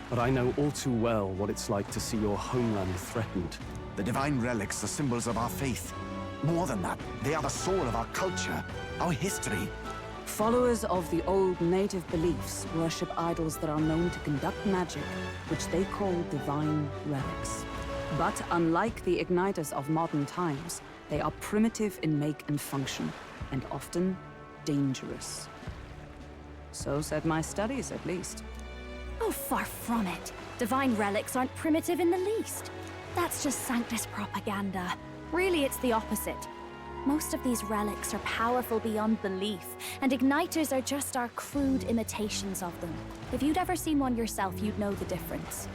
[SPEAKER 8] but I know all too well what it's like to see your homeland threatened.
[SPEAKER 2] The divine relics are symbols of our faith. More than that, they are the soul of our culture, our history.
[SPEAKER 10] Followers of the old native beliefs worship idols that are known to conduct magic, which they call divine relics. But unlike the igniters of modern times, they are primitive in make and function, and often dangerous. So said my studies, at least.
[SPEAKER 14] Oh, far from it. Divine relics aren't primitive in the least. That's just Sanctus propaganda. Really, it's the opposite. Most of these relics are powerful beyond belief, and igniters are just our crude imitations of them. If you'd ever seen one yourself, you'd know the difference.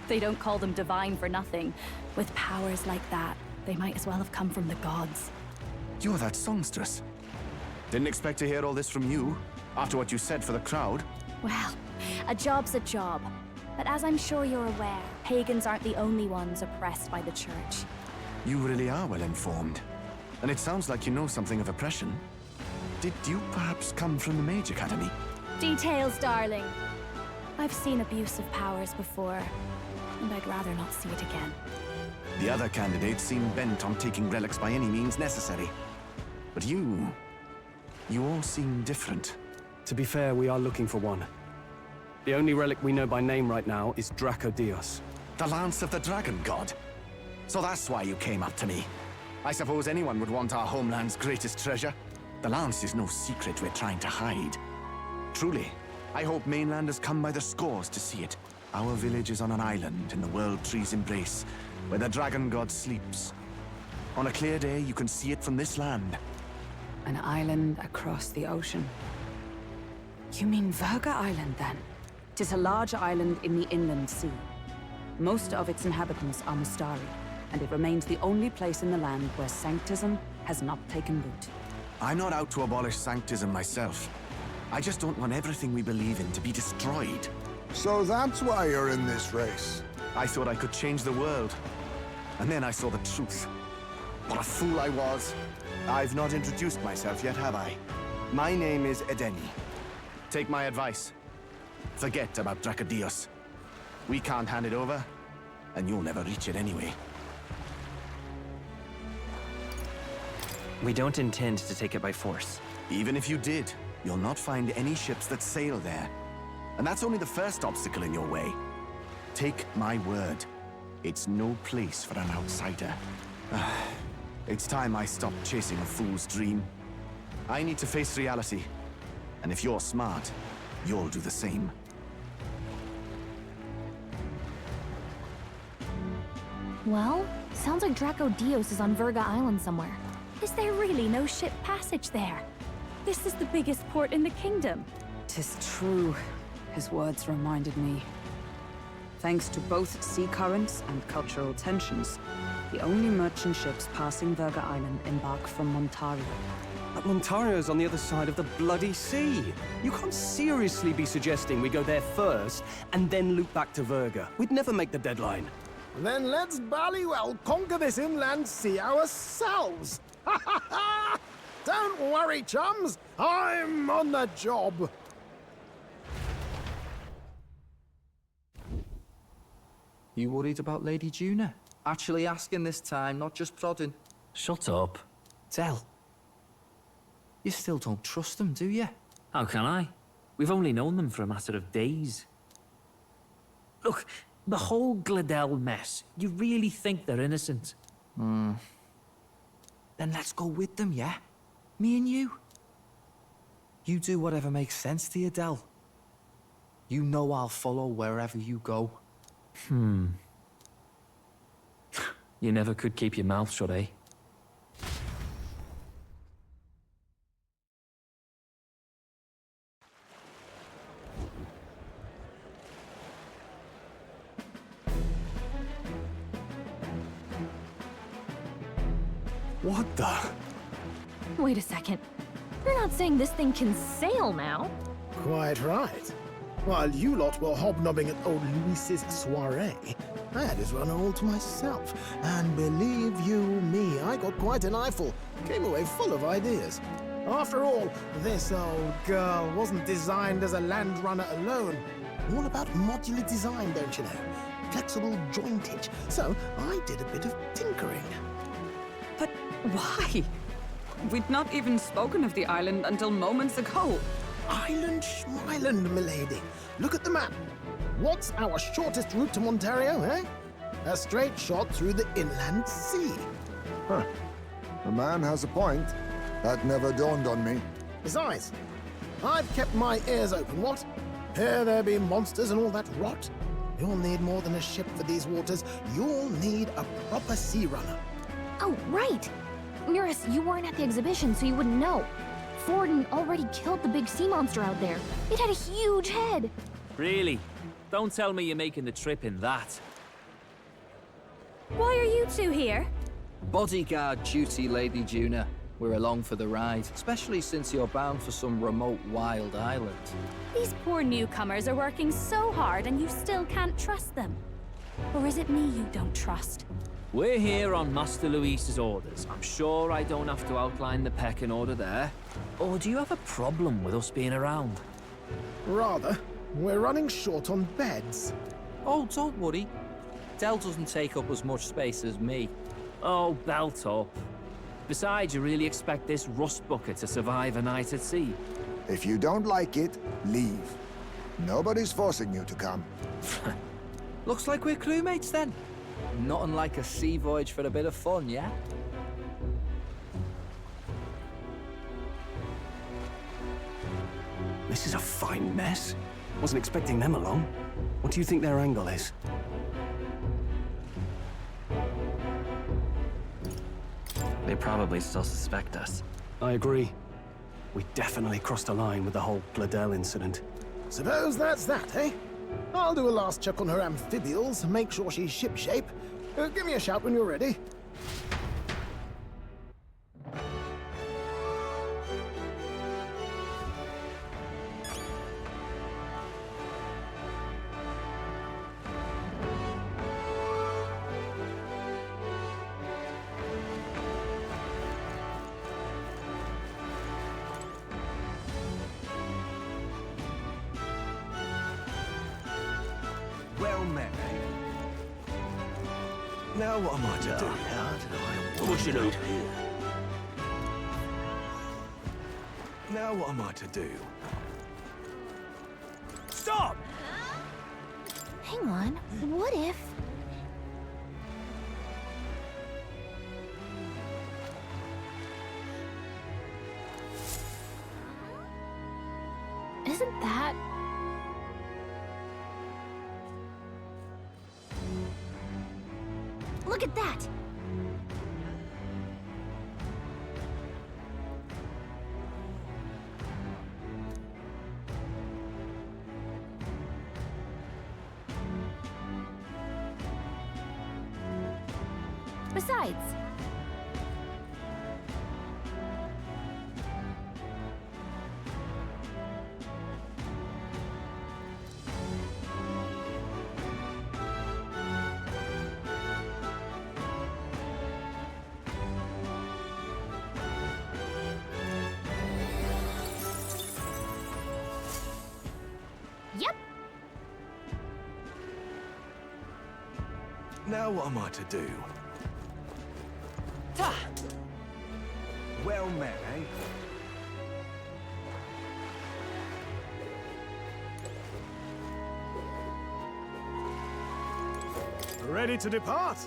[SPEAKER 14] They don't call them divine for nothing. With powers like that, they might as well have come from the gods.
[SPEAKER 2] You're that songstress. Didn't expect to hear all this from you, after what you said for the crowd.
[SPEAKER 14] Well, a job's a job. But as I'm sure you're aware, pagans aren't the only ones oppressed by the church.
[SPEAKER 2] You really are well informed. And it sounds like you know something of oppression. Did you perhaps come from the Mage Academy?
[SPEAKER 14] Details, darling. I've seen abuse of powers before, and I'd rather not see it again.
[SPEAKER 2] The other candidates seem bent on taking relics by any means necessary. But you all seem different.
[SPEAKER 8] To be fair, we are looking for one. The only relic we know by name right now is Draco Dios.
[SPEAKER 2] The Lance of the Dragon God. So that's why you came up to me. I suppose anyone would want our homeland's greatest treasure. The Lance is no secret we're trying to hide. Truly, I hope mainlanders come by the scores to see it. Our village is on an island in the World Tree's embrace, where the Dragon God sleeps. On a clear day, you can see it from this land.
[SPEAKER 10] An island across the ocean. You mean Virga Island, then? 'Tis a large island in the inland sea. Most of its inhabitants are Mustari, and it remains the only place in the land where sanctism has not taken root.
[SPEAKER 2] I'm not out to abolish sanctism myself. I just don't want everything we believe in to be destroyed.
[SPEAKER 6] So that's why you're in this race.
[SPEAKER 2] I thought I could change the world. And then I saw the truth. What a fool I was. I've not introduced myself yet, have I? My name is Edeni. Take my advice. Forget about Dracodios. We can't hand it over, and you'll never reach it anyway.
[SPEAKER 1] We don't intend to take it by force.
[SPEAKER 2] Even if you did, you'll not find any ships that sail there. And that's only the first obstacle in your way. Take my word. It's no place for an outsider. It's time I stopped chasing a fool's dream. I need to face reality. And if you're smart, you'll do the same.
[SPEAKER 14] Well, sounds like Dracodios is on Virga Island somewhere. Is there really no ship passage there? This is the biggest port in the kingdom.
[SPEAKER 10] 'Tis true. His words reminded me. Thanks to both sea currents and cultural tensions, the only merchant ships passing Virga Island embark from Montario.
[SPEAKER 8] But Montario's on the other side of the bloody sea. You can't seriously be suggesting we go there first and then loop back to Virga. We'd never make the deadline.
[SPEAKER 17] Then let's ballywell conquer this inland sea ourselves! Ha ha ha! Don't worry, chums! I'm on the job!
[SPEAKER 4] You worried about Lady Juna? Actually asking this time, not just prodding.
[SPEAKER 11] Shut up.
[SPEAKER 4] Tell. You still don't trust them, do you?
[SPEAKER 11] How can I? We've only known them for a matter of days. Look, the whole Gladel mess, you really think they're innocent?
[SPEAKER 4] Then let's go with them, yeah? Me and you. You do whatever makes sense to you, Del. You know I'll follow wherever you go.
[SPEAKER 11] You never could keep your mouth shut, eh?
[SPEAKER 8] What the?
[SPEAKER 14] Wait a second. You're not saying this thing can sail now?
[SPEAKER 17] Quite right. While you lot were hobnobbing at old Luis's soiree, I had his run all to myself. And believe you me, I got quite an eyeful. Came away full of ideas. After all, this old girl wasn't designed as a land runner alone. All about modular design, don't you know? Flexible jointage. So I did a bit of tinkering.
[SPEAKER 10] But why? We'd not even spoken of the island until moments ago.
[SPEAKER 17] Island Schmeiland, milady. Look at the map. What's our shortest route to Montario, eh? A straight shot through the inland sea.
[SPEAKER 6] Huh. The man has a point. That never dawned on me.
[SPEAKER 17] Besides, I've kept my ears open, what? Here there be monsters and all that rot. You'll need more than a ship for these waters. You'll need a proper sea runner.
[SPEAKER 14] Oh, right! Eurus, you weren't at the exhibition, so you wouldn't know. Forden already killed the big sea monster out there. It had a huge head.
[SPEAKER 11] Really? Don't tell me you're making the trip in that.
[SPEAKER 14] Why are you two here?
[SPEAKER 4] Bodyguard duty, Lady Juna. We're along for the ride, especially since you're bound for some remote wild island.
[SPEAKER 14] These poor newcomers are working so hard and you still can't trust them. Or is it me you don't trust?
[SPEAKER 11] We're here on Master Luis's orders. I'm sure I don't have to outline the pecking order there. Or do you have a problem with us being around?
[SPEAKER 17] Rather. We're running short on beds.
[SPEAKER 4] Oh, don't worry. Del doesn't take up as much space as me.
[SPEAKER 11] Oh, belt up. Besides, you really expect this rust bucket to survive a night at sea?
[SPEAKER 6] If you don't like it, leave. Nobody's forcing you to come.
[SPEAKER 4] Looks like we're crewmates then. Not unlike a sea voyage for a bit of fun, yeah?
[SPEAKER 8] This is a fine mess. Wasn't expecting them along. What do you think their angle is?
[SPEAKER 1] They probably still suspect us.
[SPEAKER 8] I agree. We definitely crossed a line with the whole Gladel incident.
[SPEAKER 17] Suppose that's that, eh? I'll do a last check on her amphibials, make sure she's shipshape. Give me a shout when you're ready.
[SPEAKER 21] Well met, eh? Now what am I to do?
[SPEAKER 16] What you know?
[SPEAKER 21] Now what am I to do?
[SPEAKER 16] Stop!
[SPEAKER 5] Hang on, what if... Isn't that... Look at that! Besides... Yep.
[SPEAKER 21] Now what am I to do? Well met, eh?
[SPEAKER 17] Ready to depart?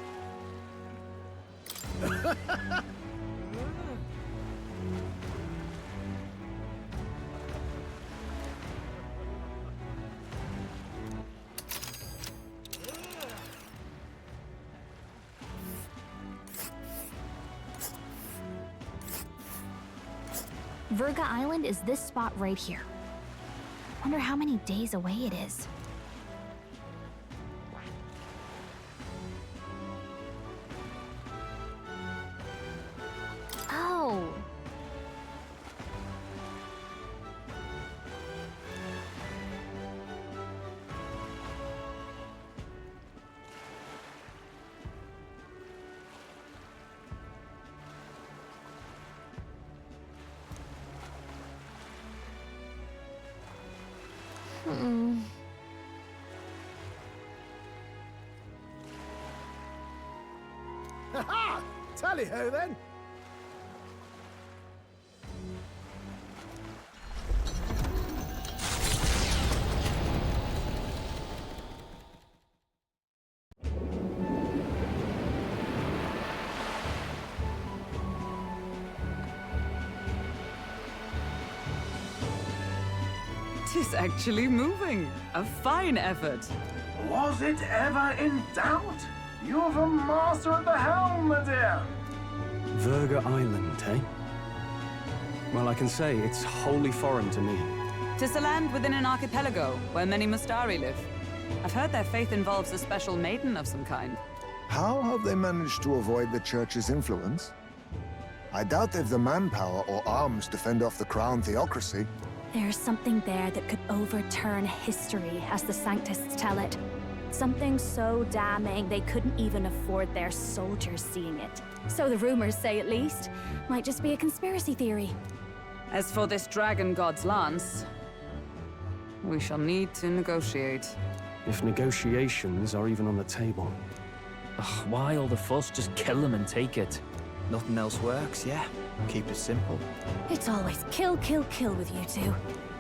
[SPEAKER 5] Verga Island is this spot right here. Wonder how many days away it is. Oh.
[SPEAKER 17] Ha-ha! Tally-ho, then!
[SPEAKER 10] Tis actually moving. A fine effort.
[SPEAKER 9] Was it ever in doubt? You're the master of the helm, my dear.
[SPEAKER 8] Verga Island, eh? Well, I can say it's wholly foreign to me.
[SPEAKER 10] 'Tis a land within an archipelago where many Mustari live. I've heard their faith involves a special maiden of some kind.
[SPEAKER 6] How have they managed to avoid the Church's influence? I doubt they've the manpower or arms to fend off the crown theocracy.
[SPEAKER 14] There's something there that could overturn history, as the Sanctists tell it. Something so damning they couldn't even afford their soldiers seeing it. So the rumors say, at least. Might just be a conspiracy theory.
[SPEAKER 10] As for this dragon god's lance, we shall need to negotiate.
[SPEAKER 8] If negotiations are even on the table.
[SPEAKER 11] Ugh, why all the fuss? Just kill them and take it.
[SPEAKER 4] Nothing else works, yeah? Keep it simple.
[SPEAKER 14] It's always kill, kill, kill with you two.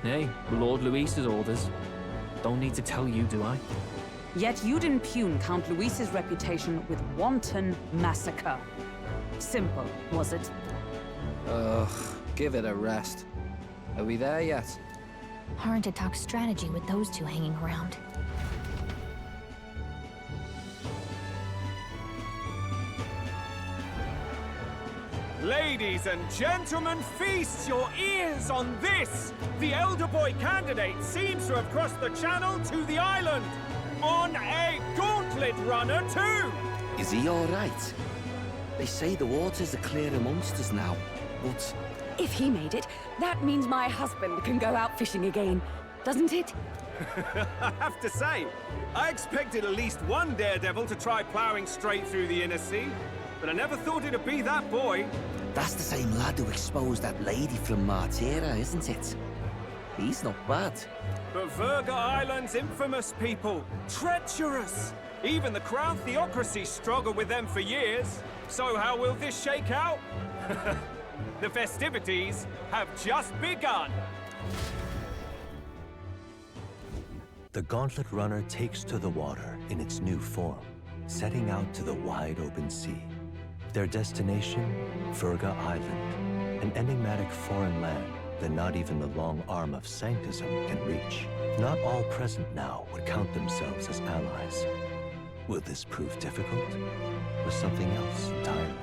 [SPEAKER 11] Hey, Lord Luis's orders. Don't need to tell you, do I?
[SPEAKER 10] Yet you'd impugn Count Luis's reputation with wanton massacre. Simple, was it?
[SPEAKER 4] Ugh, give it a rest. Are we there yet?
[SPEAKER 5] Hard to talk strategy with those two hanging around.
[SPEAKER 12] Ladies and gentlemen, feast your ears on this! The elder boy candidate seems to have crossed the channel to the island! On a gauntlet runner, too!
[SPEAKER 15] Is he all right? They say the waters are clear amongst us now, but...
[SPEAKER 24] If he made it, that means my husband can go out fishing again, doesn't it?
[SPEAKER 12] I have to say, I expected at least one daredevil to try ploughing straight through the inner sea, but I never thought it'd be that boy.
[SPEAKER 15] That's the same lad who exposed that lady from Martira, isn't it? He's not bad.
[SPEAKER 12] But Verga Island's infamous people. Treacherous! Even the Crown Theocracy struggled with them for years. So how will this shake out? The festivities have just begun!
[SPEAKER 18] The Gauntlet Runner takes to the water in its new form, setting out to the wide open sea. Their destination, Verga Island, an enigmatic foreign land that not even the long arm of Sanctism can reach. Not all present now would count themselves as allies. Will this prove difficult, or something else entirely?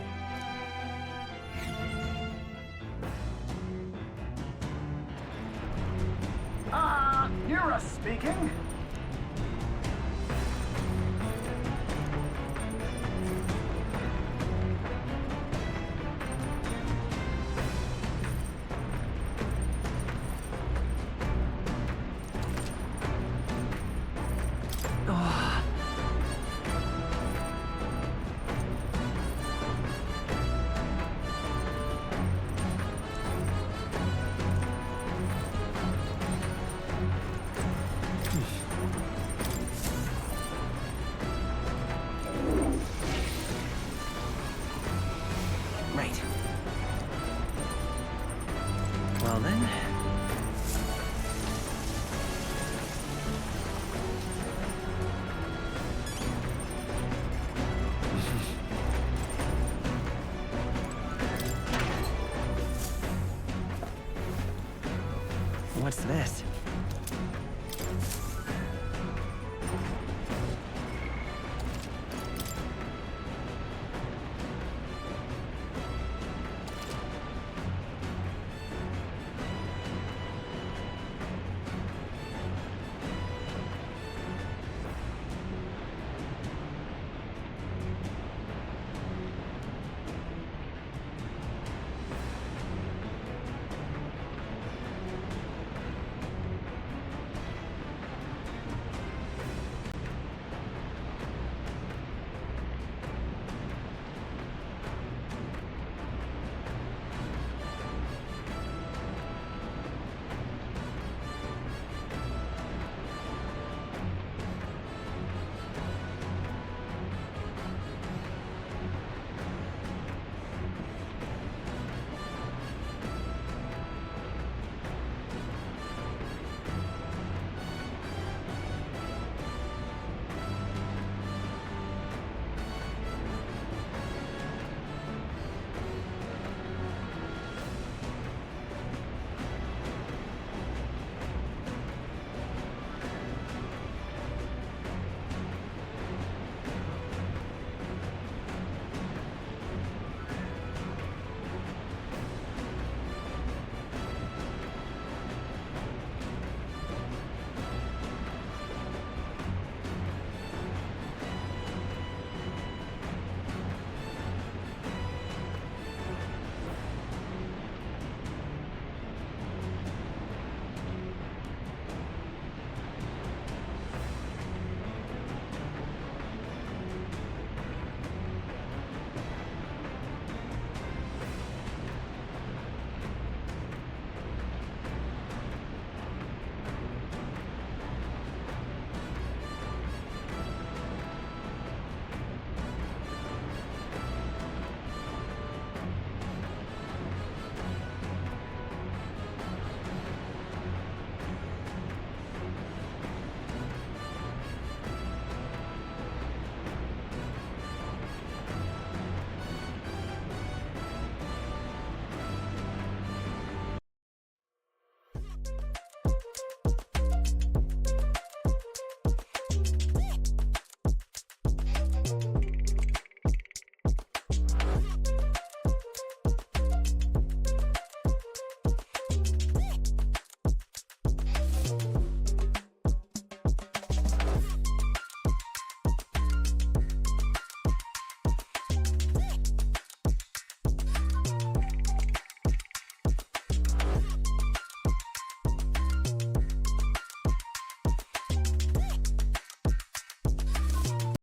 [SPEAKER 9] Hera speaking.